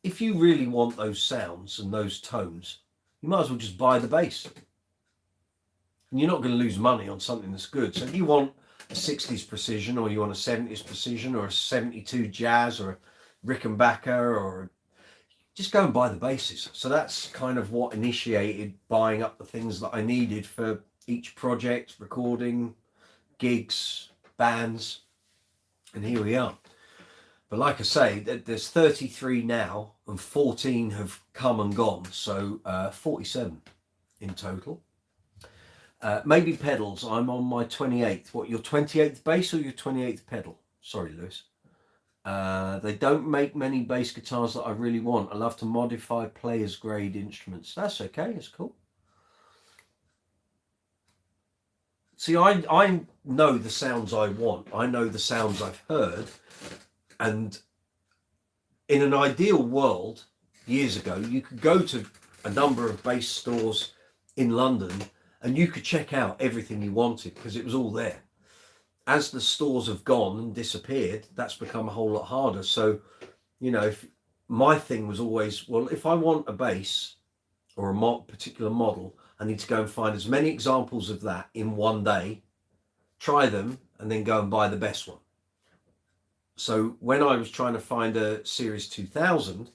if you really want those sounds and those tones, you might as well just buy the bass. And you're not going to lose money on something that's good. So if you want a 60s precision, or you want a 70s precision, or a 72 jazz, or a Rickenbacker, or just go and buy the basses. So that's kind of what initiated buying up the things that I needed for each project, recording, gigs, bands, and here we are. But like I say, there's 33 now, and 14 have come and gone, so 47 in total. Maybe pedals, I'm on my 28th. What, your 28th bass or your 28th pedal? Sorry, Lewis. They don't make many bass guitars that I really want. I love to modify players' grade instruments. That's okay, it's cool. See, I know the sounds I want. I know the sounds I've heard. And in an ideal world, years ago, you could go to a number of bass stores in London and you could check out everything you wanted because it was all there. As the stores have gone and disappeared, that's become a whole lot harder. So, you know, my thing was always, well, if I want a bass or a particular model, I need to go and find as many examples of that in one day, try them, and then go and buy the best one. So when I was trying to find a Series 2000,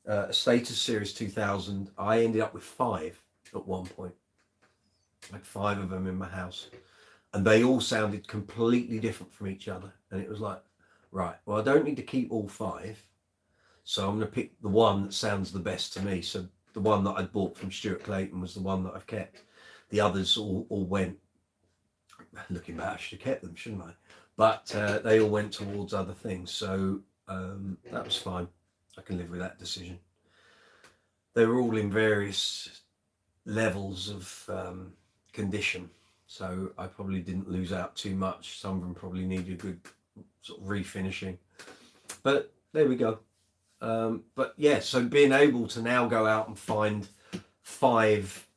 a Status Series 2000, I ended up with 5 at one point. Like 5 of them in my house. And they all sounded completely different from each other. And it was like, right, well, I don't need to keep all 5. So I'm going to pick the one that sounds the best to me. So the one that I'd bought from Stuart Clayton was the one that I've kept. The others all went, looking back, I should have kept them, shouldn't I? But they all went towards other things. So that was fine. I can live with that decision. They were all in various levels of condition. So I probably didn't lose out too much. Some of them probably needed good sort of refinishing. But there we go. But yeah, so being able to now go out and find 5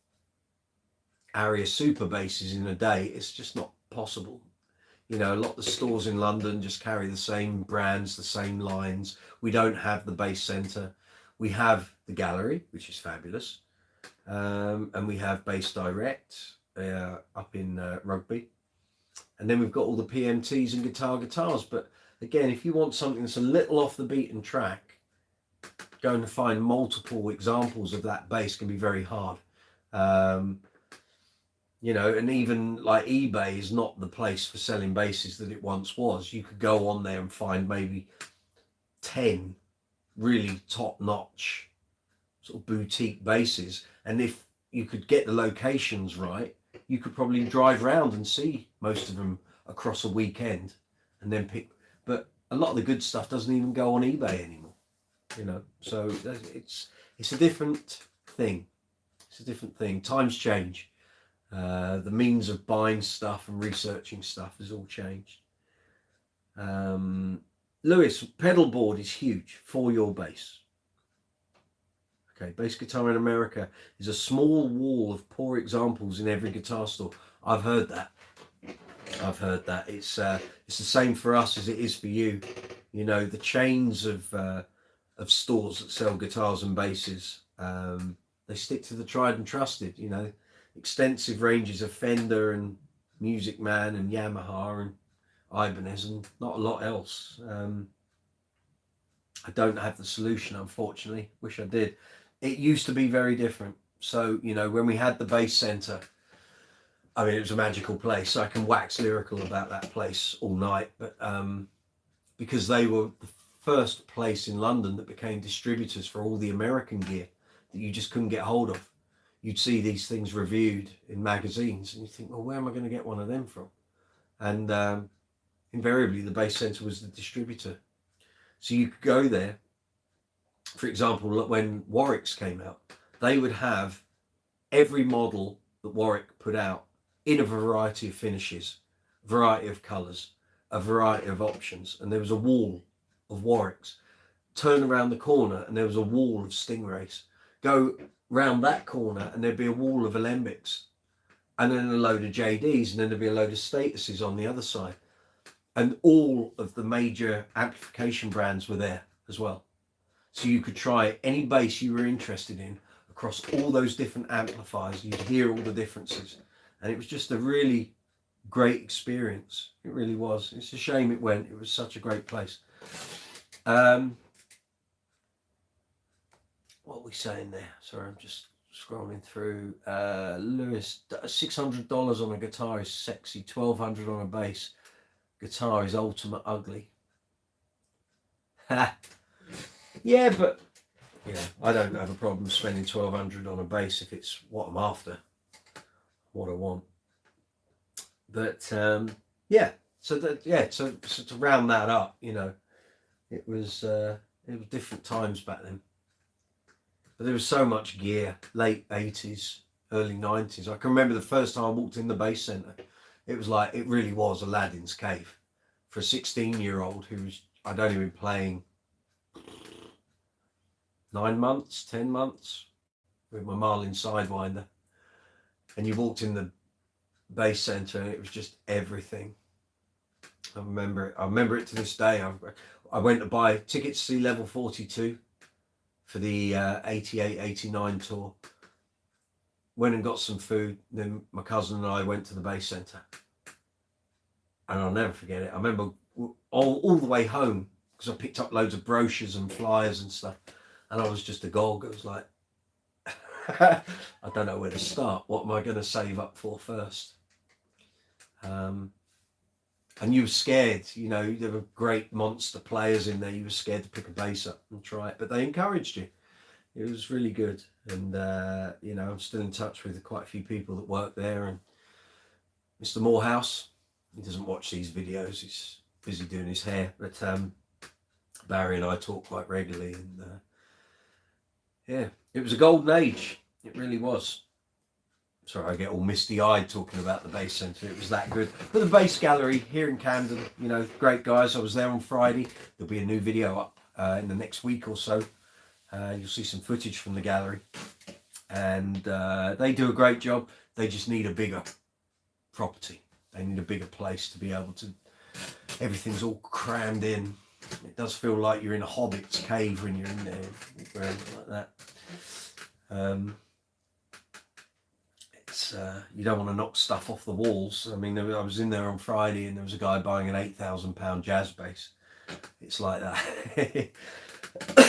Aria Super basses in a day, it's just not possible. You know, a lot of the stores in London just carry the same brands, the same lines. We don't have the bass centre. We have the gallery, which is fabulous. And we have Bass Direct up in Rugby. And then we've got all the PMTs and guitars. But again, if you want something that's a little off the beaten track, going to find multiple examples of that bass can be very hard. You know, and even like eBay is not the place for selling basses that it once was. You could go on there and find maybe 10 really top-notch sort of boutique basses, and if you could get the locations right, you could probably drive around and see most of them across a weekend and then pick. But a lot of the good stuff doesn't even go on eBay anymore, you know. So it's a different thing. It's a different thing. Times change. The means of buying stuff and researching stuff has all changed. Lewis, pedal board is huge for your bass. Okay, bass guitar in America is a small wall of poor examples in every guitar store. I've heard that. I've heard that. It's the same for us as it is for you. You know, the chains of stores that sell guitars and basses, they stick to the tried and trusted. You know, extensive ranges of Fender and Music Man and Yamaha and Ibanez and not a lot else. I don't have the solution, unfortunately. Wish I did. It used to be very different. So, you know, when we had the bass center, I mean, it was a magical place. I can wax lyrical about that place all night, but because they were the first place in London that became distributors for all the American gear that you just couldn't get hold of. You'd see these things reviewed in magazines and you think, well, where am I going to get one of them from? And invariably the Bass Centre was the distributor. So you could go there. For example, when Warwick's came out, they would have every model that Warwick put out in a variety of finishes, variety of colours, a variety of options. And there was a wall of Warwicks. Turn around the corner and there was a wall of Stingrays. Go round that corner and there'd be a wall of Alembics. And then a load of JDs, and then there'd be a load of Statuses on the other side. And all of the major amplification brands were there as well. So you could try any bass you were interested in across all those different amplifiers. You'd hear all the differences. And it was just a really great experience. It really was. It's a shame it went. It was such a great place. What are we saying there? Sorry, I'm just scrolling through. Lewis, $600 on a guitar is sexy. $1,200 on a bass guitar is ultimate ugly. Yeah, but you know, I don't have a problem spending $1,200 on a bass if it's what I'm after, what I want. But yeah, so to round that up, you know, it was different times back then. But there was so much gear, late 80s, early 90s. I can remember the first time I walked in the Bass Centre, it was like, it really was Aladdin's cave for a 16-year-old who was, I'd only been playing 9 months, 10 months with my Marlin Sidewinder. And you walked in the Bass Centre and it was just everything. I remember it to this day. I went to buy tickets to see Level 42 for the 88-89 tour. Went and got some food. Then my cousin and I went to the Bass Centre. And I'll never forget it. I remember all the way home, because I picked up loads of brochures and flyers and stuff. And I was just agog. It was like, I don't know where to start. What am I going to save up for first? And you were scared, you know, there were great monster players in there. You were scared to pick a bass up and try it, but they encouraged you. It was really good. And, you know, I'm still in touch with quite a few people that work there. And Mr. Morehouse, he doesn't watch these videos. He's busy doing his hair. But Barry and I talk quite regularly. And yeah, it was a golden age. It really was. Sorry, I get all misty-eyed talking about the Bass Centre. It was that good. But the Bass Gallery here in Camden, you know, great guys. I was there on Friday. There'll be a new video up in the next week or so. You'll see some footage from the gallery. And they do a great job. They just need a bigger property. They need a bigger place to be able to... Everything's all crammed in. It does feel like you're in a hobbit's cave when you're in there, like that. You don't want to knock stuff off the walls. I mean, I was in there on Friday and there was a guy buying an £8,000 jazz bass. It's like that.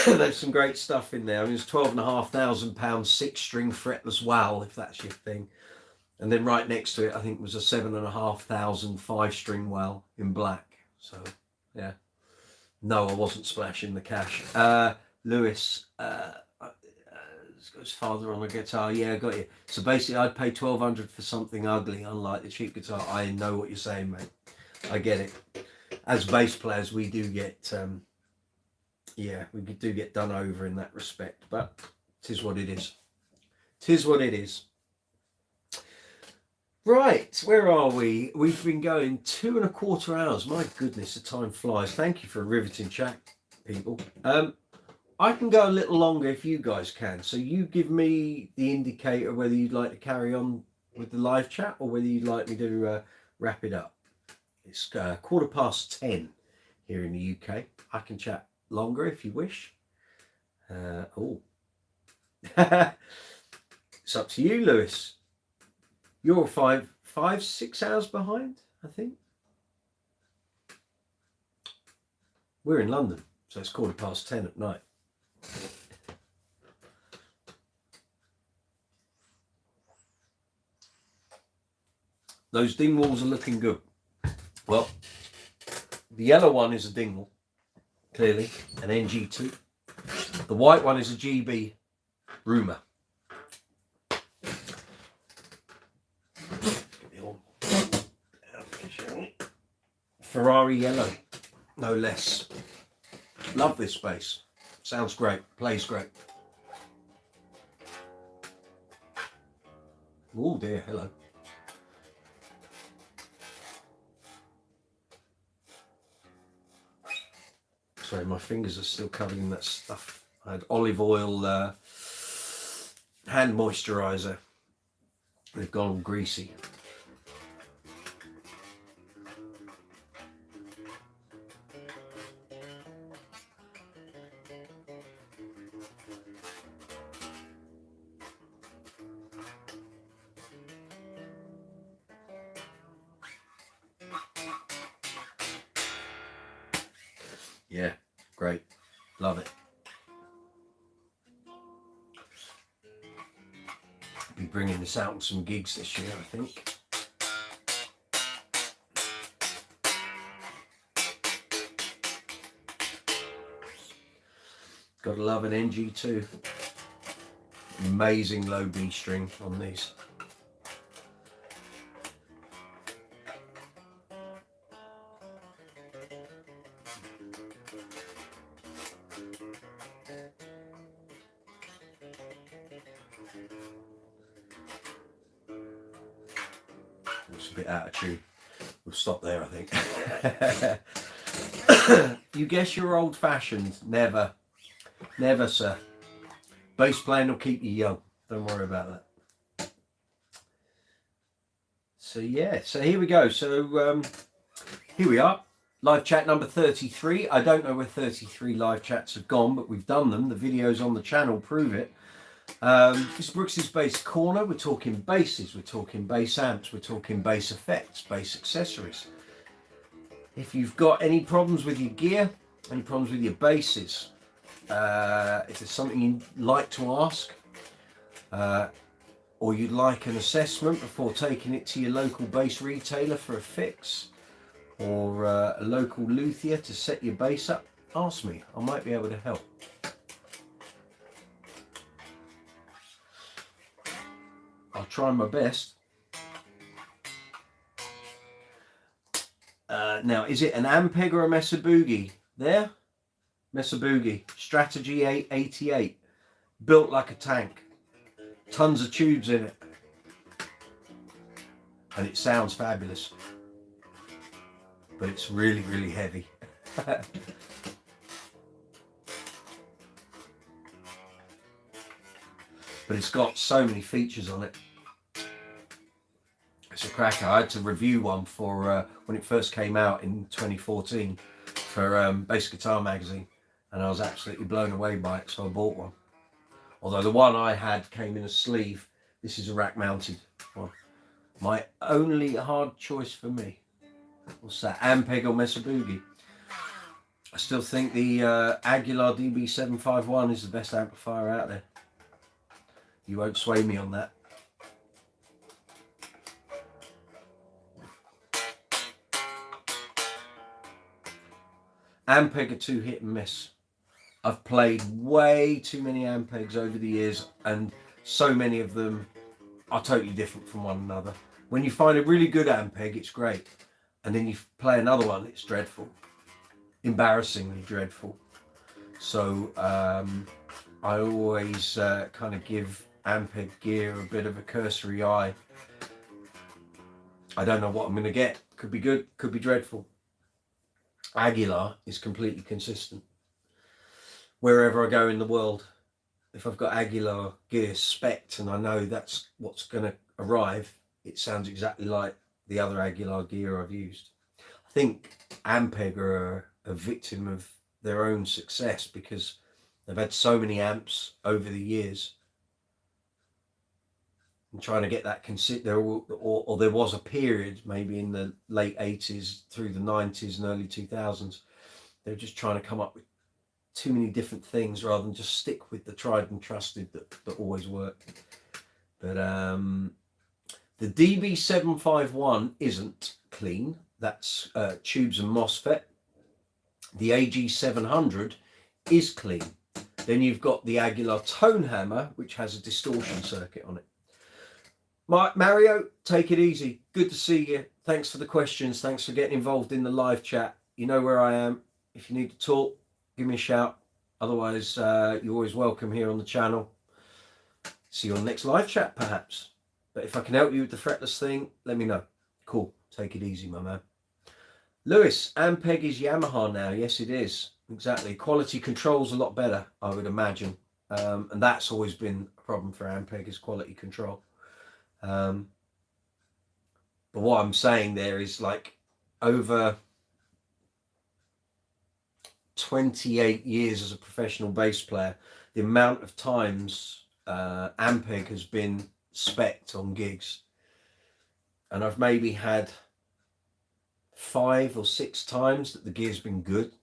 There's some great stuff in there. I mean, it's £12,500 6-string fretless wow, if that's your thing. And then right next to it, I think was a £7,500 5-string wow in black. So, yeah. No, I wasn't splashing the cash. Lewis, goes farther on a guitar. Yeah, I got you. So basically, I'd pay $1,200 for something ugly, unlike the cheap guitar. I know what you're saying, mate. I get it. As bass players, we do get, yeah, we do get done over in that respect. But 'tis what it is. 'Tis what it is. Right, where are we? We've been going 2¼ hours. My goodness, the time flies. Thank you for a riveting chat, people. I can go a little longer if you guys can. So you give me the indicator whether you'd like to carry on with the live chat or whether you'd like me to wrap it up. It's 10:15 here in the UK. I can chat longer if you wish. Oh, it's up to you, Lewis. You're 6 hours behind, I think. We're in London, so it's 10:15 at night. Those dingwalls are looking good. Well, the yellow one is a dingwall, clearly, an NG2. The white one is a GB Rumour. Ferrari yellow, no less. Love this bass. Sounds great, plays great. Oh dear, hello. Sorry, my fingers are still covered in that stuff. I had olive oil hand moisturiser. They've gone all greasy. Yeah, great. Love it. I'll be bringing this out on some gigs this year, I think. Gotta love an NG2. Amazing low B string on these. It's a bit out of tune. We'll stop there, I think. You guess you're old-fashioned? Never. Never, sir. Bass playing will keep you young. Don't worry about that. So yeah, so here we go. So here we are. Live chat number 33. I don't know where 33 live chats have gone, but we've done them. The videos on the channel prove it. This is Brooks's Bass Corner. We're talking basses, we're talking bass amps, we're talking bass effects, bass accessories. If you've got any problems with your gear, any problems with your basses, if there's something you'd like to ask, or you'd like an assessment before taking it to your local bass retailer for a fix, or a local luthier to set your bass up, ask me. I might be able to help. I'll try my best. Now, is it an Ampeg or a Mesa Boogie? There? Mesa Boogie. Strategy 888. Built like a tank. Tons of tubes in it. And it sounds fabulous. But it's really, really heavy. But it's got so many features on it. It's a cracker. I had to review one for when it first came out in 2014 for Bass Guitar magazine, and I was absolutely blown away by it, so I bought one. Although the one I had came in a sleeve. This is a rack mounted one. My only hard choice for me. What's that? Ampeg or Mesa Boogie? I still think the Aguilar DB751 is the best amplifier out there. You won't sway me on that. Ampeg are too hit and miss. I've played way too many Ampegs over the years, and so many of them are totally different from one another. When you find a really good Ampeg, it's great. And then you play another one, it's dreadful. Embarrassingly dreadful. So I always kind of give Ampeg gear a bit of a cursory eye. I don't know what I'm going to get. Could be good, could be dreadful. Aguilar is completely consistent. Wherever I go in the world, if I've got Aguilar gear spec'd and I know that's what's going to arrive, it sounds exactly like the other Aguilar gear I've used. I think Ampeg are a victim of their own success because they've had so many amps over the years. And trying to get that or there was a period maybe in the late 80s through the 90s and early 2000s, they were just trying to come up with too many different things rather than just stick with the tried and trusted that always worked. But The DB751 isn't clean. That's tubes and MOSFET. The AG700 is clean. Then you've got the Aguilar tone hammer, which has a distortion circuit on it. Mario, take it easy. Good to see you. Thanks for the questions. Thanks for getting involved in the live chat. You know where I am. If you need to talk, give me a shout. Otherwise, you're always welcome here on the channel. See you on the next live chat, perhaps. But if I can help you with the fretless thing, let me know. Cool. Take it easy, my man. Lewis, Ampeg is Yamaha now. Yes, it is. Exactly. Quality control's a lot better, I would imagine. And that's always been a problem for Ampeg, is quality control. But what I'm saying there is, like, over 28 years as a professional bass player, the amount of times Ampeg has been spec'd on gigs, and I've maybe had 5 or 6 times that the gear's been good.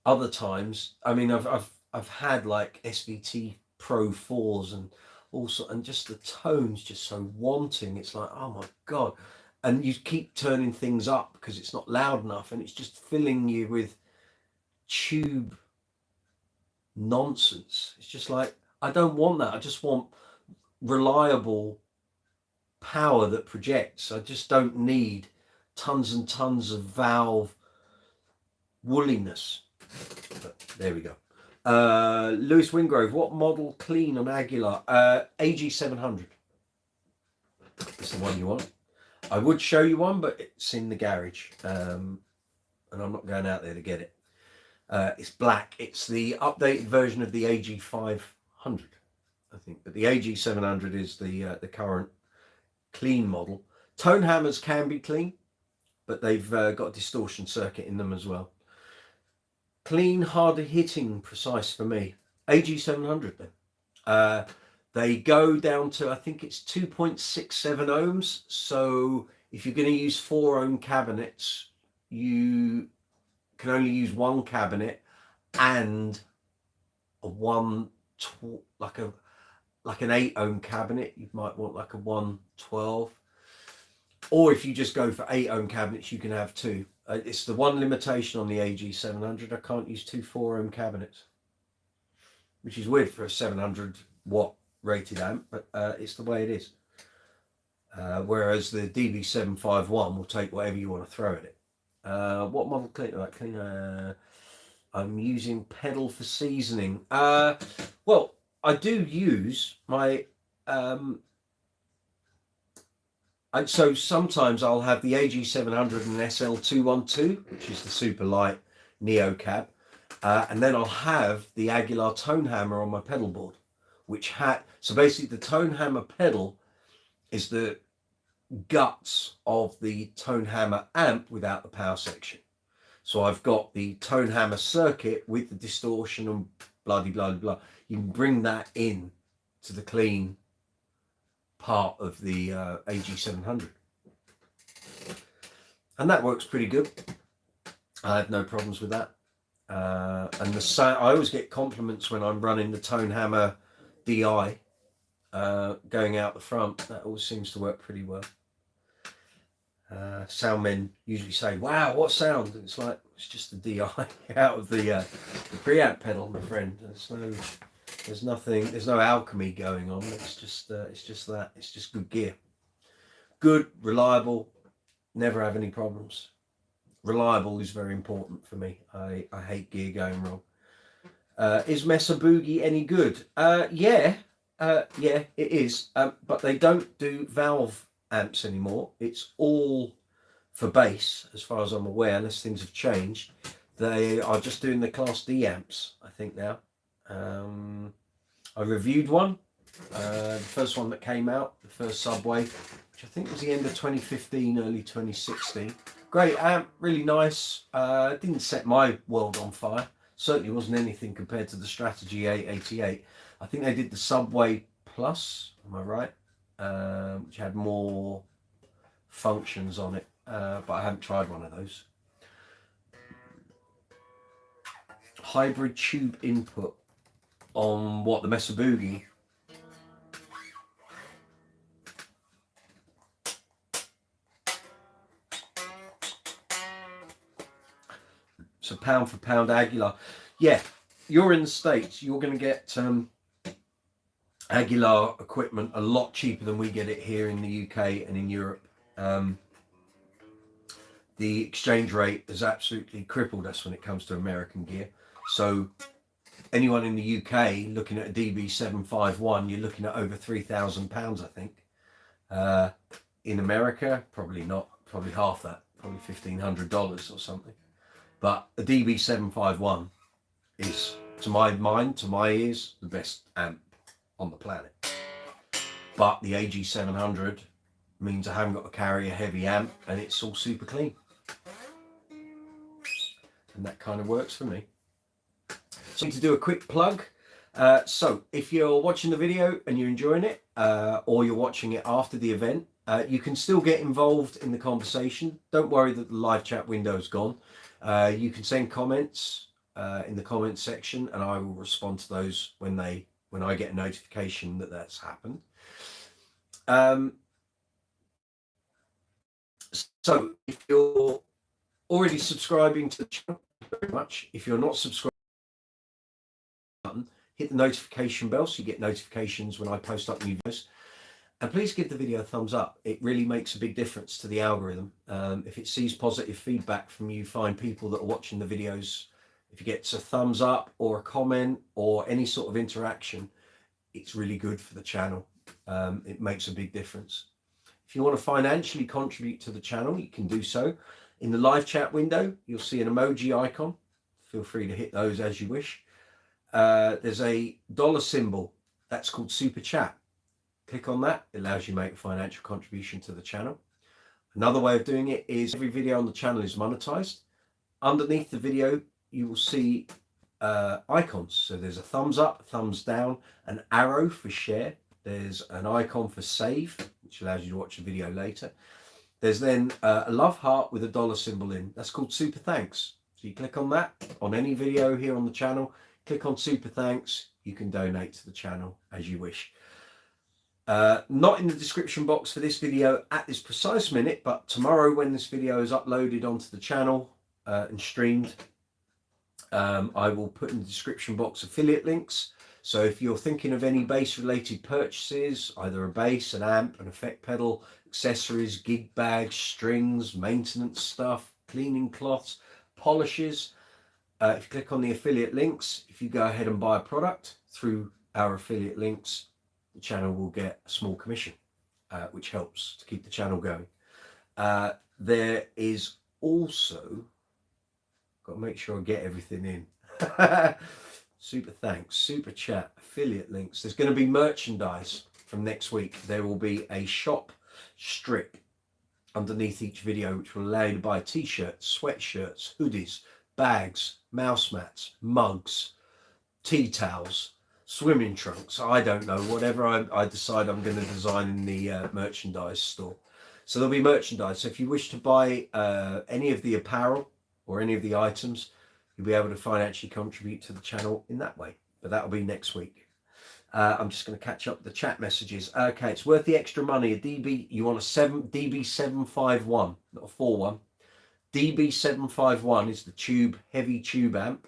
Other times, I mean, I've had like SVT Pro 4s and also, and just the tone's just so wanting. It's like, oh my god. And you keep turning things up because it's not loud enough, and it's just filling you with tube nonsense. It's just like, I don't want that. I just want reliable power that projects. I just don't need tons and tons of valve woolliness. But there we go. Lewis Wingrove, what model clean on Aguilar? AG700. It's the one you want. I would show you one, but it's in the garage, and I'm not going out there to get it. It's black. It's the updated version of the AG500, I think. But the AG700 is the current clean model. Tone hammers can be clean, but they've got a distortion circuit in them as well. Clean, harder hitting, precise for me. AG700 then. They go down to, I think it's 2.67 ohms. So if you're going to use 4 ohm cabinets, you can only use one cabinet and like an 8 ohm cabinet. You might want like a 112. Or if you just go for 8 ohm cabinets, you can have 2. It's the one limitation on the AG700. I can't use 2 4 ohm cabinets, which is weird for a 700 watt rated amp, but it's the way it is. Whereas the DB751 will take whatever you want to throw at it. What model cleaner? I'm using pedal for seasoning. Well, I do use my so sometimes I'll have the AG700 and SL212, which is the super light Neo cab, and then I'll have the Aguilar tone hammer on my pedal board, which so basically the tone hammer pedal is the guts of the tone hammer amp without the power section. So I've got the tone hammer circuit with the distortion and bloody blah blah. You can bring that in to the clean part of the AG700, and that works pretty good. I have no problems with that. And the sound, I always get compliments when I'm running the tone hammer DI going out the front. That always seems to work pretty well. Sound men usually say, wow, what sound? And it's like, it's just the DI out of the preamp pedal, my friend. There's no alchemy going on. It's just that. It's just good gear. Good, reliable, never have any problems. Reliable is very important for me. I hate gear going wrong. Is Mesa Boogie any good? Yeah, it is. But they don't do valve amps anymore. It's all for bass, as far as I'm aware, unless things have changed. They are just doing the Class D amps, I think, now. I reviewed one, the first one that came out, the first Subway, which I think was the end of 2015, early 2016. Great amp, really nice. Didn't set my world on fire. Certainly wasn't anything compared to the Strategy 888. I think they did the Subway Plus, am I right? Which had more functions on it, but I haven't tried one of those. Hybrid tube input on what, the Mesa Boogie? So pound for pound Aguilar. Yeah, you're in the States. You're going to get Aguilar equipment a lot cheaper than we get it here in the UK and in Europe. The exchange rate has absolutely crippled us when it comes to American gear. So anyone in the UK looking at a DB751, you're looking at over £3,000, I think. In America, probably not, probably half that, probably $1,500 or something. But a DB751 is, to my mind, to my ears, the best amp on the planet. But the AG700 means I haven't got to carry a heavy amp, and it's all super clean. And that kind of works for me. So to do a quick plug. So if you're watching the video and you're enjoying it, or you're watching it after the event, you can still get involved in the conversation. Don't worry that the live chat window is gone. You can send comments in the comments section, and I will respond to those when I get a notification that that's happened. So if you're already subscribing to the channel, thank you very much. If you're not subscribed, hit the notification bell so you get notifications when I post up new videos. And please give the video a thumbs up. It really makes a big difference to the algorithm. If it sees positive feedback from you, find people that are watching the videos, if it gets a thumbs up or a comment or any sort of interaction, it's really good for the channel. It makes a big difference. If you want to financially contribute to the channel, you can do so. In the live chat window, you'll see an emoji icon. Feel free to hit those as you wish. There's a dollar symbol. That's called Super Chat. Click on that. It allows you to make a financial contribution to the channel. Another way of doing it is every video on the channel is monetized. Underneath the video, you will see icons. So there's a thumbs up, thumbs down, an arrow for share. There's an icon for save, which allows you to watch a video later. There's then a love heart with a dollar symbol in. That's called Super Thanks. So you click on that on any video here on the channel. Click on Super Thanks. You can donate to the channel as you wish. Not in the description box for this video at this precise minute, but tomorrow when this video is uploaded onto the channel and streamed, I will put in the description box affiliate links. So if you're thinking of any bass related purchases, either a bass, an amp, an effect pedal, accessories, gig bags, strings, maintenance stuff, cleaning cloths, polishes, if you click on the affiliate links, if you go ahead and buy a product through our affiliate links, the channel will get a small commission, which helps to keep the channel going. There is also, got to make sure I get everything in. Super thanks, super chat, affiliate links. There's going to be merchandise from next week. There will be a shop strip underneath each video, which will allow you to buy t-shirts, sweatshirts, hoodies, bags, mouse mats, mugs, tea towels, swimming trunks. I don't know, whatever I decide I'm going to design in the merchandise store. So there'll be merchandise. So if you wish to buy any of the apparel or any of the items, you'll be able to financially contribute to the channel in that way. But that'll be next week. I'm just going to catch up the chat messages. Okay, it's worth the extra money. A DB, you want a DB751, not a 41. DB751 is the tube, heavy tube amp.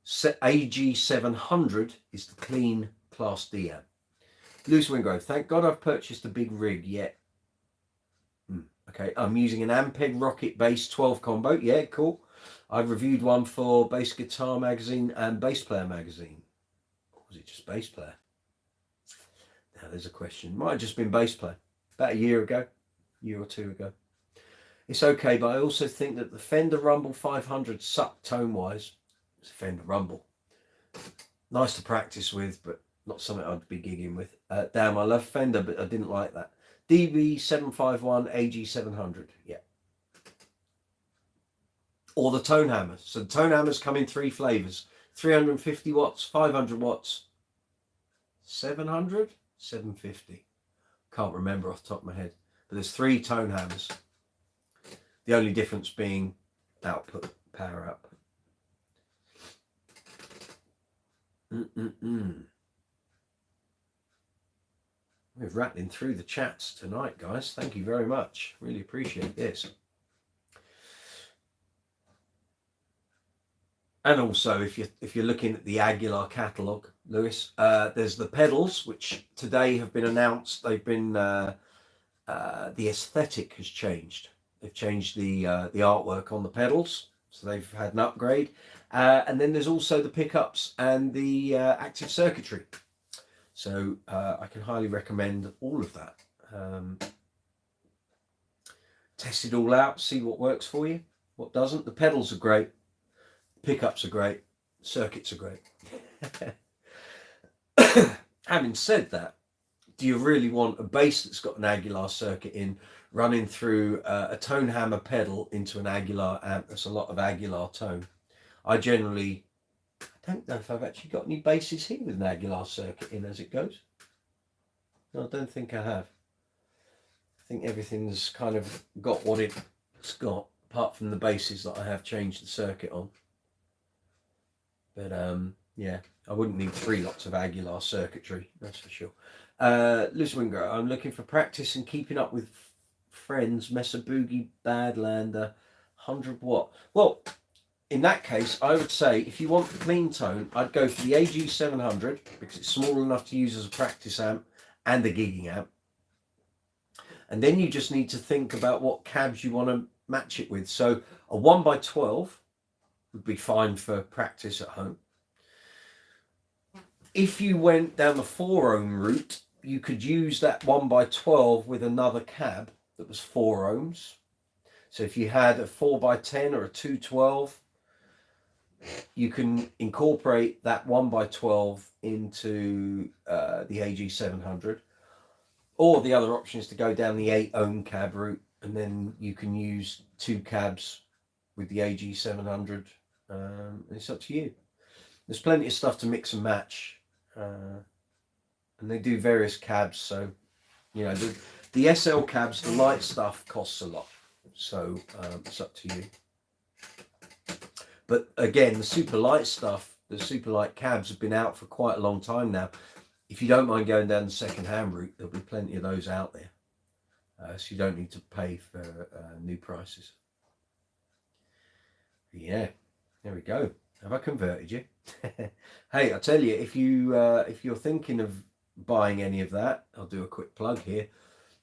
AG700 is the clean Class D amp. Loose Wingrove, thank God I've purchased a big rig yet. Okay, I'm using an Ampeg Rocket Bass 12 combo. Yeah, cool. I've reviewed one for Bass Guitar Magazine and Bass Player Magazine. Or was it just Bass Player? Now there's a question. Might have just been Bass Player. About a year or two ago. It's okay, but I also think that the Fender Rumble 500 sucked tone-wise. It's a Fender Rumble. Nice to practice with, but not something I'd be gigging with. Damn, I love Fender, but I didn't like that. DB751 AG700, yeah. Or the tone hammers. So the tone hammers come in three flavors: 350 watts, 500 watts, 700, 750. Can't remember off the top of my head, but there's three tone hammers. The only difference being output, power output. We're rattling through the chats tonight, guys. Thank you very much. Really appreciate this. And also, if you're looking at the Aguilar catalogue, Lewis, there's the pedals, which today have been announced. They've been the aesthetic has changed. They've changed the artwork on the pedals, so they've had an upgrade. And then there's also the pickups and the active circuitry. So I can highly recommend all of that. Test it all out, see what works for you, what doesn't. The pedals are great. Pickups are great, circuits are great. Having said that, do you really want a bass that's got an Aguilar circuit in running through a tone hammer pedal into an Aguilar amp? That's a lot of Aguilar tone. I don't know if I've actually got any basses here with an Aguilar circuit in as it goes. No, I don't think I have. I think everything's kind of got what it's got, apart from the basses that I have changed the circuit on. But yeah, I wouldn't need 3 lots of Aguilar circuitry, that's for sure. Liz Winger, I'm looking for practice and keeping up with friends. Mesa Boogie Badlander 100 watt. Well, in that case, I would say if you want clean tone, I'd go for the AG700 because it's small enough to use as a practice amp and a gigging amp. And then you just need to think about what cabs you want to match it with. So a 1x12 would be fine for practice at home. If you went down the 4-ohm route, you could use that 1x12 with another cab that was 4 ohms. So if you had a 4x10 or a 212, you can incorporate that 1x12 into the AG700. Or the other option is to go down the 8-ohm cab route, and then you can use 2 cabs with the AG700. It's up to you. There's plenty of stuff to mix and match, and they do various cabs. So, you know, the SL cabs, the light stuff costs a lot. So it's up to you. But again, the super light stuff, the super light cabs have been out for quite a long time now. If you don't mind going down the second-hand route, there'll be plenty of those out there. So you don't need to pay for new prices. Yeah, there we go. Have I converted you? Hey, I tell you, if you're thinking of buying any of that, I'll do a quick plug here.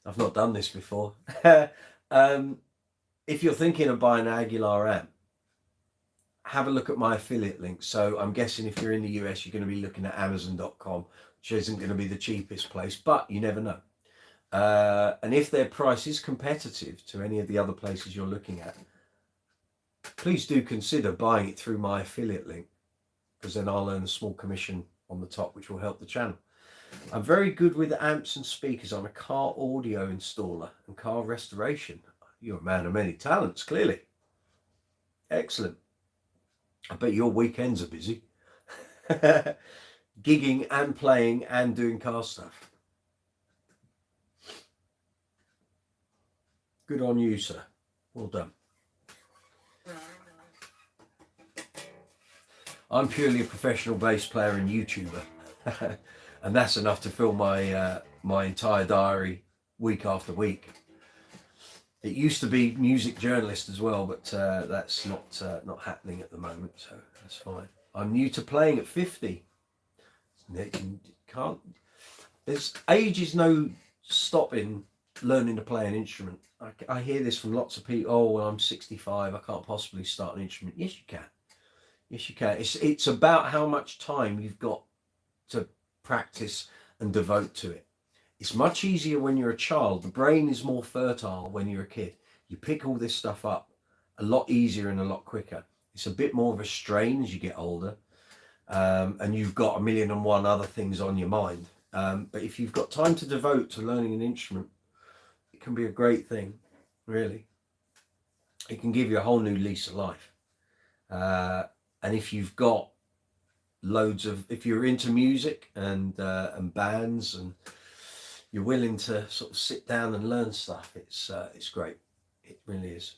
I've not done this before. If you're thinking of buying an Aguilar amp, have a look at my affiliate link. So I'm guessing if you're in the US, you're going to be looking at Amazon.com, which isn't going to be the cheapest place, but you never know. And if their price is competitive to any of the other places you're looking at, please do consider buying it through my affiliate link, because then I'll earn a small commission on the top, which will help the channel. I'm very good with amps and speakers. I'm a car audio installer and car restoration. You're a man of many talents, clearly. Excellent. I bet your weekends are busy. Gigging and playing and doing car stuff. Good on you, sir. Well done. I'm purely a professional bass player and YouTuber. And that's enough to fill my my entire diary week after week. It used to be music journalist as well, but that's not happening at the moment, so that's fine. I'm new to playing at 50. Age is no stopping learning to play an instrument. I hear this from lots of people. Oh, well, I'm 65. I can't possibly start an instrument. Yes, you can. Yes, you can. It's about how much time you've got to practice and devote to it. It's much easier when you're a child. The brain is more fertile when you're a kid. You pick all this stuff up a lot easier and a lot quicker. It's a bit more of a strain as you get older, and you've got 1,000,001 other things on your mind. But if you've got time to devote to learning an instrument, it can be a great thing, really. It can give you a whole new lease of life. And if you've got if you're into music and bands, and you're willing to sort of sit down and learn stuff, it's great. It really is.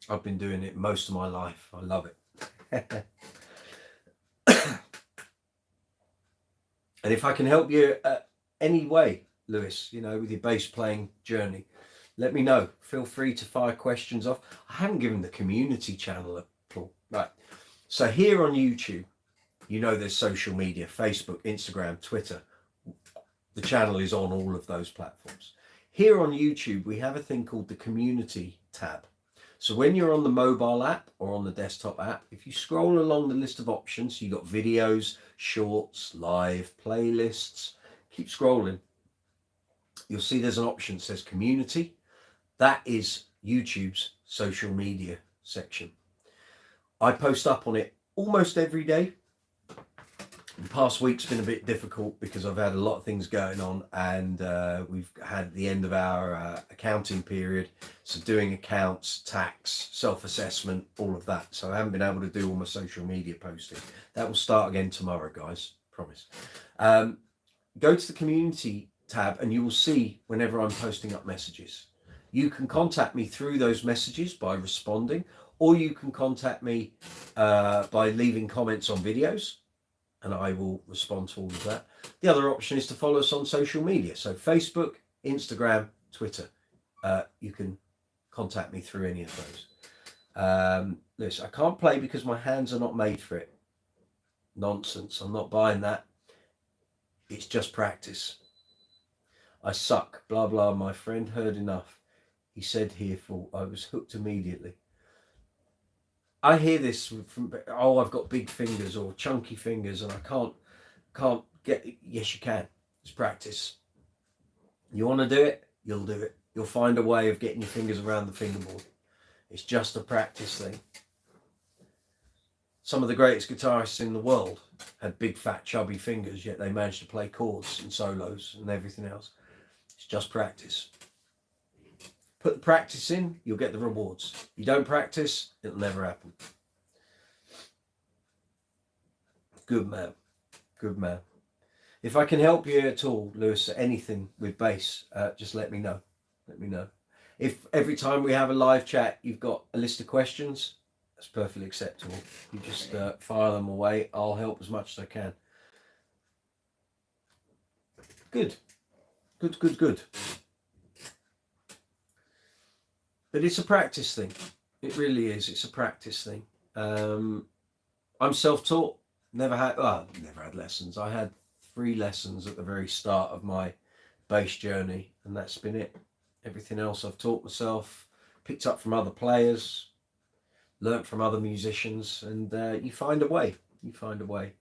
I've been doing it most of my life. I love it. And if I can help you any way, Lewis, with your bass playing journey, let me know. Feel free to fire questions off. I haven't given the community channel a plug. Right. So here on YouTube, you know there's social media, Facebook, Instagram, Twitter. The channel is on all of those platforms. Here on YouTube, we have a thing called the Community tab. So when you're on the mobile app or on the desktop app, if you scroll along the list of options, you've got videos, shorts, live, playlists, keep scrolling. You'll see there's an option that says Community. That is YouTube's social media section. I post up on it almost every day. The past week's been a bit difficult because I've had a lot of things going on, and we've had the end of our accounting period. So doing accounts, tax, self-assessment, all of that. So I haven't been able to do all my social media posting. That will start again tomorrow, guys. Promise. Go to the Community tab and you will see whenever I'm posting up messages. You can contact me through those messages by responding, or you can contact me by leaving comments on videos, and I will respond to all of that. The other option is to follow us on social media. So Facebook, Instagram, Twitter. You can contact me through any of those. Listen, I can't play because my hands are not made for it. Nonsense. I'm not buying that. It's just practice. I suck. Blah, blah. My friend heard enough. He said I was hooked immediately. I hear this from, oh, I've got big fingers or chunky fingers and I can't get it. Yes, you can. It's practice. You want to do it, you'll do it. You'll find a way of getting your fingers around the fingerboard. It's just a practice thing. Some of the greatest guitarists in the world had big, fat, chubby fingers, yet they managed to play chords and solos and everything else. It's just practice. Put the practice in, you'll get the rewards. You don't practice, it'll never happen. Good man. Good man. If I can help you at all, Lewis, anything with bass, just let me know. Let me know. If every time we have a live chat, you've got a list of questions, that's perfectly acceptable. You just fire them away. I'll help as much as I can. Good. Good, good, good. But it's a practice thing. It really is. It's a practice thing. I'm self-taught. Never had lessons. I had 3 lessons at the very start of my bass journey, and that's been it. Everything else I've taught myself, picked up from other players, learnt from other musicians, and you find a way. You find a way.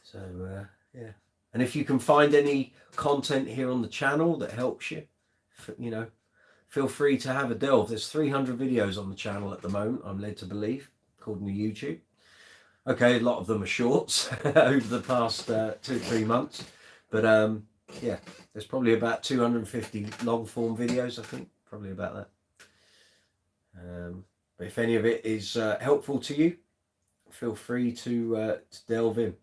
So, yeah. And if you can find any content here on the channel that helps you, you know, feel free to have a delve. There's 300 videos on the channel at the moment, I'm led to believe, according to YouTube. Okay, a lot of them are shorts over the past 2-3 months. But yeah, there's probably about 250 long form videos, I think, probably about that. But if any of it is helpful to you, feel free to delve in.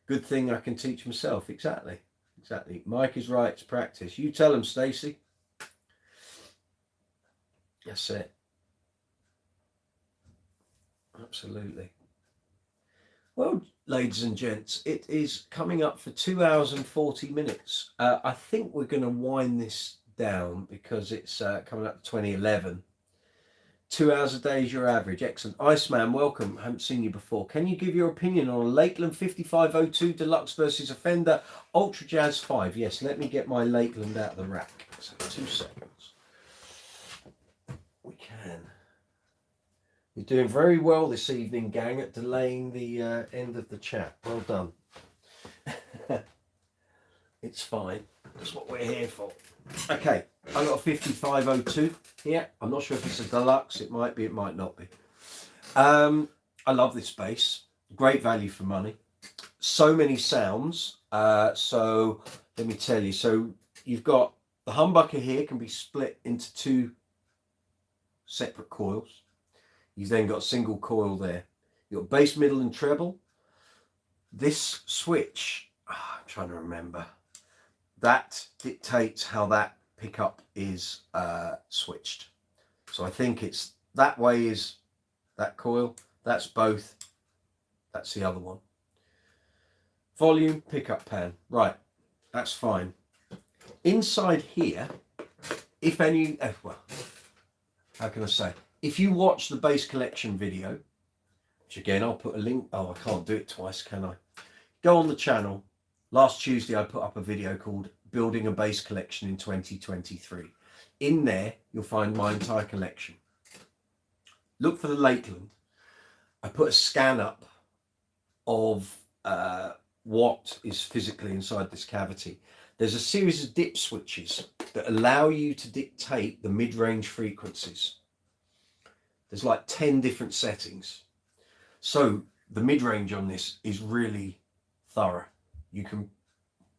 Good thing I can teach myself. Exactly. Exactly. Mike is right. It's practice. You tell him, Stacey. That's it. Absolutely. Well, ladies and gents, it is coming up for 2 hours and 40 minutes. I think we're going to wind this down because it's coming up to 2011. 2 hours a day is your average. Excellent. Iceman, welcome. I haven't seen you before. Can you give your opinion on a Lakeland 5502 Deluxe versus a Fender Ultra Jazz 5? Yes, let me get my Lakeland out of the rack. So 2 seconds. We can. You're doing very well this evening, gang, at delaying the end of the chat. Well done. It's fine. That's what we're here for. Okay, I've got a 5502 here. I'm not sure if it's a deluxe. It might be, it might not be. I love this bass. Great value for money. So many sounds. So let me tell you. So you've got the humbucker here can be split into 2 separate coils. You've then got a single coil there. You've got bass, middle and treble. This switch, I'm trying to remember. That dictates how that pickup is switched. So I think it's that way is that coil. That's both. That's the other one. Volume, pickup pan. Right, that's fine. Inside here, if any, well, how can I say? if you watch the bass collection video, which again, I'll put a link. Oh, I can't do it twice, can I? Go on the channel. Last Tuesday, I put up a video called Building a Bass Collection in 2023. In there, you'll find my entire collection. Look for the Lakeland. I put a scan up of what is physically inside this cavity. There's a series of dip switches that allow you to dictate the mid-range frequencies. There's like 10 different settings. So the mid-range on this is really thorough. You can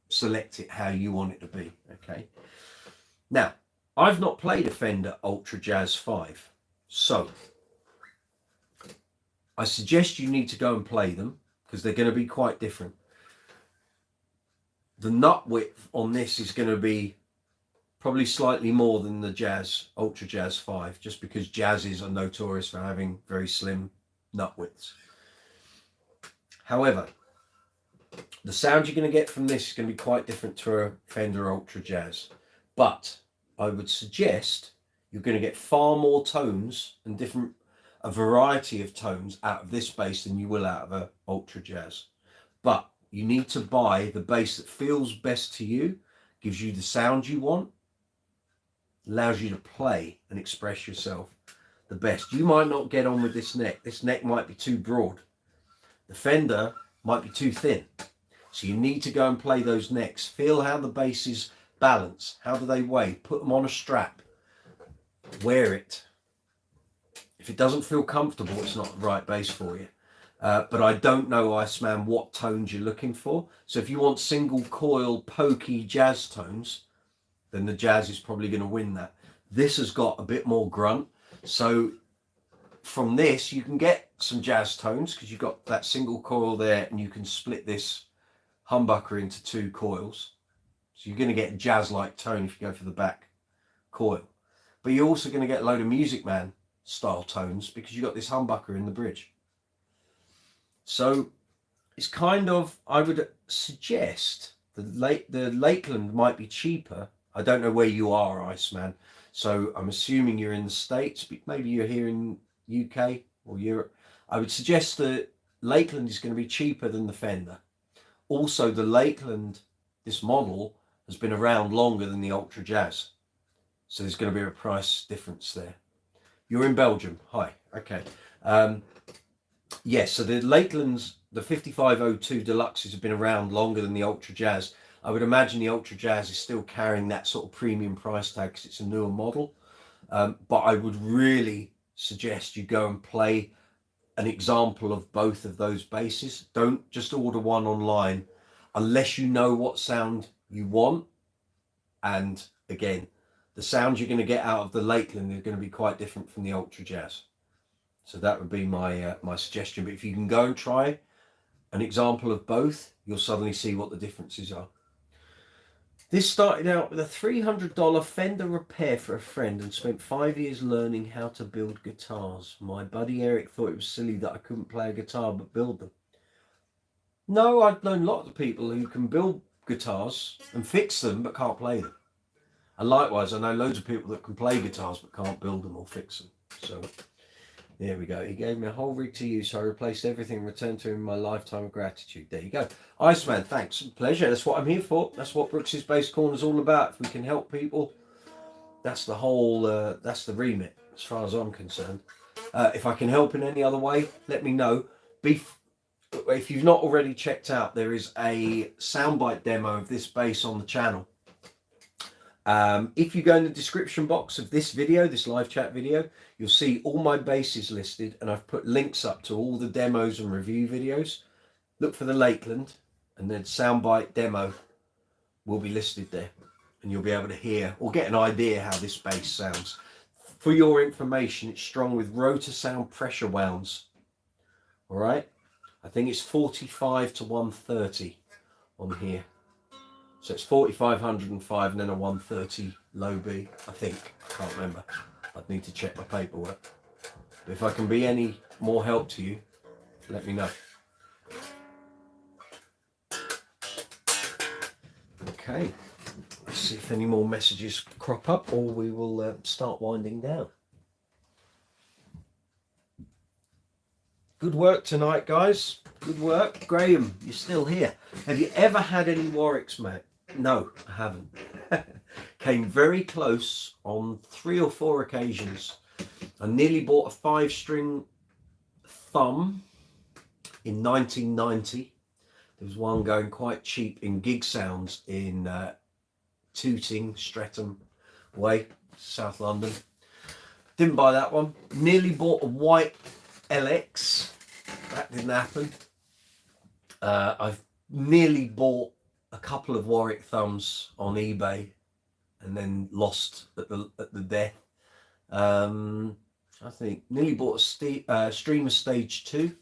select it how you want it to be, okay? Now, I've not played a Fender Ultra Jazz 5, so I suggest you need to go and play them because they're going to be quite different. The nut width on this is going to be probably slightly more than the Jazz, Ultra Jazz 5, just because Jazzes are notorious for having very slim nut widths. However, the sound you're going to get from this is going to be quite different to a Fender Ultra Jazz. But I would suggest you're going to get far more tones and a variety of tones out of this bass than you will out of a Ultra Jazz. But you need to buy the bass that feels best to you, gives you the sound you want, allows you to play and express yourself the best. You might not get on with this neck. This neck might be too broad. The Fender might be too thin. So you need to go and play those necks. Feel how the basses balance. How do they weigh? Put them on a strap. Wear it. If it doesn't feel comfortable, it's not the right bass for you. But I don't know, Iceman, what tones you're looking for. So if you want single coil, pokey jazz tones, then the Jazz is probably going to win that. This has got a bit more grunt. So from this, you can get some jazz tones because you've got that single coil there and you can split this humbucker into 2 coils. So you're going to get a jazz-like tone if you go for the back coil. But you're also going to get a load of Music Man style tones because you've got this humbucker in the bridge. So it's kind of, I would suggest the Lakeland might be cheaper. I don't know where you are, Iceman. So I'm assuming you're in the States, but maybe you're here in UK or Europe. I would suggest that Lakeland is going to be cheaper than the Fender. Also, the Lakeland, this model, has been around longer than the Ultra Jazz. So there's going to be a price difference there. You're in Belgium. Hi. Okay. Yes, so the Lakelands, the 5502 Deluxes have been around longer than the Ultra Jazz. I would imagine the Ultra Jazz is still carrying that sort of premium price tag because it's a newer model. But I would really suggest you go and play an example of both of those basses. Don't just order one online unless you know what sound you want. And again, the sound you're going to get out of the Lakeland is going to be quite different from the Ultra Jazz. So that would be my my suggestion. But if you can go and try an example of both, you'll suddenly see what the differences are. This started out with a $300 Fender repair for a friend and spent 5 years learning how to build guitars. My buddy Eric thought it was silly that I couldn't play a guitar but build them. No, I've known lots of people who can build guitars and fix them but can't play them. And likewise, I know loads of people that can play guitars but can't build them or fix them. So there we go. He gave me a whole rig to use, so I replaced everything and returned to him my lifetime of gratitude. There you go. Iceman, thanks. Pleasure. That's what I'm here for. That's what Brooks's Bass Corner is all about. If we can help people, that's the whole, that's the remit, as far as I'm concerned. If I can help in any other way, let me know. If you've not already checked out, there is a soundbite demo of this bass on the channel. If you go in the description box of this video, this live chat video, you'll see all my basses listed, and I've put links up to all the demos and review videos. Look for the Lakeland, and then soundbite demo will be listed there, and you'll be able to hear or get an idea how this bass sounds. For your information, it's strung with rotor sound pressure wounds. All right, I think it's 45 to 130 on here. So it's 4505 and then a 130 low B, I think. I can't remember. I'd need to check my paperwork. But if I can be any more help to you, let me know. Okay, let's see if any more messages crop up or we will start winding down. Good work tonight, guys. Good work. Graham, you're still here. Have you ever had any Warwicks, mate? No, I haven't. Came very close on 3 or 4 occasions. I nearly bought a 5-string thumb in 1990. There was one going quite cheap in Gig Sounds in Tooting, Streatham Way, South London. Didn't buy that one. Nearly bought a white LX. That didn't happen. I've nearly bought a couple of Warwick thumbs on eBay and then lost at the death. I think nearly bought a Streamer Stage 2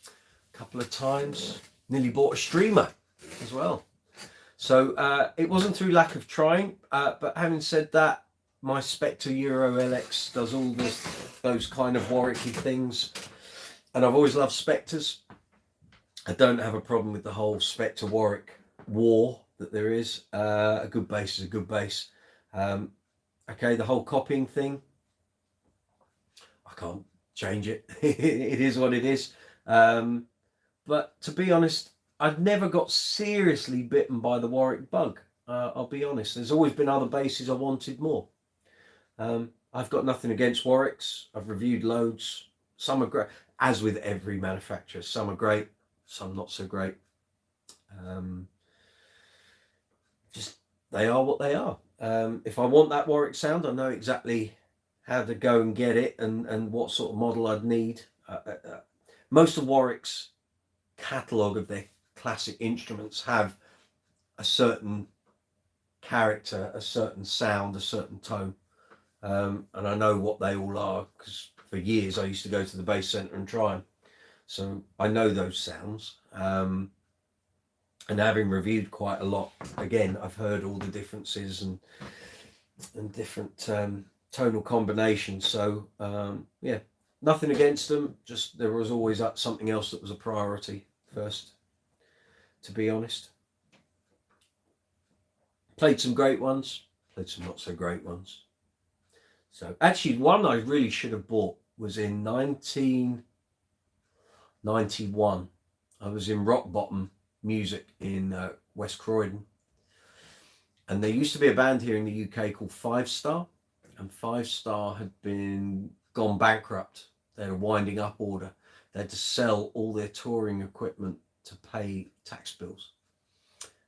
a couple of times. Nearly bought a Streamer as well. So it wasn't through lack of trying, but having said that, my Spectre Euro LX does all those kind of Warwicky things, and I've always loved Spectres. I don't have a problem with the whole Spectre Warwick war that there is. A good bass is a good bass. Okay, the whole copying thing, I can't change it. It is what it is. But to be honest, I've never got seriously bitten by the Warwick bug. I'll be honest. There's always been other basses I wanted more. I've got nothing against Warwicks. I've reviewed loads. Some are great, as with every manufacturer. Some are great, some not so great. Just they are what they are. If I want that Warwick sound, I know exactly how to go and get it, and what sort of model I'd need. Most of Warwick's catalogue of their classic instruments have a certain character, a certain sound, a certain tone. And I know what they all are because for years I used to go to the bass centre and try them. So I know those sounds. And having reviewed quite a lot, again, I've heard all the differences and different tonal combinations. So yeah, nothing against them. Just there was always something else that was a priority first, to be honest. Played some great ones, played some not so great ones. So actually one I really should have bought was in 1991. I was in Rock Bottom Music in West Croydon. And there used to be a band here in the UK called 5 Star. And 5 Star had gone bankrupt. They had a winding up order. They had to sell all their touring equipment to pay tax bills.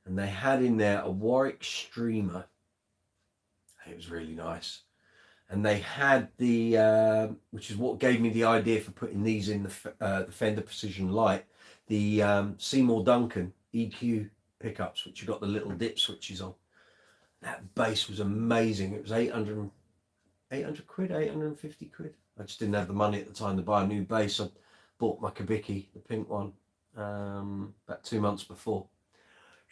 And they had in there a Warwick Streamer. It was really nice. And they had the, which is what gave me the idea for putting these in the Fender Precision Light, the Seymour Duncan EQ pickups, which you got the little dip switches on. That bass was amazing. It was 800 quid, 850 quid. I just didn't have the money at the time to buy a new bass. I bought my Kubicki, the pink one, about 2 months before.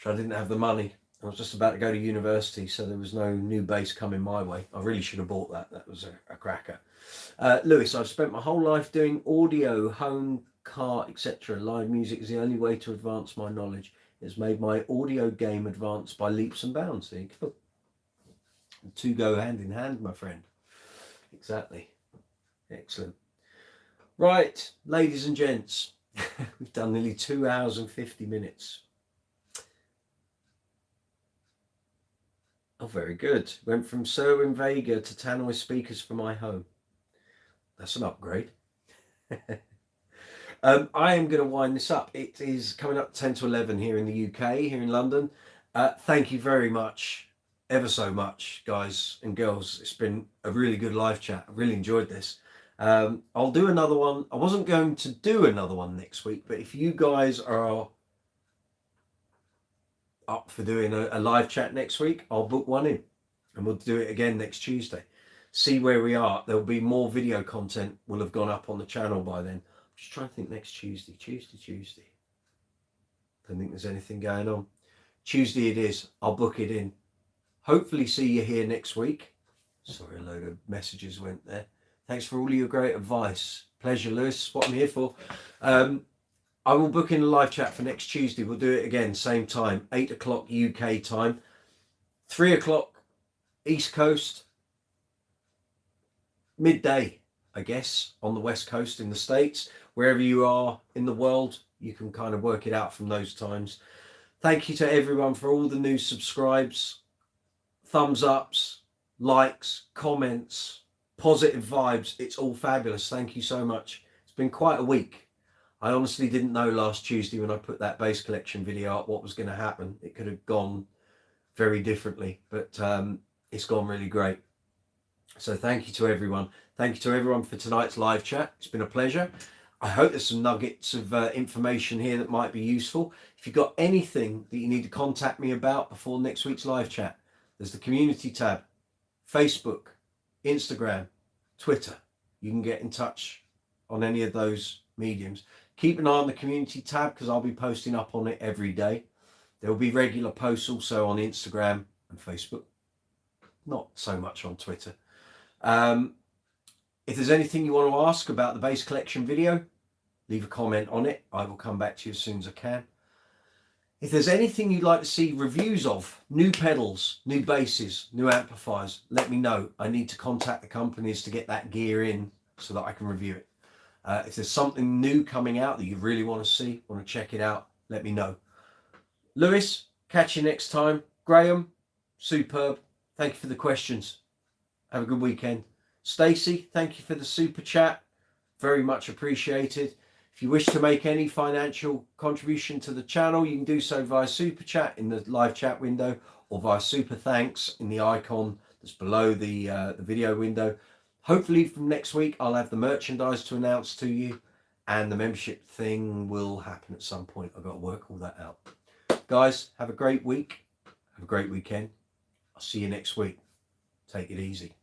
So I didn't have the money. I was just about to go to university, so there was no new bass coming my way. I really should have bought that. That was a cracker. Lewis, I've spent my whole life doing audio, home, car, etc. Live music is the only way to advance my knowledge. It's made my audio game advance by leaps and bounds. There you go. The two go hand in hand, my friend. Exactly. Excellent. Right, ladies and gents, we've done nearly 2 hours and 50 minutes. Oh, very good. Went from Serwin Vega to Tannoy speakers for my home. That's an upgrade. I am going to wind this up. It is coming up 10 to 11 here in the UK, here in London. Thank you very much, ever so much, guys and girls. It's been a really good live chat. I really enjoyed this. I'll do another one. I wasn't going to do another one next week, but if you guys are up for doing a live chat next week, I'll book one in and we'll do it again next Tuesday. See where we are. There'll be more video content will have gone up on the channel by then. I'm just trying to think next Tuesday. Don't think there's anything going on. Tuesday it is. I'll book it in. Hopefully see you here next week. Sorry, a load of messages went there. Thanks for all of your great advice. Pleasure, Lewis. What I'm here for. I will book in a live chat for next Tuesday. We'll do it again, same time, 8 o'clock UK time, 3 o'clock East Coast, midday, I guess, on the West Coast in the States. wherever you are in the world, you can kind of work it out from those times. Thank you to everyone for all the new subscribes, thumbs ups, likes, comments, positive vibes. It's all fabulous. Thank you so much. It's been quite a week. I honestly didn't know last Tuesday when I put that bass collection video up what was going to happen. It could have gone very differently, but it's gone really great. So thank you to everyone. Thank you to everyone for tonight's live chat. It's been a pleasure. I hope there's some nuggets of information here that might be useful. If you've got anything that you need to contact me about before next week's live chat, there's the community tab, Facebook, Instagram, Twitter. You can get in touch on any of those mediums. Keep an eye on the community tab because I'll be posting up on it every day. There will be regular posts also on Instagram and Facebook. Not so much on Twitter. If there's anything you want to ask about the bass collection video, leave a comment on it. I will come back to you as soon as I can. If there's anything you'd like to see reviews of, new pedals, new basses, new amplifiers, let me know. I need to contact the companies to get that gear in so that I can review it. If there's something new coming out that you really want to see, want to check it out, let me know. Lewis, catch you next time. Graham, superb. Thank you for the questions. Have a good weekend. Stacey, thank you for the super chat. Very much appreciated. If you wish to make any financial contribution to the channel, you can do so via super chat in the live chat window or via super thanks in the icon that's below the video window. Hopefully from next week, I'll have the merchandise to announce to you and the membership thing will happen at some point. I've got to work all that out. Guys, have a great week. Have a great weekend. I'll see you next week. Take it easy.